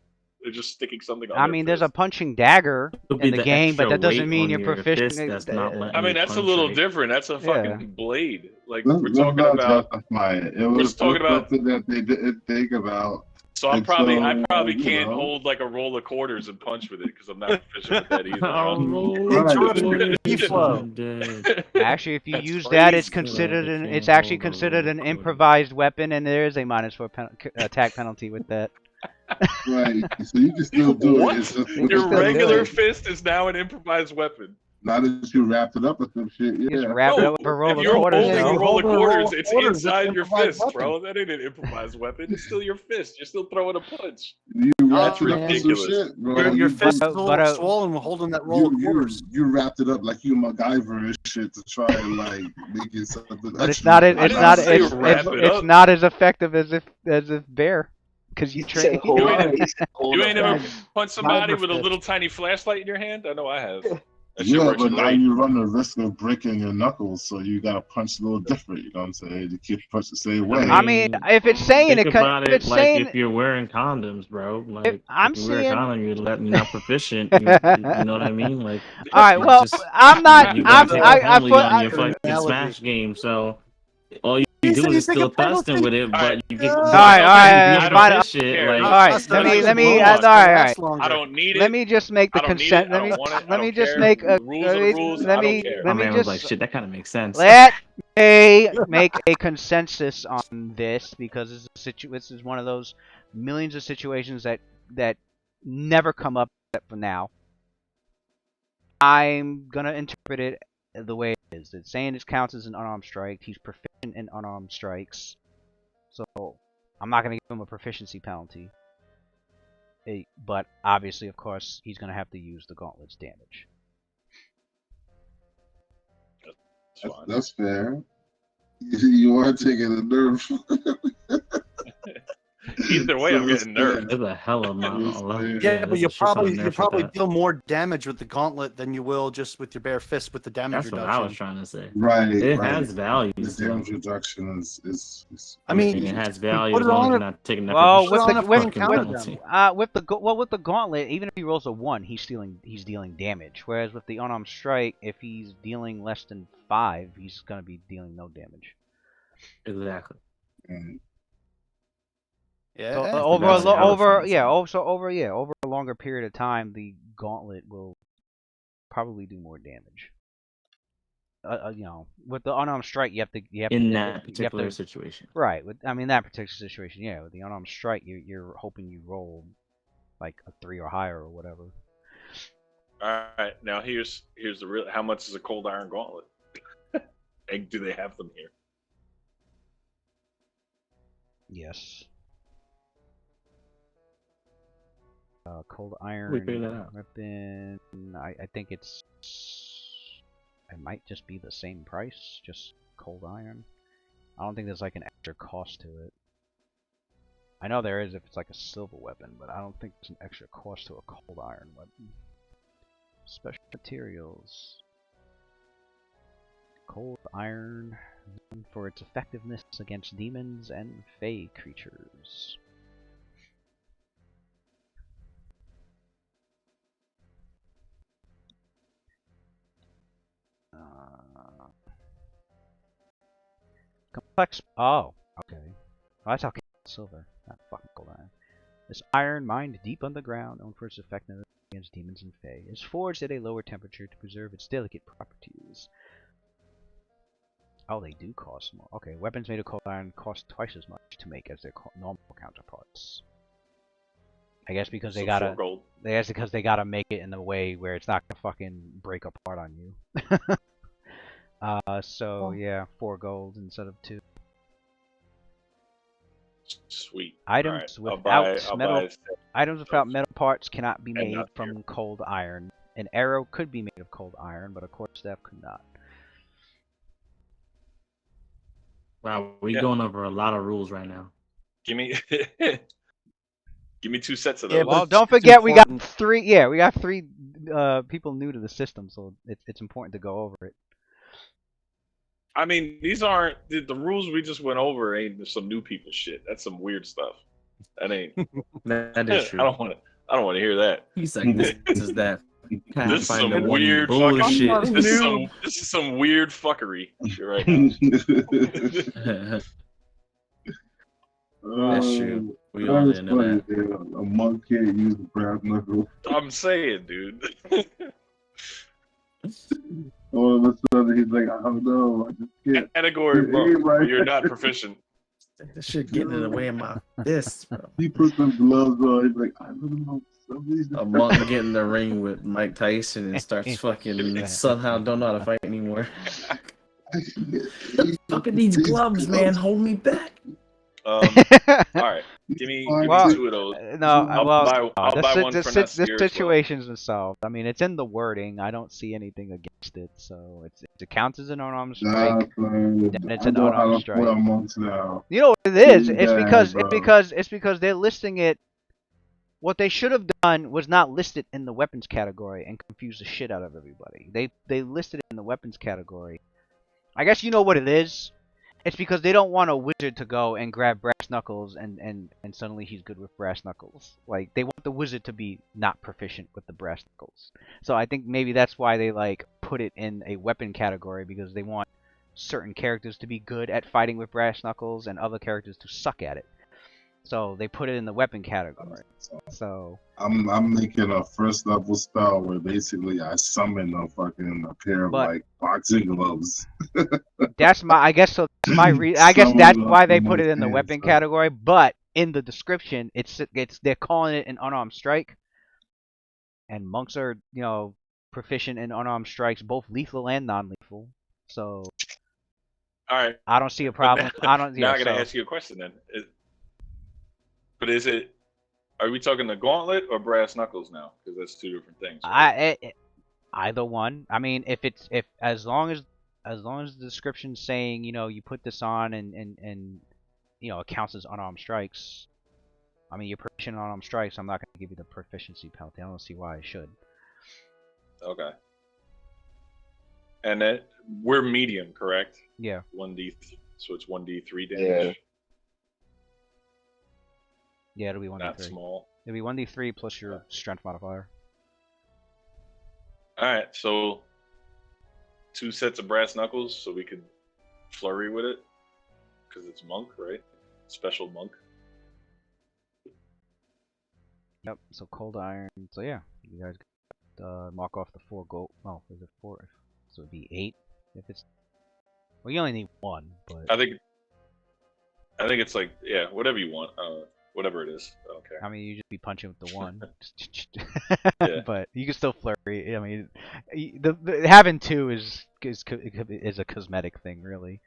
They're just sticking something on. I mean, there's a punching dagger in the game, but that doesn't mean you're proficient. I mean, that's a little different. That's a fucking blade. Like Let's we're talking about. Justify it. It was talking about something that they didn't think about. So I probably can't hold like a roll of quarters and punch with it because I'm not proficient with that either. Actually, if you use that, it's considered it's actually considered an improvised weapon, and there is a -4 attack penalty with that. Right. So you can still do what? it. It's just, your regular fist is now an improvised weapon. Not that you wrapped it up with some shit. Yeah. Just wrap it up with a roll of quarters. If you're holding a roll of quarters, it's quarters, inside your improvised fist, weapon. bro. That ain't an improvised weapon. It's still your fist. You're still throwing a punch. You wrapped it up with some ridiculous. shit, bro. Your fist is but, all swollen holding that roll of quarters. You wrapped it up like you MacGyver and shit to try and like make it something. But it's not as effective as if bear. Because you train. You ain't ever punched somebody with a little tiny flashlight in your hand? I know I have. Yeah, but now you run the risk of breaking your knuckles, so you gotta punch a little different. You know what I'm saying? You keep punch the same way. I mean, if it's saying Think it, about if it's like saying, if you're wearing condoms, bro. Like if I'm if you wear a seeing, condom, you're not proficient. You know what I mean? Like, all right. Well, I'm not. You gotta take a I penalty put. on your fucking Smash game. So all you do is still thrusting with it, but you get. All right. Let me. All right. I don't need it. Let me just make the consent. Let me just make a. Let me just. Like shit. That kind of makes sense. Let me make a consensus on this because this is one of those millions of situations that never come up except for now. I'm gonna interpret it the way it is. It's saying it counts as an unarmed strike. He's proficient in unarmed strikes, so I'm not gonna give him a proficiency penalty. But obviously, of course, he's gonna have to use the gauntlet's damage. That's fair. You are taking a nerve. Either way, I'm getting nerfed. There's a hell of a lot. Yeah, but you probably deal more damage with the gauntlet than you will just with your bare fist with the damage reduction. That's what I was trying to say. Right. It has value. The damage reduction is I mean, it has value as long as you're not taking that. Well, with the gauntlet, even if he rolls a 1, he's dealing damage. Whereas with the unarmed strike, if he's dealing less than 5, he's gonna be dealing no damage. Exactly. Yeah. So over a longer period of time, the gauntlet will probably do more damage. You know, with the unarmed strike, you have to in that particular situation. Right. That particular situation, yeah. With the unarmed strike, you're hoping you roll like a 3 or higher or whatever. All right, now here's the real. How much is a cold iron gauntlet? And do they have them here? Yes. Cold We iron figured that out. weapon. I think it might just be the same price, just cold iron. I don't think there's like an extra cost to it. I know there is if it's like a silver weapon, but I don't think there's an extra cost to a cold iron weapon. Special materials. Cold iron for its effectiveness against demons and fey creatures. Complex. Oh, okay. Well, that's how silver. Not fucking gold iron. This iron, mined deep underground, known for its effectiveness against demons and fey, is forged at a lower temperature to preserve its delicate properties. Oh, they do cost more. Okay, weapons made of cold iron cost twice as much to make as their normal counterparts. I guess because they So gotta. 4 gold. I guess because they gotta make it in a way where it's not gonna fucking break apart on you. So yeah, 4 gold instead of 2. Sweet. Items All right. without I'll metal buy items without metal parts cannot be And made not from cold iron. An arrow could be made of cold iron, but a quarterstaff could not. Wow, we Yeah. going over a lot of rules right now. Give me, give me 2 sets of Yeah, those. but Well, it's don't forget we got important. 3. Yeah, we got 3 people new to the system, so it's important to go over it. I mean, these aren't the rules we just went over. Ain't some new people shit. That's some weird stuff. That ain't. That is true. I don't want to. I don't want to hear that. He's like, this is that This is some Pathfinder 1 weird bullshit. fucking. This is some weird fuckery right now. That's true. We That all is into funny, that. man. A monk can't use the brass knuckle. I'm saying, dude. All of a sudden, he's like, I don't know. I just can't. Category It monk. ain't right. You're not proficient. This shit getting in the way of my fists, bro. He puts some gloves on. He's like, I don't know. Somebody's A monk get in the ring with Mike Tyson and starts fucking somehow don't know how to fight anymore. Fucking these gloves, man, hold me back. All right. Give me Well, 2 of those. No, I'll buy one for this Nasir as well. situation's been solved. I mean, it's in the wording. I don't see anything against it, so it counts as an unarmed strike. Then it's an unarmed strike. Now. You know what it is? Pretty It's bad, because bro. it's because they're listing it. What they should have done was not list it in the weapons category and confuse the shit out of everybody. They listed it in the weapons category. I guess you know what it is. It's because they don't want a wizard to go and grab brass knuckles and suddenly he's good with brass knuckles. Like, they want the wizard to be not proficient with the brass knuckles. So I think maybe that's why they like put it in a weapon category, because they want certain characters to be good at fighting with brass knuckles and other characters to suck at it. So they put it in the weapon category. So I'm making a first level spell where basically I summon a pair of like boxing gloves. that's my. I guess so. That's my I guess that's why they put it in the weapon category. But in the description, it's they're calling it an unarmed strike, and monks are proficient in unarmed strikes, both lethal and non-lethal. So All right. I don't see a problem. Now, I don't. now Yeah, I gotta so ask you a question then. But is it? Are we talking the gauntlet or brass knuckles now? Because that's 2 different things. Right? either one. I mean, if as long as the description's saying you put this on and it counts as unarmed strikes. I mean, you're proficient in unarmed strikes. I'm not going to give you the proficiency penalty. I don't see why I should. Okay. And then we're medium, correct? Yeah. 1d, so it's 1d3 damage. Yeah. Yeah, it'll be 1d3. Not small. It'll be 1d3 plus your strength modifier. All right, so 2 sets of brass knuckles, so we could flurry with it, because it's monk, right? Special monk. Yep. So cold iron. So yeah, you guys mark off the 4 gold. Oh, is it 4? So it'd be 8 if it's. Well, you only need 1, but. I think it's like, yeah, whatever you want. whatever it is. I don't care. I mean, you just be punching with the one. Yeah. But you can still flurry. I mean, the having two is a cosmetic thing, really.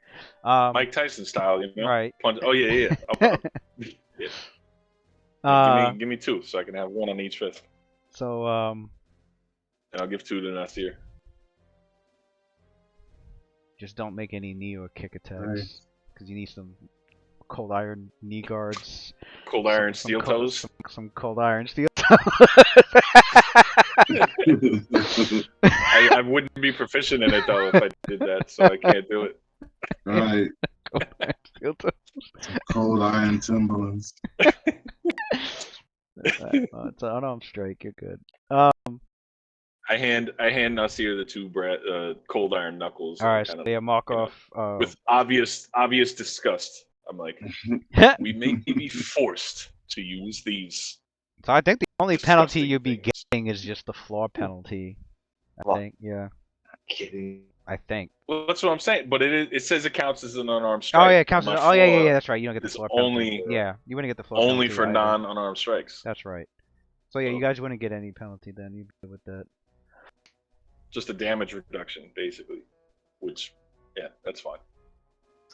Mike Tyson style, you know. Right. Punch. Oh yeah. Yeah. Yeah. Uh, Give me two, so I can have one on each fist, so and I'll give two to Nasir. just don't make any knee or kick attacks, Nice. because you need some cold iron knee guards. Cold iron steel toes. Some cold iron steel. I wouldn't be proficient in it though if I did that, so I can't do it. Right. Steel toes. Cold iron Timberlands. It's an unarmed strike. You're good. I hand Nasir the two cold iron knuckles. All right, kind so of, yeah, mark you know, off. with obvious disgust. I'm like, we may be forced to use these. So I think the only penalty disgusting you'd be things. getting is just the floor penalty. I Well, think, yeah. Kidding. I think. Well, that's what I'm saying. But it says it counts as an unarmed strike. Oh yeah, it counts. My Oh yeah, floor that's right. You don't get the is floor penalty. only Yeah, you wouldn't get the floor only penalty for either. non-unarmed strikes. That's right. So yeah, you So- guys wouldn't get any penalty then. You'd be good with that. Just a damage reduction, basically. Which, yeah, that's fine.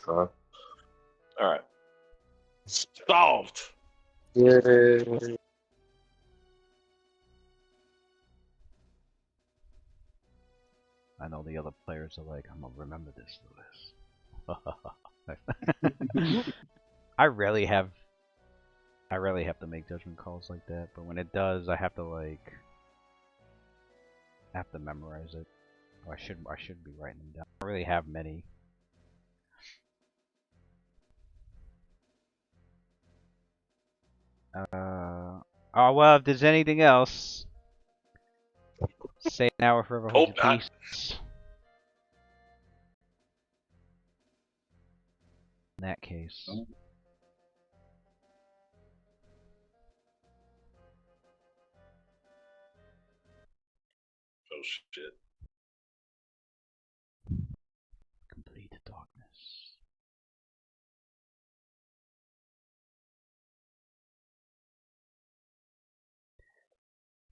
Huh? All right. Solved. Yay. I know the other players are like, I'm gonna remember this, Lewis. I rarely have to make judgment calls like that, but when it does, I have to memorize it. Or I should be writing them down. I don't really have many. Oh well, if there's anything else, say now or forever hold Hope your not. peace. In that case. Oh shit. Complete darkness.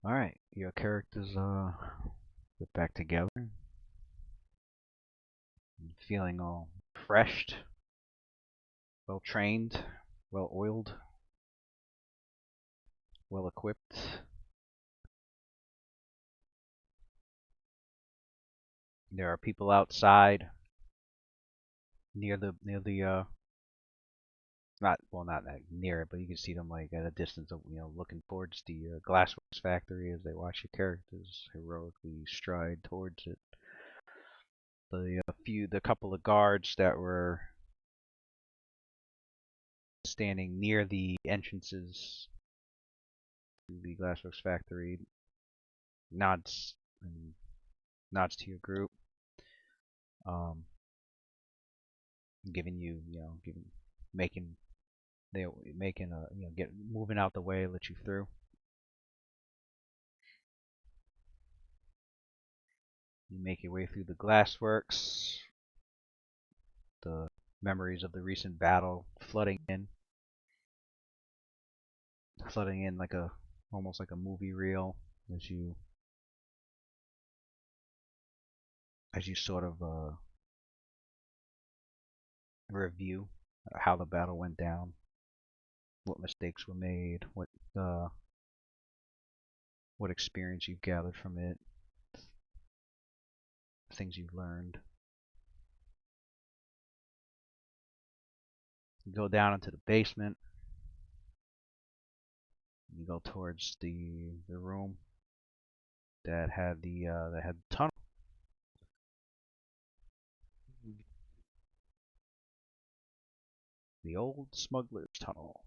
Alright, your characters get back together. Feeling all refreshed, well trained, well oiled, well equipped. There are people outside near the not that near it, but you can see them like at a distance of, looking towards the glassworks factory as they watch your characters heroically stride towards it. The couple of guards that were standing near the entrances to the glassworks factory nods to your group, giving you, making moving out the way, let you through. You make your way through the glassworks. The memories of the recent battle flooding in like almost like a movie reel as you sort of review how the battle went down, what mistakes were made, what experience you've gathered from it, things you've learned. You go down into the basement. You go towards the room that had the tunnel. The old smuggler's tunnel.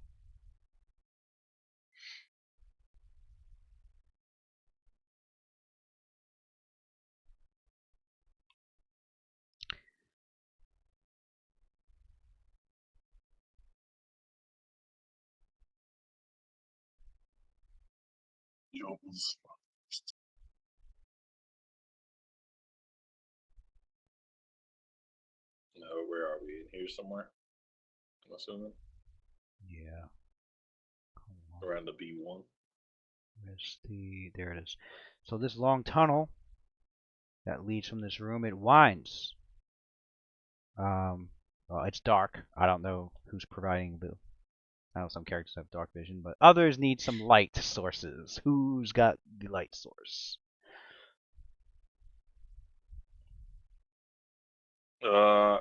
Jobs. No, where are we? In here somewhere? I'm assuming. Yeah. around the B1. There it is. So this long tunnel that leads from this room, it winds. Well, it's dark. I don't know who's providing the. I know some characters have dark vision, but others need some light sources. Who's got the light source? I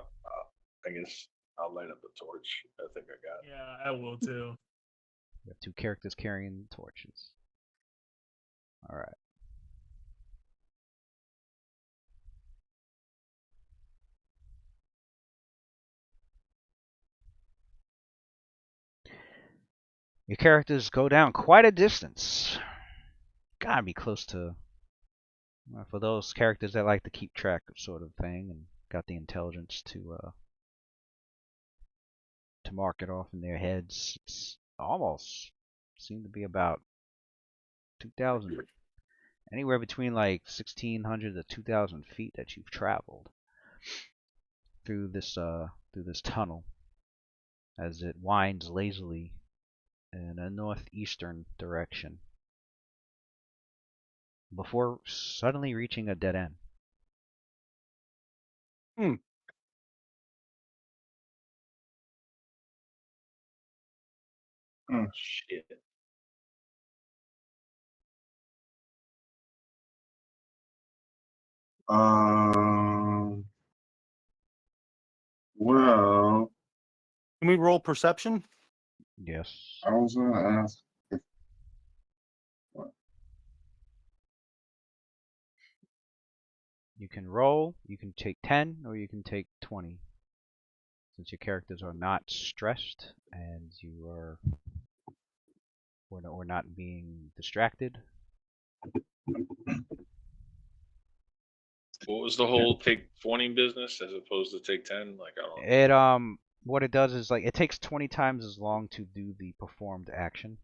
guess I'll light up the torch. I think I got it. Yeah, I will too. We have two characters carrying torches. All right. Your characters go down quite a distance. Gotta be close to. For those characters that like to keep track of sort of thing and got the intelligence to mark it off in their heads, it's almost seemed to be about 2,000, anywhere between like 1,600 to 2,000 feet that you've traveled through this tunnel as it winds lazily in a northeastern direction before suddenly reaching a dead end. Shit. Well, Can we roll perception? Yes. I was gonna ask. You can roll, you can take 10, or you can take 20. Since your characters are not stressed and you are or not being distracted. What was the whole take 20 business as opposed to take 10? Like, I don't know. It what it does is like it takes 20 times as long to do the performed action.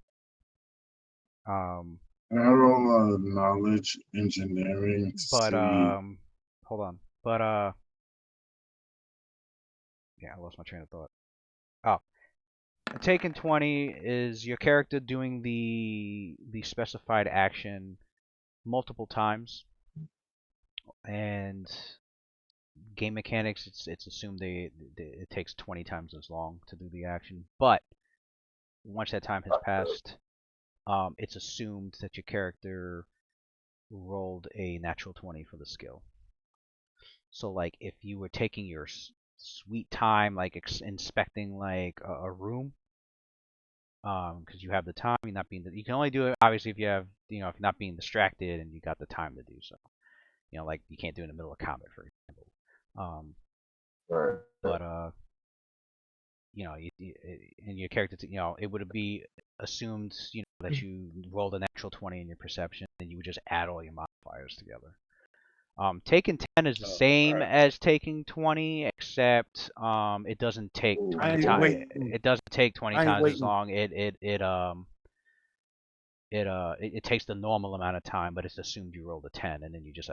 Can I roll knowledge engineering? To But see? hold on. But yeah, I lost my train of thought. Oh. Taking 20 is your character doing the specified action multiple times, and game mechanics, it's assumed it takes 20 times as long to do the action. But once that time has passed, it's assumed that your character rolled a natural 20 for the skill. So like if you were taking your sweet time, like inspecting like a room, because you have the time, you're not being. You can only do it obviously if you have, if you're not being distracted and you got the time to do so. Like you can't do it in the middle of combat, for example. Right. But and your character, it would be assumed, that you rolled a natural 20 in your perception, and you would just add all your modifiers together. Taking 10 is the same as taking 20, except it doesn't take 20 times. It doesn't take 20 times as long. It takes the normal amount of time, but it's assumed you rolled a 10, and then you just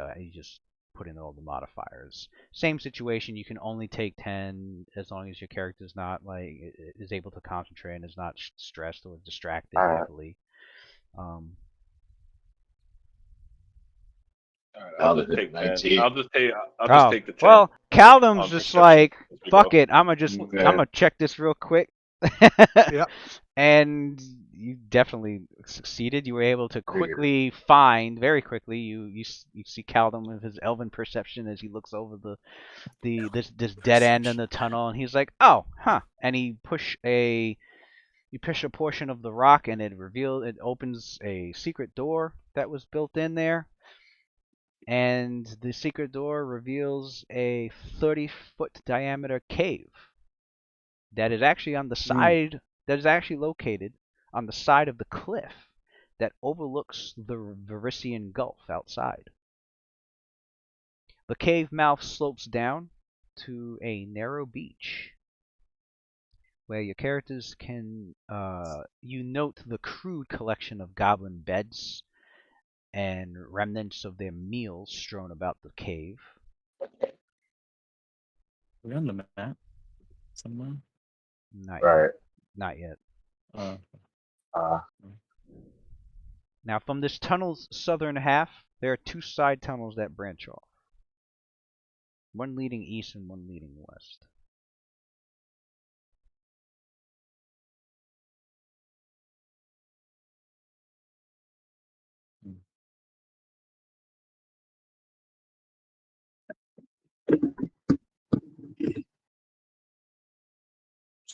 put in all the modifiers. Same situation. You can only take 10 as long as your character's not is able to concentrate and is not stressed or distracted heavily. I'll just take 10. I'll just take the 10. Well, Caldum's just like, fuck it. I'ma check this real quick. Yep. And you definitely succeeded. You were able to quickly find, very quickly. You see Caldum with his elven perception as he looks over this dead end in the tunnel, and he's like, oh, huh. And you push a portion of the rock, and it opens a secret door that was built in there. And the secret door reveals a 30-foot diameter cave that is actually on the side, that is actually located on the side of the cliff that overlooks the Varisian Gulf outside. The cave mouth slopes down to a narrow beach where your characters can, you note the crude collection of goblin beds and remnants of their meals strewn about the cave. We're on the map somewhere. Not Right. yet. Not yet. Uh, Now, from this tunnel's southern half, there are 2 side tunnels that branch off. One leading east and one leading west.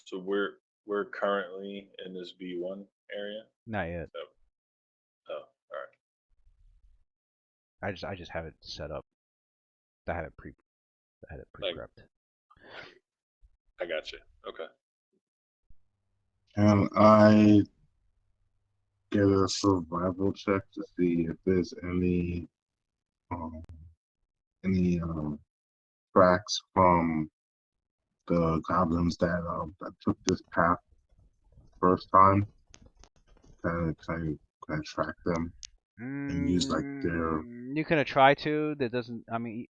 So we're currently in this B1 area. Not yet. Oh, all right. I just have it set up. I had it pre-prepped. I got you. Okay. Can I get a survival check to see if there's any um, tracks from the goblins that took this path first time? Can I track them and use like their? You can try to. That doesn't. I mean,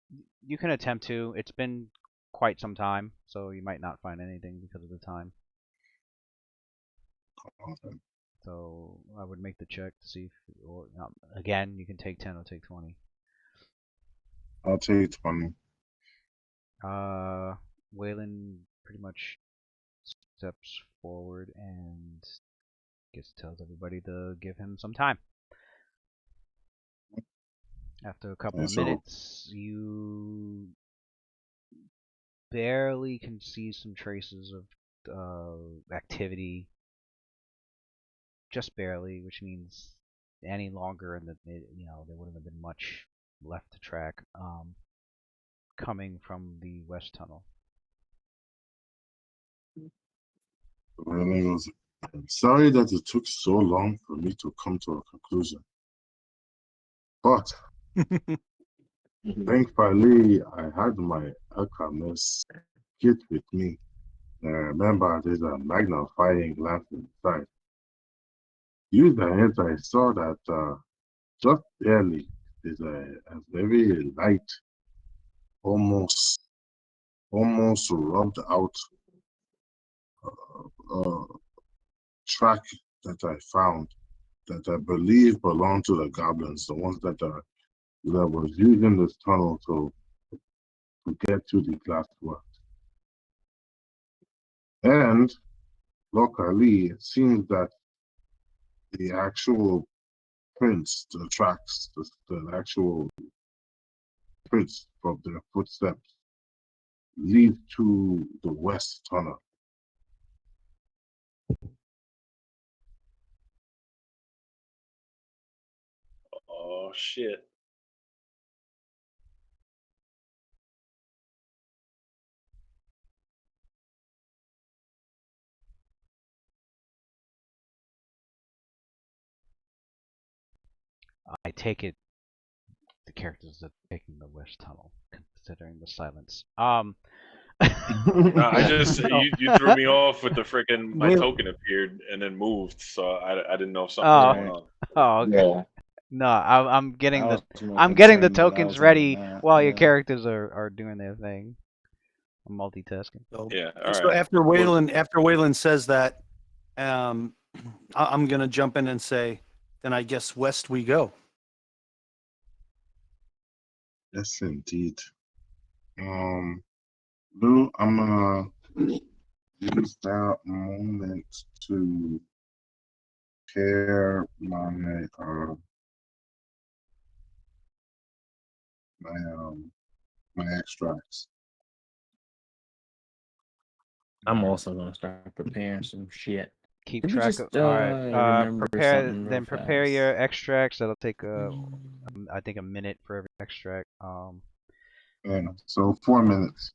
you can attempt to. It's been quite some time, so you might not find anything because of the time. Okay. So I would make the check to see if, or again, you can take 10 or take 20. I'll take 20. Waylon pretty much steps forward and tells everybody to give him some time. After a couple of minutes, you barely can see some traces of activity. Just barely, which means any longer, and there wouldn't have been much left to track. Coming from the west tunnel. Really was. I'm sorry that it took so long for me to come to a conclusion, but thankfully I had my alchemist kit with me. Remember, there's a magnifying glass inside. Used it, I saw that just barely there's a very light, almost rubbed out track that I found that I believe belonged to the goblins, the ones that was using this tunnel to get to the glass works. And locally, it seems that the actual prints, the tracks, the actual prints of their footsteps lead to the west tunnel. Oh shit. I take it the characters are taking the west tunnel, considering the silence. No, I just you threw me off with the freaking my token appeared and then moved, so I didn't know if something was going on. Oh, okay. yeah. No, I'm getting I the was more I'm getting the concerned that I tokens was ready on that, while your yeah. characters are doing their thing. I'm multitasking. So, Yeah, all so right. after Waylon says that, I'm gonna jump in and say, then I guess west we go. Yes, indeed. Lou, I'm gonna use that moment to pair my my extracts. I'm also gonna start preparing some shit. Keep Let me track just of. All right. remember something real Prepare fast. your extracts. That'll take I think a minute for every extract. Yeah, so 4 minutes.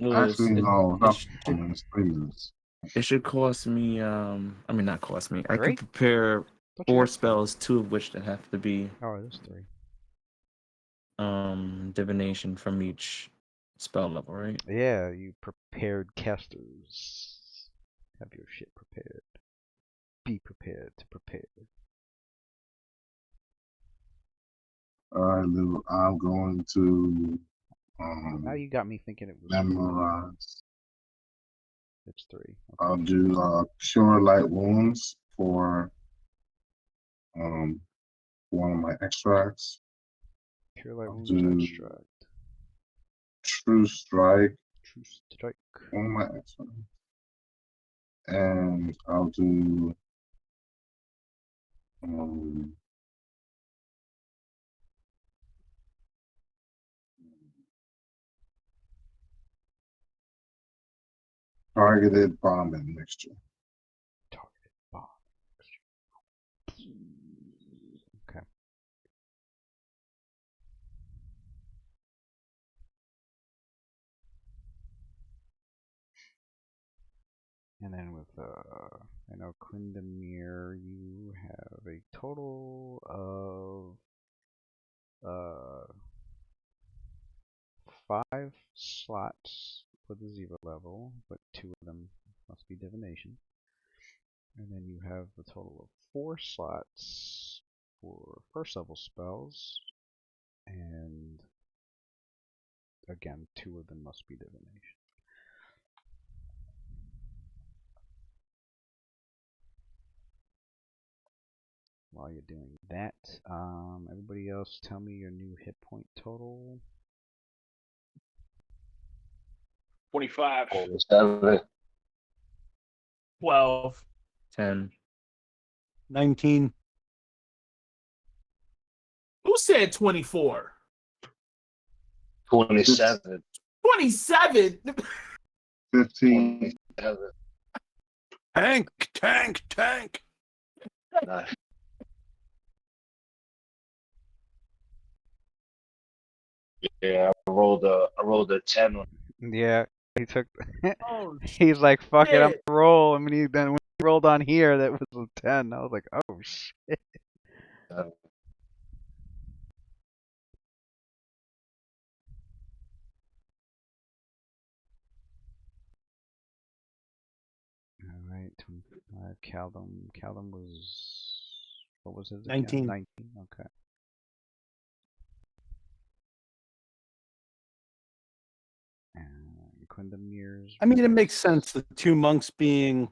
Actually, no, not 4 minutes, 3 minutes. It should cost me. I mean, not cost me. I 3? could prepare Don't you 4 have 3? spells, 2 of which that have to be Oh, there's 3. divination from each spell level, right? Yeah, you prepared casters. Have your shit prepared. Be prepared to prepare. All right, Lou, I'm going to Now you got me thinking it was 3. memorize It's 3. Okay. I'll do Cure Light Wounds for one of my extracts. Pure Light I'll Wounds do extract. True Strike, True Strike. one of my extracts. And I'll do Targeted Bombing Mixture. Targeted bomb. Okay. And then with I know Quindamir, you have a total of 5 slots for the 0 level, but 2 of them must be divination. And then you have a total of 4 slots for first level spells, and again, 2 of them must be divination. While you're doing that, everybody else tell me your new hit point total. 25. 7. 12. 10. 19. Who said 24? 27. 27. 15. 27. Tank. Nice. Yeah, I rolled a 10. Yeah, he took. Oh, He's like, "Fuck it, I'm shit. gonna roll." And when he rolled on here, that was a 10. I was like, "Oh shit." Uh, All right, Caldum. Caldum was, what was his? 19. 19. Okay. And Quindamir's. I mean, it makes sense. The 2 monks being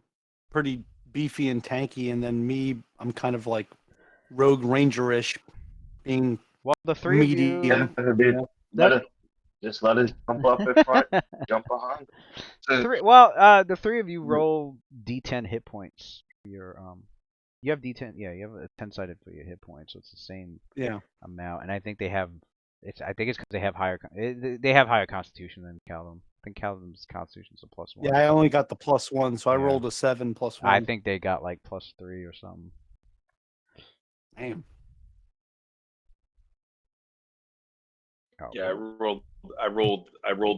pretty beefy and tanky, and then me, I'm kind of like rogue ranger-ish, being Well, the 3 of you. medium. Just let it jump up in front, jump behind. The 3 of you roll D10 hit points. You have D10. Yeah, you have a 10-sided for your hit points, so it's the same Yeah. amount. And I think they have. I think it's because they have higher constitution than Caldum. I think Caldum's constitution's a +1. Yeah, I only got the +1, so I Yeah. rolled a 7 +1. I think they got like +3 or something. Damn. Oh, Yeah, I rolled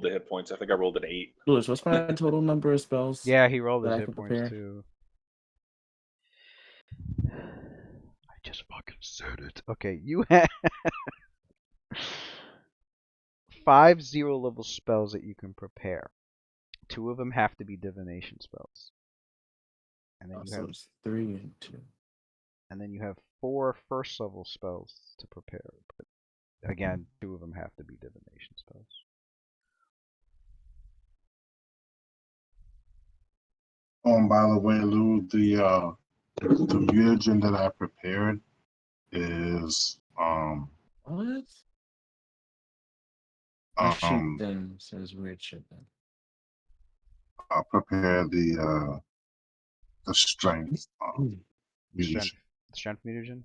the hit points. I think I rolled an 8. Lewis, what's my total number of spells? Yeah, he rolled that his I hit can points prepare? too. I just fucking said it. Okay, you have 5 0-level spells that you can prepare. 2 of them have to be divination spells. And then you So have it's 3 and 2. and then you have 4 first-level spells to prepare. But again, 2 of them have to be divination spells. By the way, Lou, the mutagen that I prepared is What? My sheet then says weird shit then. I prepared the strength mutagen. Strength mutagen?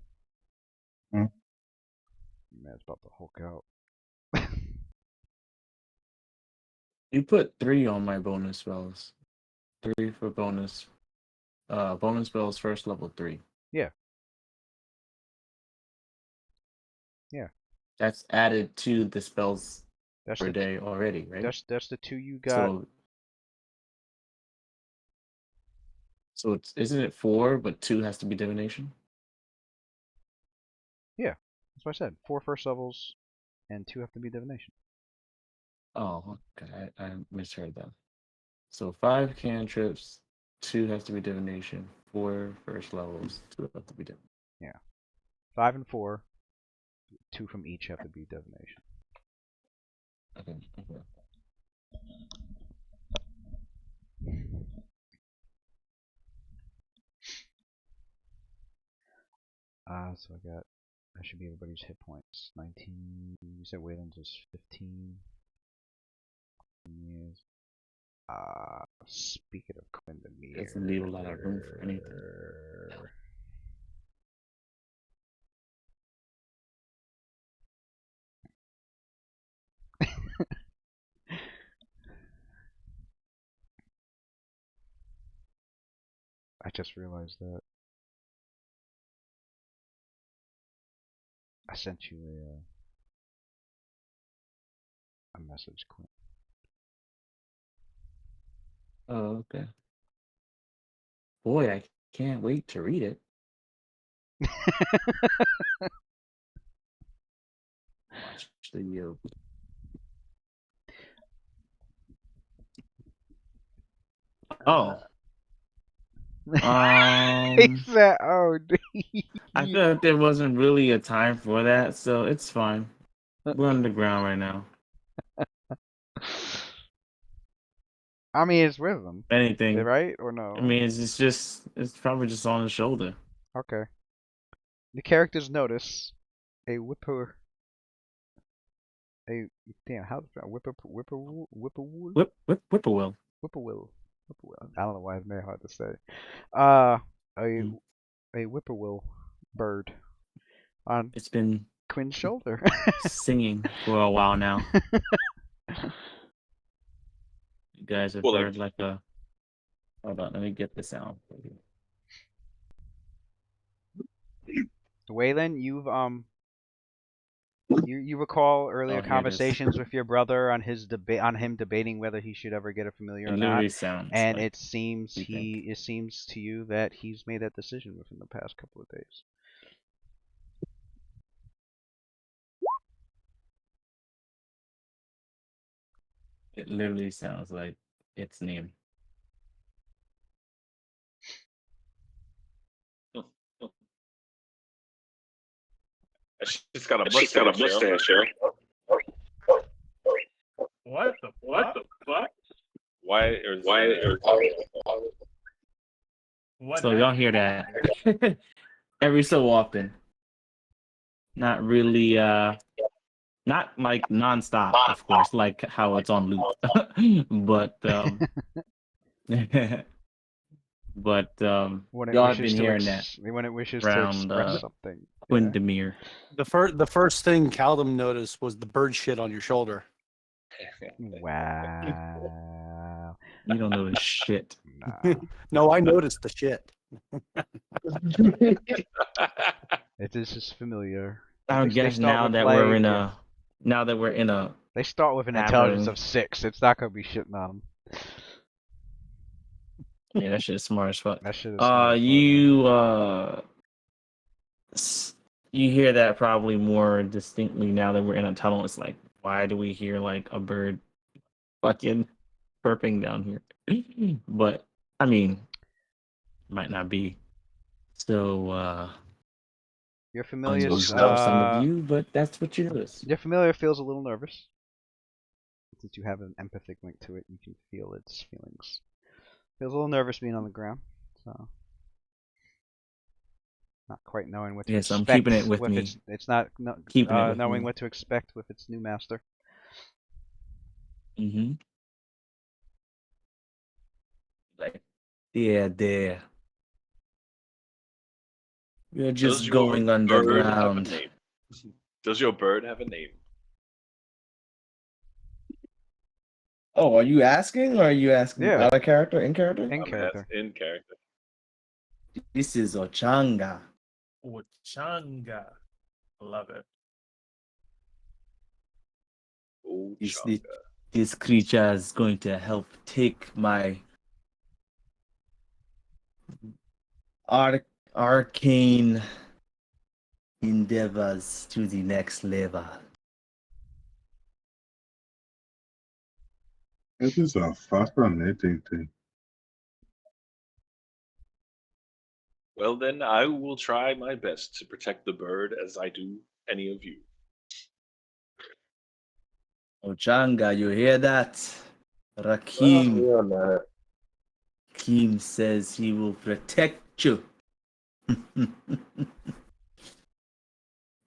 Hmm? Man, it's about to Hulk out. You put 3 on my bonus spells. 3 for bonus. Bonus spells first level 3. Yeah. Yeah. That's added to the spells That's per the day already, right? That's the 2 you got. So isn't it 4, but 2 has to be divination? Yeah, that's what I said. 4 first levels, and 2 have to be divination. Oh, okay. I misheard that. So 5 cantrips, 2 has to be divination, 4 first levels, 2 have to be divination. Yeah. 5 and 4, 2 from each have to be divination. Okay. So I got. That should be everybody's hit points. 19. You said Wayland's was 15. Years. Speaking of Quindamere. Doesn't leave a lot of room for anything. I just realized that. I sent you a message, Quinn. Oh, okay. Boy, I can't wait to read it. Watch the Oh. He said, "Oh, I feel like there wasn't really a time for that, so it's fine. We're underground right now. I mean, it's with them, Anything, right? Or no? I mean, it's probably just on his shoulder. Okay. The characters notice a whipper. How's that? Whippoorwill? Whippoorwill. Whippoorwill. I don't know why it's very hard to say. A whippoorwill bird on It's been Quinn's shoulder. singing for a while now. You guys have heard like a. Hold on, let me get the sound for you. Waylon, you recall earlier conversations with your brother on him debating whether he should ever get a familiar or not, and like it seems to you that he's made that decision within the past couple of days. It literally sounds like its name. She's got a mustache, yo. What the fuck? Why? What So y'all hear that every so often. Not really, not like nonstop, of course, like how it's on loop. But When it y'all have wishes been to hearing that when it wishes around to express something. Quindamere. The first thing Caldum noticed was the bird shit on your shoulder. Wow. You don't know this shit. Nah. No, I noticed the shit. It is just familiar. I guess now that we're in a They start with an intelligence of 6. It's not gonna be shitting on them. yeah, that shit is smart as fuck. That shit is smart as fuck, you hear that probably more distinctly now that we're in a tunnel. It's like, why do we hear like a bird fucking burping down here? But I mean, might not be. So your familiar some of you, but that's what you notice. Your familiar feels a little nervous. Since you have an empathic link to it, you can feel its feelings. Feels a little nervous being on the ground, so not quite knowing what to expect. Yes, I'm keeping it with me. It's not knowing what to expect with its new master. Mm-hmm. Like, yeah, there. We're just going underground. Does your bird have a name? Oh, are you asking, or are you asking out of character, in character? In character. In character. This is Ochanga. Ochanga. Love it. This creature is going to help take my arcane endeavors to the next level. This is a fascinating thing. Well, then I will try my best to protect the bird as I do any of you. Ochanga, you hear that? Rakim. Rakim says he will protect you.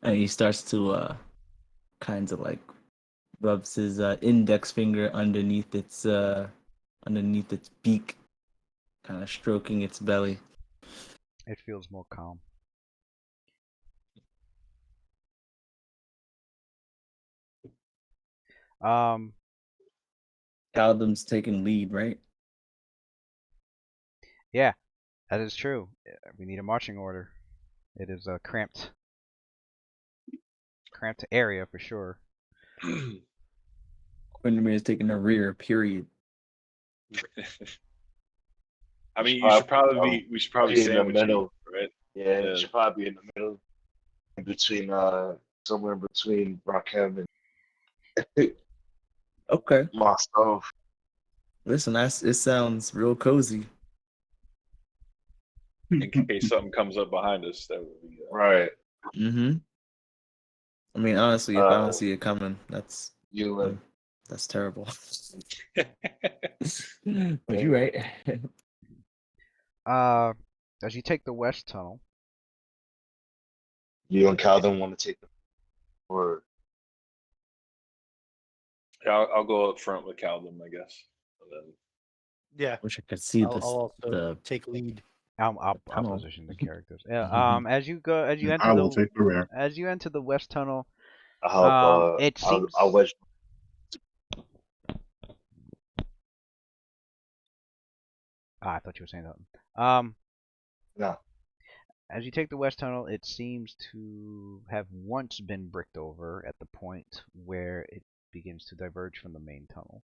And he starts to kind of like rubs his index finger underneath its beak, kind of stroking its belly. It feels more calm. Caldum's taking lead, right? Yeah, that is true. We need a marching order. It is a cramped area for sure. Quindermere is taking the rear. Period. I mean, we should probably in the sandwich it, middle. right? Yeah, Yeah. it should probably be in the middle, in between somewhere between Rockham and Okay. myself. Listen, it sounds real cozy. In case something comes up behind us, that would be Right. Mm-hmm. I mean, honestly, if I don't Uh, see it coming, that's terrible. But you're right. As you take the west tunnel, you and Calvin want to take the or Yeah, I'll go up front with Caldum, I guess. And then Yeah, Wish I could see I'll also the take lead. I'll tunnel. position the characters. Yeah. As you enter I will take the rear. the west tunnel, I'll help. it seems. I'll wedge. I thought you were saying something. No. As you take the west tunnel, it seems to have once been bricked over at the point where it begins to diverge from the main tunnel.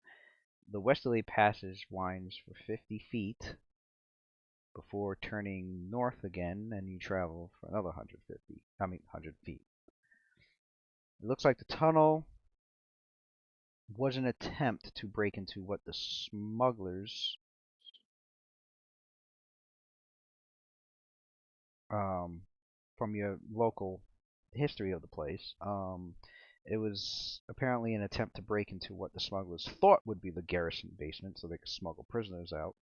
The westerly passage winds for 50 feet before turning north again, and you travel for another 100 feet. It looks like the tunnel was an attempt to break into what the smugglers from your local history of the place. It was apparently an attempt to break into what the smugglers thought would be the garrison basement so they could smuggle prisoners out.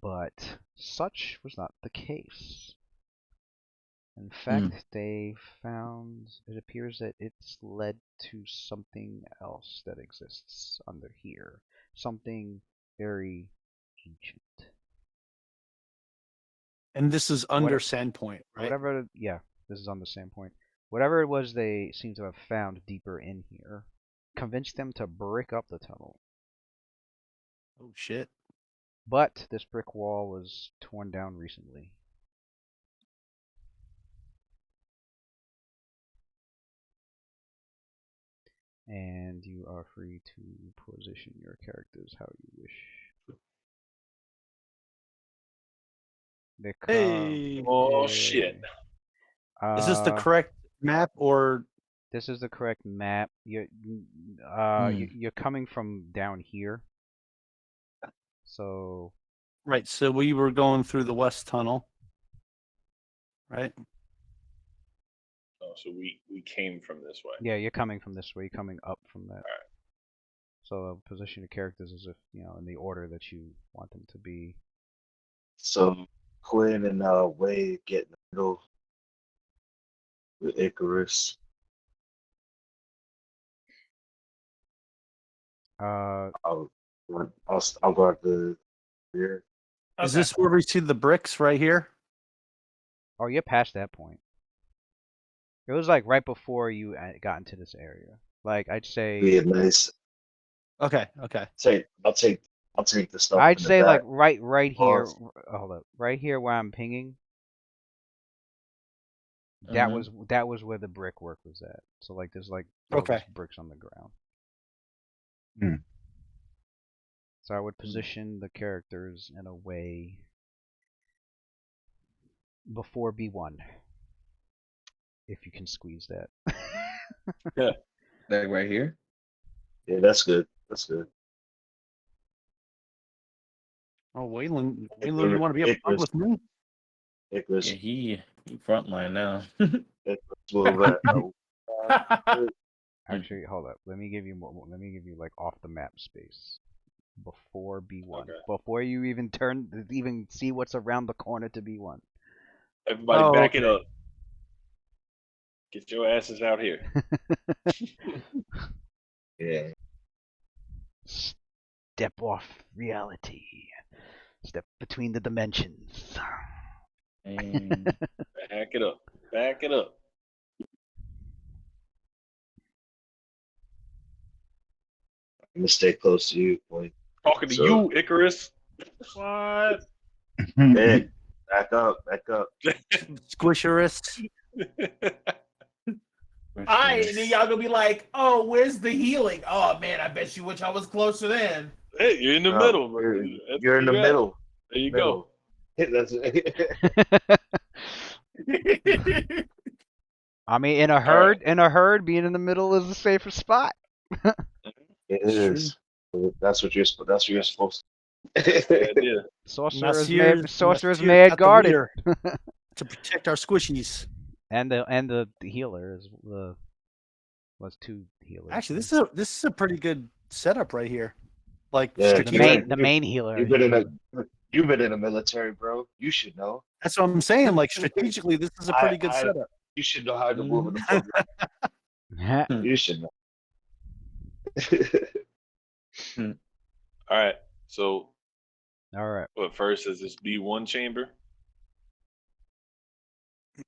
But such was not the case. In fact, they found it appears that it's led to something else that exists under here. Something very ancient. And this is under Sandpoint, right? This is on the Sandpoint. Whatever it was they seem to have found deeper in here convinced them to brick up the tunnel. Oh shit. But this brick wall was torn down recently. And you are free to position your characters how you wish. Hey. oh shit. Is this the correct map or? This is the correct map. You're coming from down here. So. Right. So we were going through the west tunnel. Right. Oh, so we came from this way. Yeah, you're coming from this way. You're coming up from that. All right. So position your characters as if in the order that you want them to be. So Quinn and Wade get in the middle with Icarus. I'll go at the rear. Is this where we see the bricks right here? Oh, you're past that point. It was like right before you got into this area. Like I'd say. Be nice. Okay. I'll take the stuff. I'd in say the like back. right here. Hold up, right here where I'm pinging. That was where the brickwork was at. So like there's like bricks on the ground. So I would position the characters in a way before B1. If you can squeeze that. Yeah. Like right here? Yeah, that's good. That's good. Oh, Waylon, you want to be up with me? Icarus. Yeah, he frontline now. Actually, hold up. Let me give you like off the map space before B1. Okay. Before you even see what's around the corner to B1. Everybody back it up. Get your asses out here. Yeah. Step off reality. Step between the dimensions. And Back it up. Back it up. I'm gonna stay close to you, boy. Talking to So- you, Icarus. What? Hey, back up. Squisherus. Alright, and then y'all gonna be like, oh, where's the healing? Oh man, I bet you wish I was closer then. Hey, you're in the No, middle. You're in the at. middle. There you go. That's it. I mean, in a herd, being in the middle is the safest spot. It is. That's what you're supposed to. Good idea. Sorcerer's Nasir's mad got the guarded. leader to protect our squishies. And the healer is was 2 healers. Actually, this is a pretty good setup right here. Like Yeah, strategic. the main healer. You've been in the military, bro. You should know. That's what I'm saying. Like strategically, this is a pretty good setup. You should know how to move in the program. You should know. All right. So, All right. what first is this B1 chamber?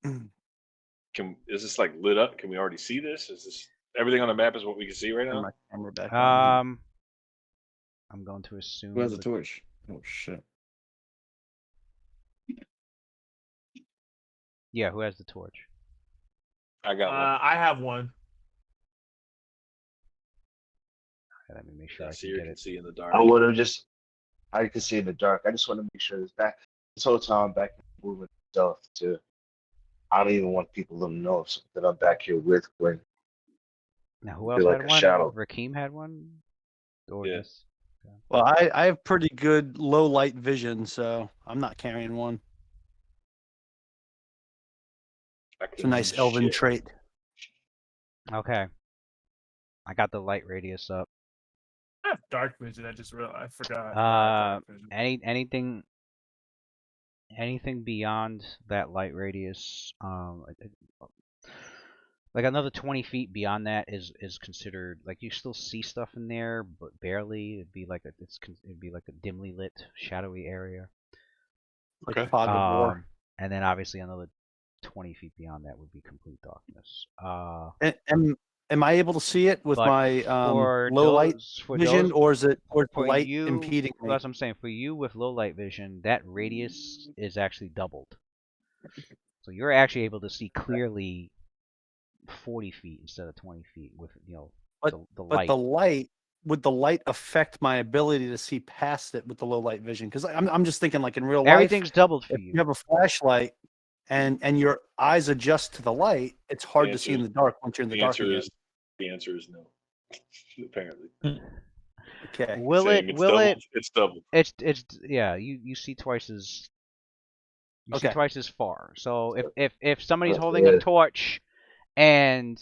Is this like lit up? Can we already see this? Is this everything on the map is what we can see right Turn now? my camera back on. I'm going to assume. who has a torch? Oh shit. Yeah, who has the torch? I got one. I have one. Okay, let me make sure I See, can you get can it. see in the dark. I can see in the dark. I just want to make sure it's back. This whole time I'm back moving stuff too. I don't even want people to know that I'm back here with Gwen. Now, who Be else like had a one? shadow. Rakeem had one. Or Yeah. this? Well, I have pretty good low light vision, so I'm not carrying one. It's a nice elven trait. Okay. I got the light radius up. I have dark vision. I forgot. I have dark vision. Anything beyond that light radius, like another 20 feet beyond that is considered like you still see stuff in there, but barely. It'd be like a dimly lit, shadowy area. Like fog of war. And then obviously another 20 feet beyond that would be complete darkness. Am I able to see it with But my for low light for vision, those- or is the for light you, impeding well, me? that's what I'm saying. For you with low light vision, that radius is actually doubled. So you're actually able to see clearly 40 feet instead of 20 feet with But the But light. would the light affect my ability to see past it with the low light vision? Because I'm just thinking, like in real life, Everything's doubled for if you. you have a flashlight and your eyes adjust to the light, it's hard to see in the dark once you're in the dark again. The answer is no. Apparently. Okay. Will Saying it? Will it? It's double. It's yeah. You see twice as. You see Okay. twice as far. So if somebody's That's holding a good. torch, and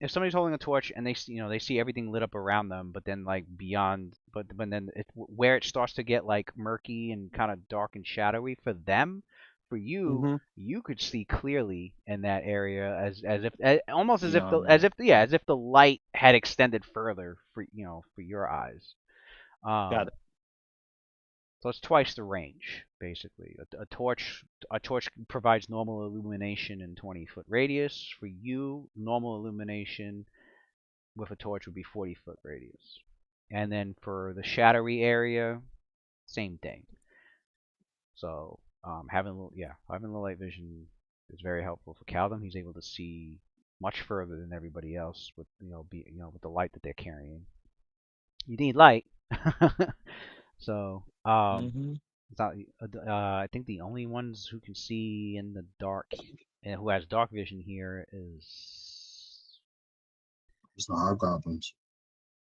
if somebody's holding a torch and they see everything lit up around them, but then like beyond, but then where it starts to get like murky and kind of dark and shadowy for them, for you, Mhm. you could see clearly in that area as if almost as Beyond if the light had extended further for for your eyes. Got it. So it's twice the range, basically. A torch provides normal illumination in 20-foot radius. For you, normal illumination with a torch would be 40-foot radius. And then for the shadowy area, same thing. So having low light vision is very helpful for Caldum. He's able to see much further than everybody else with with the light that they're carrying. You need light. So, it's not, I think the only ones who can see in the dark and who has dark vision here is It's the hobgoblins.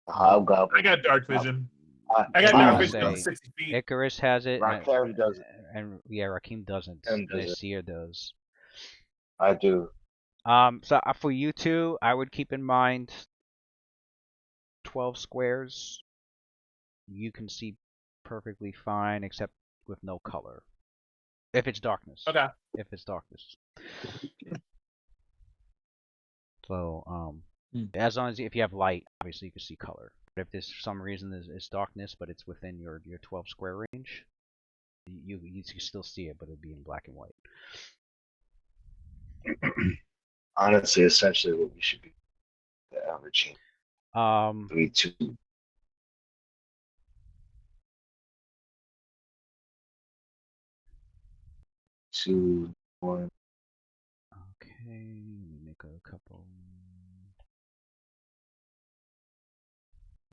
Hobgoblin. I got dark vision. I I got I dark would vision on say 60 feet. Icarus has it, Rakim does it. and yeah, Rakim doesn't. Rakim does it. Nasir does. I do. So for you two, I would keep in mind 12 squares. You can see perfectly fine, except with no color. If it's darkness. Okay. If it's darkness. So Hmm. as long as if you have light, obviously you can see color. But if there's for some reason it's darkness, but it's within your 12 square range, you can still see it, but it'd be in black and white. Honestly, essentially, what we should be averaging 3-2. Two, one. Okay, let me make a couple.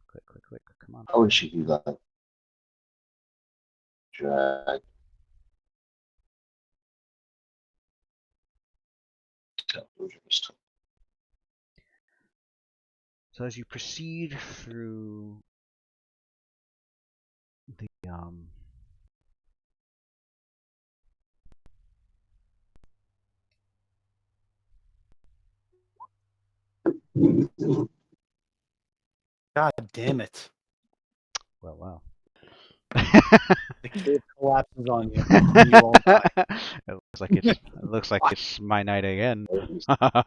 Click, click, click. Come on. I wish you could like drag. So as you proceed through the God damn it. wow. The cave collapses on you. And you won't die. It looks like it's my night again. That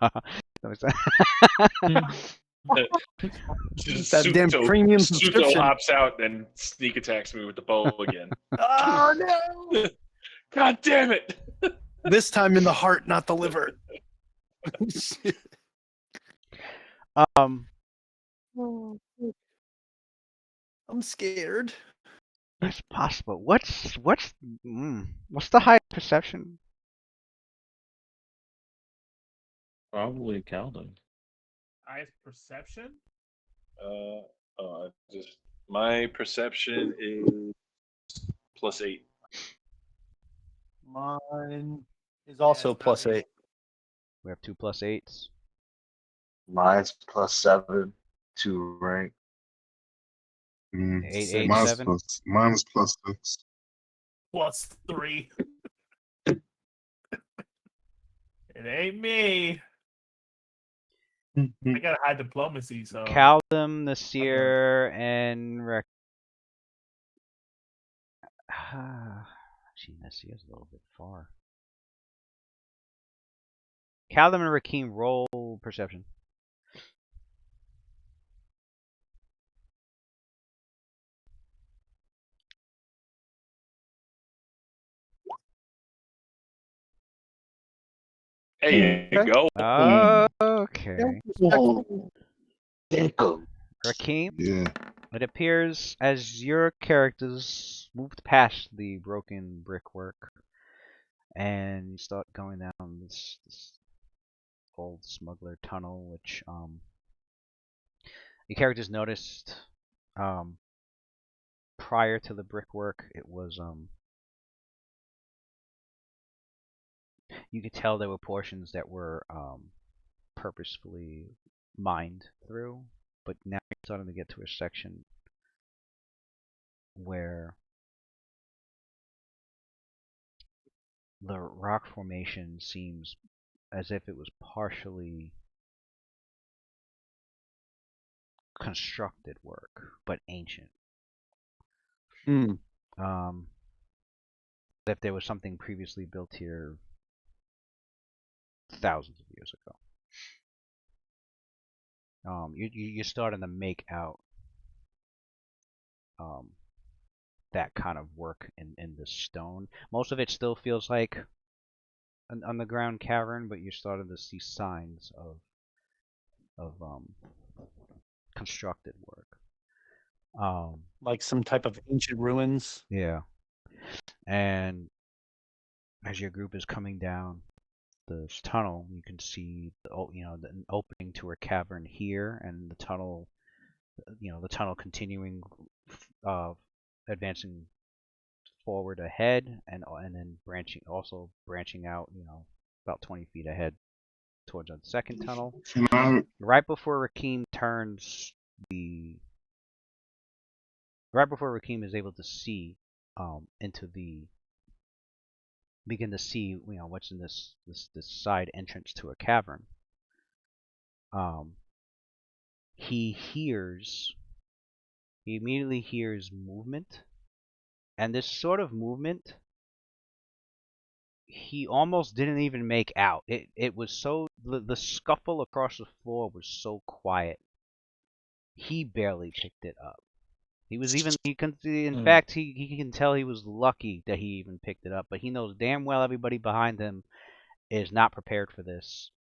damn premium Suto subscription. hops out and sneak attacks me with the bow again. Oh no! God damn it! This time in the heart, not the liver. um, I'm scared. it's possible. What's the high perception? Probably Calden. Highest perception? Just my perception is +8. Mine is also it's not +8. We have 2 +8s. Mine's +7 to rank. 8, 8, Mine's 7. Mine's +6. +3. It ain't me. I got high diplomacy, so Caldum, Nasir, and Actually, Nasir's a little bit far. Caldum and Rakeem, roll perception. Hey, you go. Okay. Whoa. Damn. Rakeem, Yeah. it appears as your characters moved past the broken brickwork and you start going down this old smuggler tunnel, which your characters noticed prior to the brickwork. It was you could tell there were portions that were purposefully mined through, but now you're starting to get to a section where the rock formation seems as if it was partially constructed work, but ancient. If there was something previously built here thousands of years ago. You're starting to make out that kind of work in the stone. Most of it still feels like an underground cavern, but you're starting to see signs of constructed work. Like some type of ancient ruins. Yeah. And as your group is coming down this tunnel, you can see an opening to a cavern here, and the tunnel continuing, advancing forward ahead, and then branching out, about 20 feet ahead towards the second tunnel. Right before Rakeem is able to see begin to see what's in this side entrance to a cavern, he immediately hears movement, and this sort of movement he almost didn't even make out. It was so the scuffle across the floor was so quiet. He barely picked it up. He was even in fact he can tell he was lucky that he even picked it up, but he knows damn well everybody behind him is not prepared for this.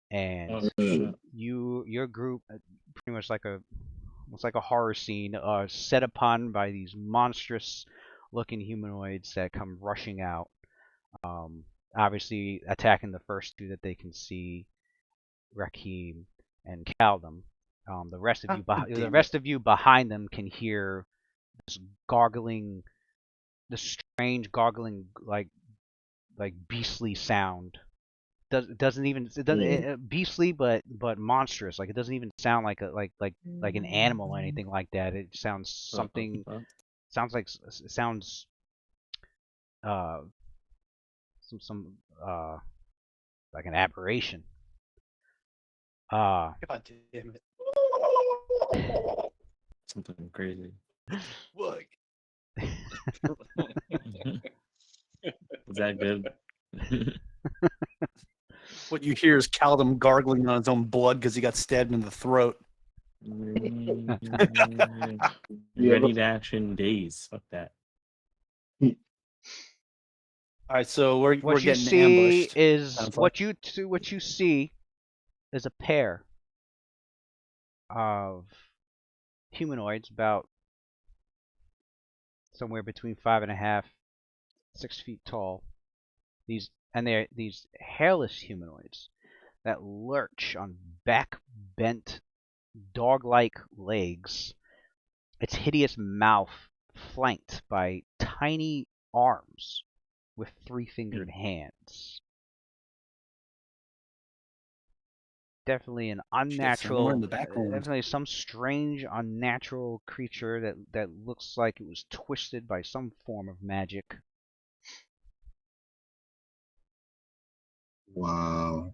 And your group pretty much it's like a horror scene set upon by these monstrous looking humanoids that come rushing out, obviously attacking the first two that they can see, Rakim and Kaldum. The rest of you behind them can hear this gargling, this strange gargling like beastly sound. Beastly but monstrous. Like it doesn't even sound like an animal or anything like that. It sounds sounds some like an aberration. God damn it. Something crazy. Look. Is that good? What you hear is Caldum gargling on his own blood because he got stabbed in the throat. Ready to action days. Fuck that. All right, so we're What you getting see ambushed. is Sounds what you see is a pair of humanoids about somewhere between 5.5, 6 feet tall. They're these hairless humanoids that lurch on back-bent, dog-like legs. Its hideous mouth flanked by tiny arms with 3-fingered hands. Definitely an unnatural, somewhere in the background. definitely some strange, unnatural creature that looks like it was twisted by some form of magic. Wow.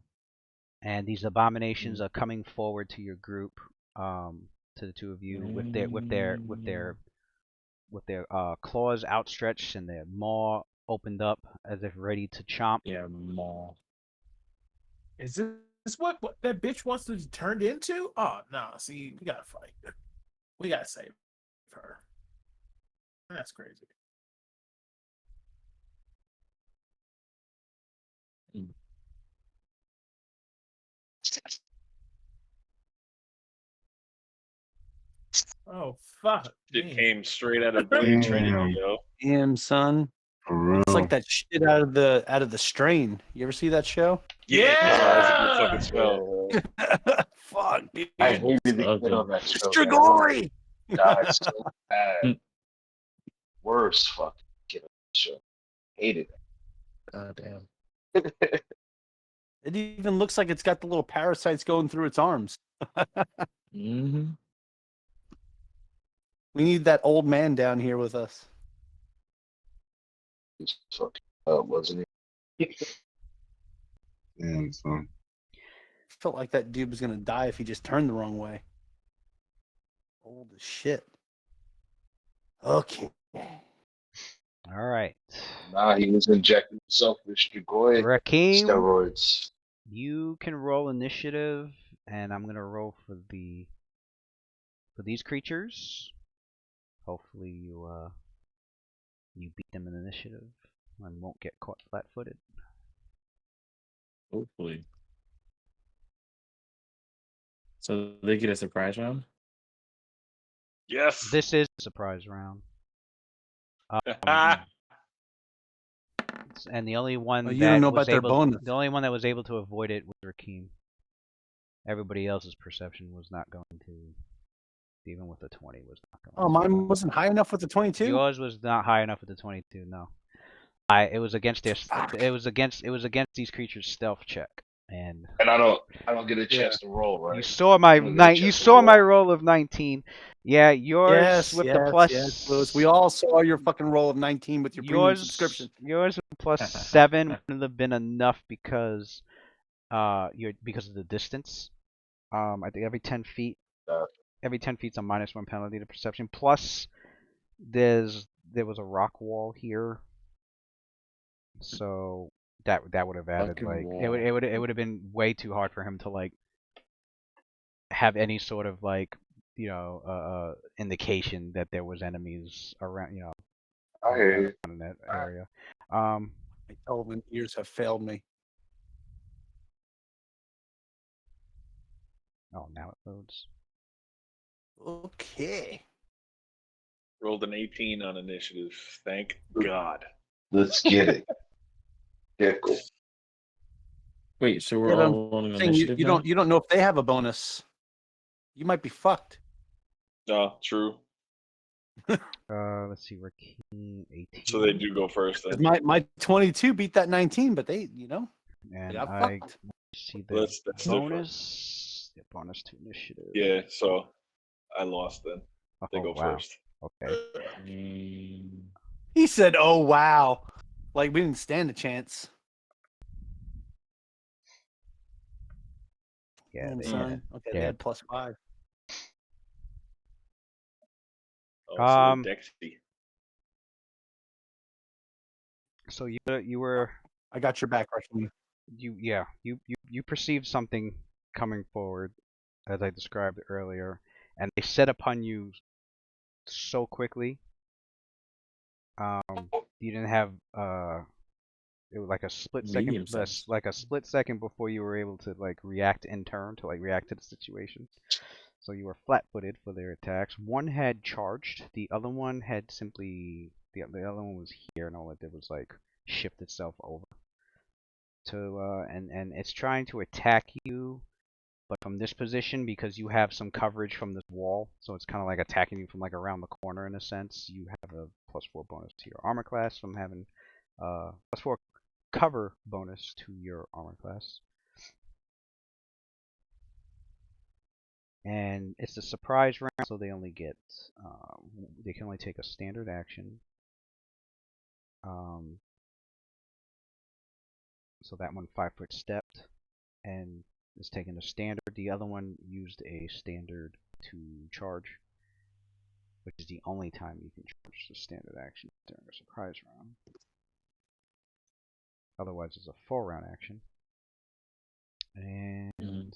And these abominations are coming forward to your group, to the two of you, with their claws outstretched and their maw opened up as if ready to chomp. Yeah, maw. Is this what that bitch wants to be turned into? Oh no! See, we gotta fight. We gotta save her. That's crazy. Oh fuck! It man. came straight out of Blade Trinity, yo. Damn, son. For real. It's like that shit out of the Strain. You ever see that show? Yeah, that's a good Yeah! fucking spell. Fuck, dude. I hated the So kid on good. that show. Strigoi! Died so bad. Worst fucking kid on that show. Hated God damn. it. It even looks like it's got the little parasites going through its arms. Mm-hmm. We need that old man down here with us. He's fucking up, wasn't he? Damn, son. Felt like that dude was gonna die if he just turned the wrong way. Old as shit. Okay. All right. Nah, he was injecting himself with Strigoi Rakim, steroids. you can roll initiative, and I'm gonna roll for these creatures. Hopefully you beat them in initiative and won't get caught flat-footed. Hopefully. So they get a surprise round? Yes. This is a surprise round. And the only one Oh, you that don't know was about their able, bonus. the only one that was able to avoid it was Rakim. Everybody else's perception was not going to, even with the 20, was not going. Oh, mine wasn't high enough with the 22. Yours was not high enough with the 22. No, it was against their. It was against these creatures' stealth check. And I don't get a chance to roll, right? you saw my I don't get a you chance to saw my roll. roll of 19. Yeah, yours Yes, with yes, the plus. yes, Louis. We all saw your fucking roll of 19 with your premium subscription. Yours with plus 7 wouldn't have been enough because because of the distance. I think every 10 feet, every 10 feet's a -1 penalty to perception. Plus, there was a rock wall here, so that would have added Fucking like wall. it would have been way too hard for him to like have any sort of like indication that there was enemies around I hear you. in that area. Um, My Elven ears have failed me. oh, now it loads. Okay. Rolled an 18 on initiative. Thank God. Let's get it. Yeah, cool. Wait, so we're Yeah, but I'm all rolling saying initiative you now? don't know if they have a bonus. You might be fucked. True. Let's see, we're key 18. So they do go first 'Cause then. my 22 beat that 19, but they And got I fucked. see Well, the that's different. bonus. The bonus to initiative. Yeah, so I lost then. They Oh, go wow. first. Okay. He said, "Oh wow," like we didn't stand a chance. Yeah. Damn, They, son. Okay, they yeah. had +5. Oh, so Um, they're Dexy. So you were I got your back, Russian. you perceived something coming forward, as I described earlier, and they set upon you so quickly. You didn't have it was like a split second, Medium size. like a split second before you were able to like react in turn to like react to the situation. So you were flat-footed for their attacks. One had charged, the other one had simply the other one was here, and all it did was like shift itself over to and it's trying to attack you, but from this position because you have some coverage from this wall, so it's kind of like attacking you from like around the corner in a sense. You have a +4 bonus to your armor class from having +4 cover bonus to your armor class. And it's a surprise round, so they only get they can only take a standard action. So that one 5-foot stepped and is taking a standard. The other one used a standard to charge, which is the only time you can charge the standard action during a surprise round. Otherwise, it's a 4-round action. And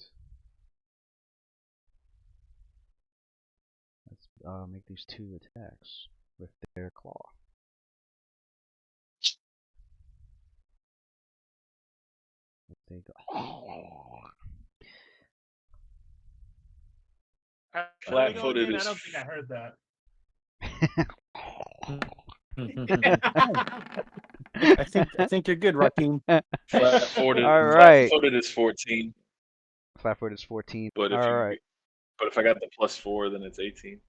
let's make these 2 attacks with their claw. They go. Flat-footed I is don't think I heard that. I think you're good, Rakim. flat-footed. All right. Flat-footed is 14. Flat-footed is 14. But All right. but if I got the +4, then it's 18.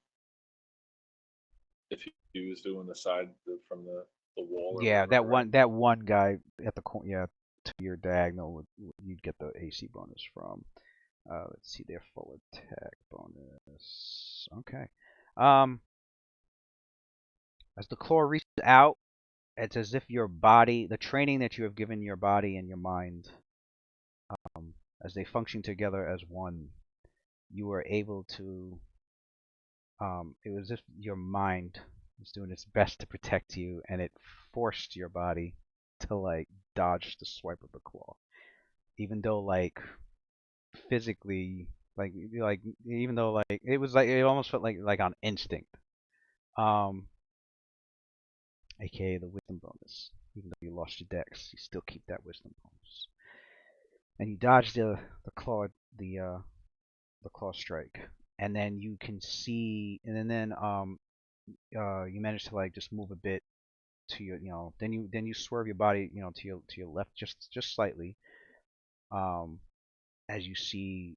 If he was doing the side from the wall. Or Yeah, whatever, that one guy at the corner, yeah, to your diagonal, you'd get the AC bonus from. Let's see their full attack bonus. Okay. As the claw reaches out, it's as if your body, the training that you have given your body and your mind, as they function together as one, you are able to. It was as if your mind was doing its best to protect you, and it forced your body to like dodge the swipe of the claw, even though like physically, like even though like it was like it almost felt like on instinct. AKA the wisdom bonus. Even though you lost your dex, you still keep that wisdom bonus. And you dodge the claw strike, and then you can see, and then you manage to like just move a bit to your, then you swerve your body, to your left just slightly, as you see,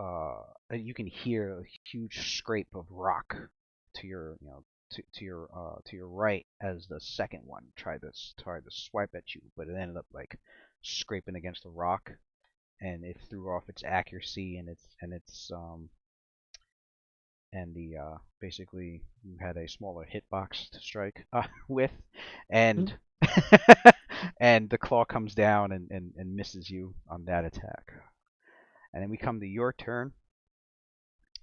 you can hear a huge scrape of rock to your, to your right as the second one tried to swipe at you, but it ended up like scraping against the rock, and it threw off its accuracy and basically you had a smaller hitbox to strike with, and and the claw comes down and misses you on that attack. And then we come to your turn,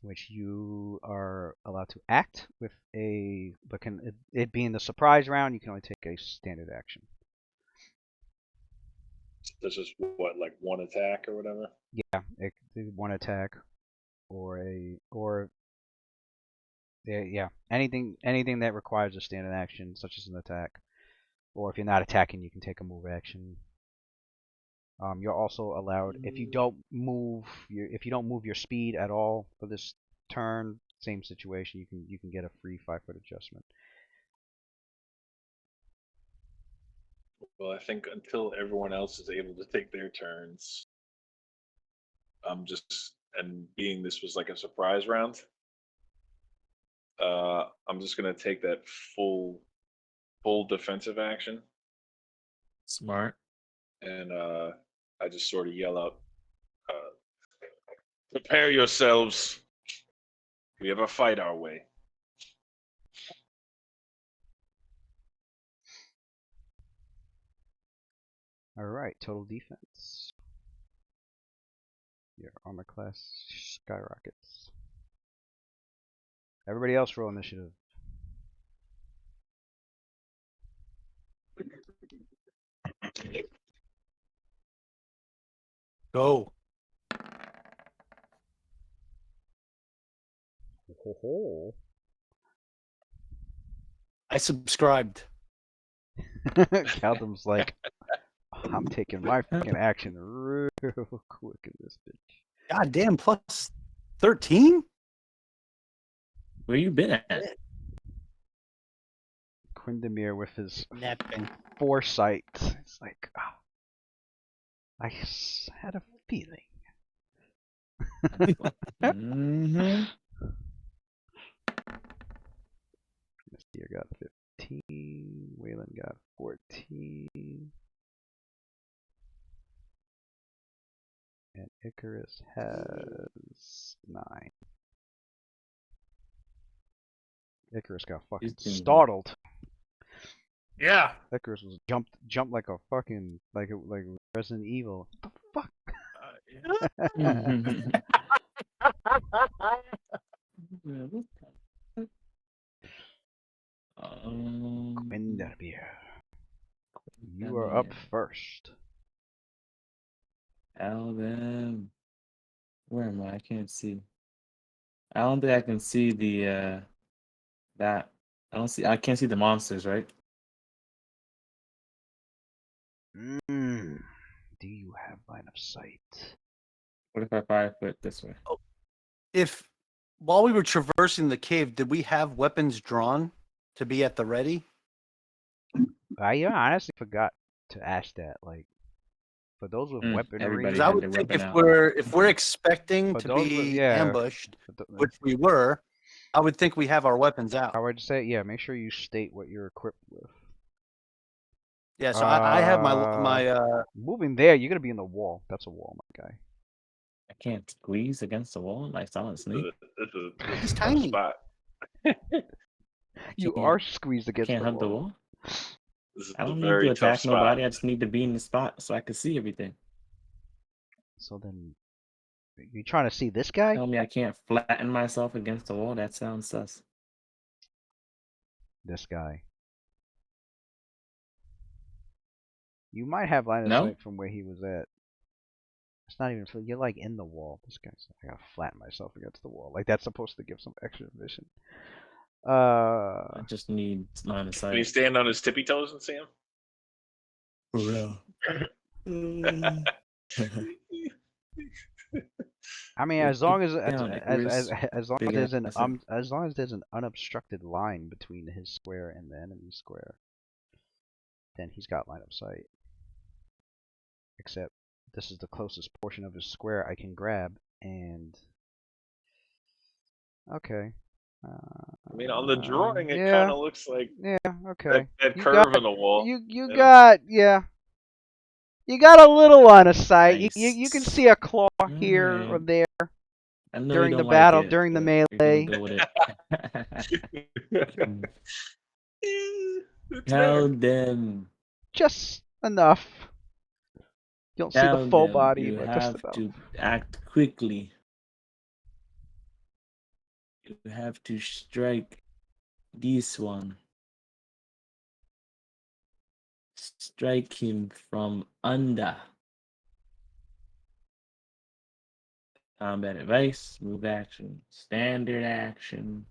which you are allowed to act with it being the surprise round, you can only take a standard action. That's just what, like one attack or whatever. Yeah, it could be one attack, or anything that requires a standard action, such as an attack, or if you're not attacking, you can take a move action. You're also allowed if you don't move your speed at all for this turn. Same situation. You can get a free 5-foot adjustment. Well, I think until everyone else is able to take their turns, and being this was like a surprise round, I'm just gonna take that full defensive action, Smart. and I just sort of yell out, "Prepare yourselves. We have a fight our way." All right, total defense. Your armor class skyrockets. Everybody else roll initiative. Go. Ho ho. I subscribed. Caldum's like, I'm taking my fucking action real quick in this bitch. God damn, plus 13? Where you been at? Quindamir with his Napping. foresight. It's like, I had a feeling. Mm-hmm. Misty got 15. Waylon got 14. And Icarus has 9. Icarus got fucking startled. Yeah. Icarus was jumped like a fucking like Resident Evil. What the fuck? Quindamir, you are up first. Alvin. Where am I? I can't see. I don't think I can see the that. I can't see the monsters, right? Do you have line of sight? What if I 5-foot this way? If while we were traversing the cave, did we have weapons drawn to be at the ready? I honestly forgot to ask that. Like, for those with weaponry, everybody 'Cause I had would their think weapon if out. we're expecting For to those with- be yeah. ambushed, which we were, I would think we have our weapons out. I would say, yeah, make sure you state what you're equipped with. Yeah, so I have my Moving there, you're gonna be in the wall. That's a wall, my guy. I can't squeeze against the wall like Silent Snake. This is He's a tough tiny. spot. You can't- are squeezed against Can't the hug the wall. wall. This is I a don't need very to tough attack spot. nobody. I just need to be in the spot so I can see everything. So then, you trying to see this guy? Tell me I can't flatten myself against the wall. That sounds sus. This guy. You might have line of No? sight from where he was at. It's not even. You're like in the wall. This guy's. I gotta flatten myself against the wall. Like that's supposed to give some extra vision. I just need line of Can he sight. stand on his tippy toes and see him? For real. I mean, Break as long it as down, Icarus. as long as Big there's an ass head. as long as there's an unobstructed line between his square and the enemy square, then he's got line of sight. Except this is the closest portion of his square I can grab, and okay. I mean, on the drawing, it yeah, kind of looks like okay. that You curve got- in the wall. You Yeah. got You got a little line of sight. You can Nice. see a claw here or Alright. there I know during you the don't battle, like it, during the but you're melee. gonna go with it. It's Tell there. them. Just enough. You don't see Tell the full them body, you but just have enough. to act quickly. You have to strike this one. Strike him from under. Combat advice, move action, standard action,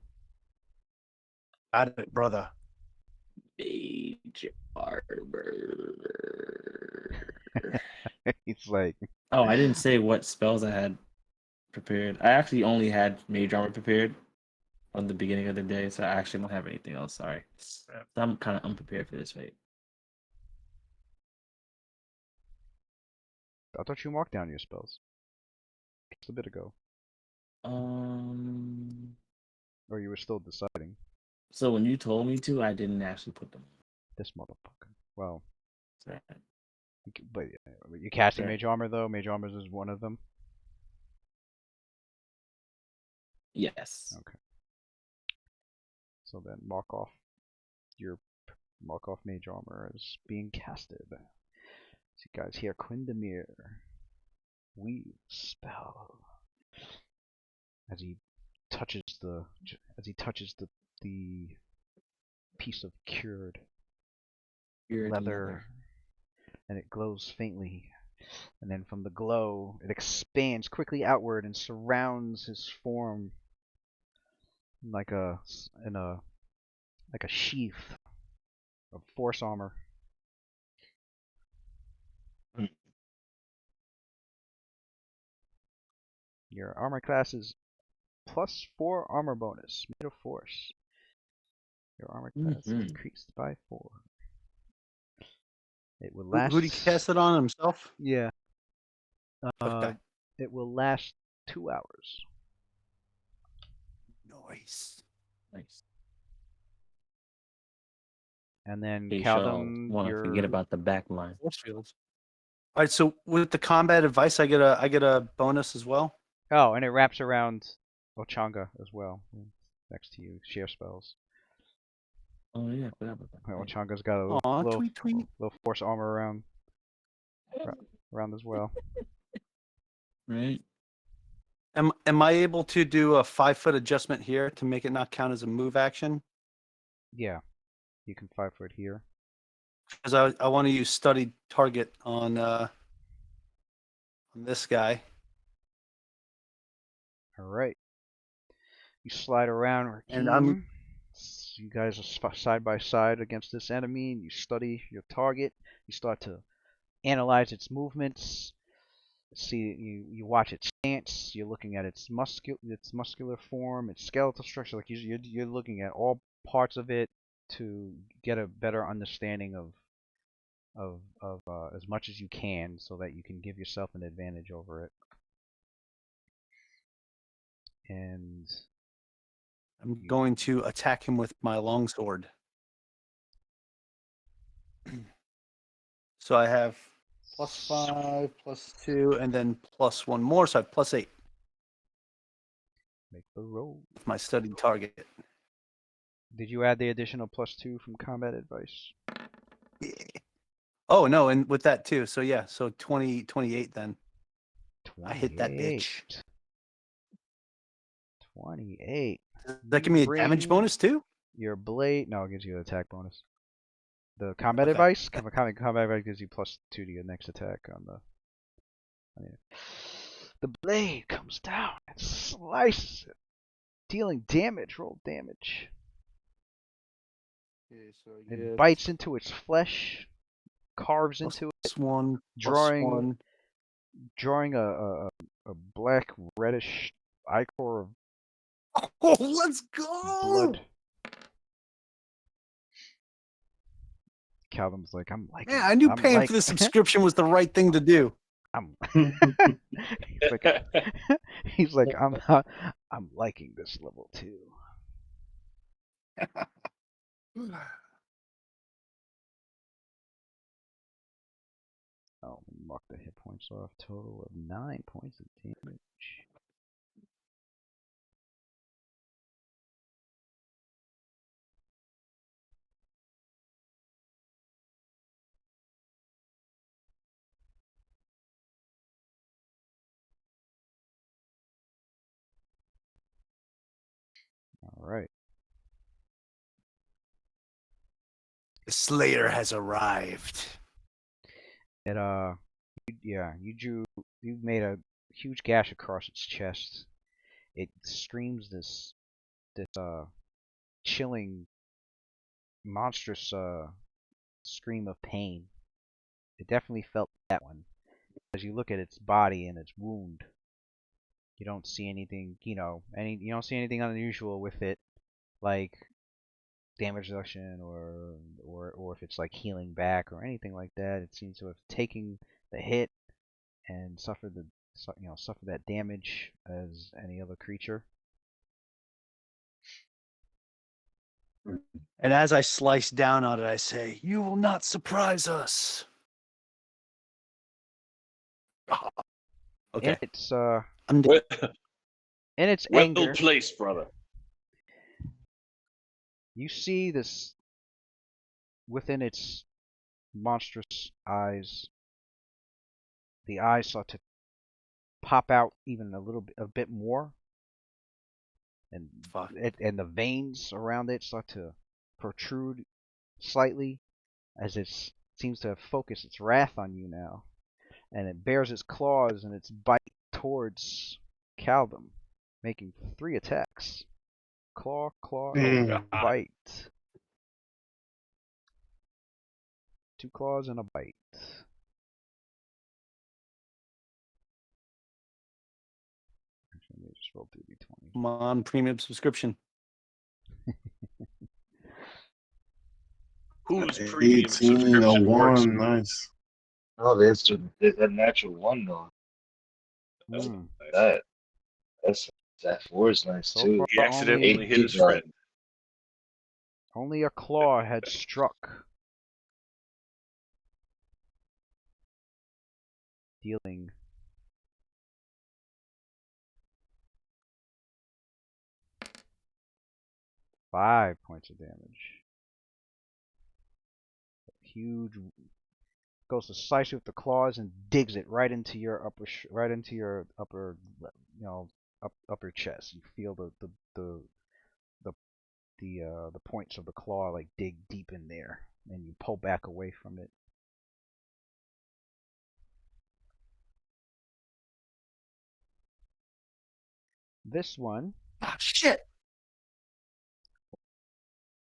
Got it, brother. mage armor. He's like, Oh, I didn't say what spells I had prepared. I actually only had mage armor prepared on the beginning of the day, so I actually don't have anything else. Sorry. So I'm kind of unprepared for this fight. I thought you marked down your spells just a bit ago, or you were still deciding. So when you told me to, I didn't actually put them. This motherfucker. Well, Sorry. but you're casting Sorry. Mage Armor though. Mage Armor is one of them. Yes. Okay. So then mark off Mage Armor as being casted. So you guys hear Quindamir weave spell as he touches the piece of cured leather, and it glows faintly. And then from the glow, it expands quickly outward and surrounds his form like a sheath of force armor. Your armor class is +4 armor bonus, made of force. Your armor class is increased by 4. It will last. Who did he cast it on himself? Yeah. Okay. It will last 2 hours. Nice. And then He Caldum, want to your forget about the back line. Force fields. All right. So with the combat advice, I get a bonus as well. oh, and it wraps around Ochanga as well, next to you. Share spells. Oh yeah, I forgot about that. Ochanga's got a Aw, little tweet, tweet. little force armor around as well. Right. Am I able to do a 5-foot adjustment here to make it not count as a move action? Yeah, you can 5-foot here. Because I want to use studied target on this guy. All right. You slide around, And Rakeem. You guys are side by side against this enemy, and you study your target. You start to analyze its movements. See, you watch its stance. You're looking at its muscular form, its skeletal structure. Like you're looking at all parts of it to get a better understanding of as much as you can, so that you can give yourself an advantage over it. And I'm going to attack him with my longsword. So I have +5, +2, and then +1 more, so I have +8. make the roll. With my studied target. Did you add the additional +2 from combat advice? Yeah. Oh no, and with that too. So yeah, so 28 then. 28. I hit that bitch. 28. Does that give me a damage bonus too? Your blade, no, it gives you an attack bonus. The combat Okay. advice, combat advice gives you +2 to your next attack on the. The blade comes down and slices it, dealing damage. Roll damage. Okay, so It bites into its flesh, carves into it, +1, drawing +1. a black reddish ichor of Oh, let's go! blood. Calvin's like, I'm liking. Yeah, I knew I'm paying for the subscription was the right thing to do. he's like, I'm liking this level 2. Oh, mark the hit points off. Total of 9 points of damage. All right. The Slayer has arrived. It you made a huge gash across its chest. It screams this chilling, monstrous scream of pain. It definitely felt that one. As you look at its body and its wound, you don't see anything, you don't see anything unusual with it, like damage reduction or if it's like healing back or anything like that. It seems to have taken the hit and suffered that damage as any other creature. And as I slice down on it, I say, "You will not surprise us." Okay, It's I'm dead. in its Well anger, placed, brother. you see this within its monstrous eyes. The eyes start to pop out even a bit more, and Fuck. and the veins around it start to protrude slightly as it seems to have focused its wrath on you now, and it bares its claws and its bite towards Calvin, making 3 attacks. Claw, and God. bite. 2 claws and a bite. Actually, let me just roll 2d20. I'm on premium subscription. Whose premium 18, a subscription works? 1, nice. Oh, there's that natural one though. Hmm. That 4 is nice So too. He accidentally hit his friend. Only a claw had struck, dealing 5 points of damage. Huge goes to slice you with the claws and digs it right into your upper, upper chest. You feel the points of the claw like dig deep in there, and you pull back away from it. This one Ah, shit.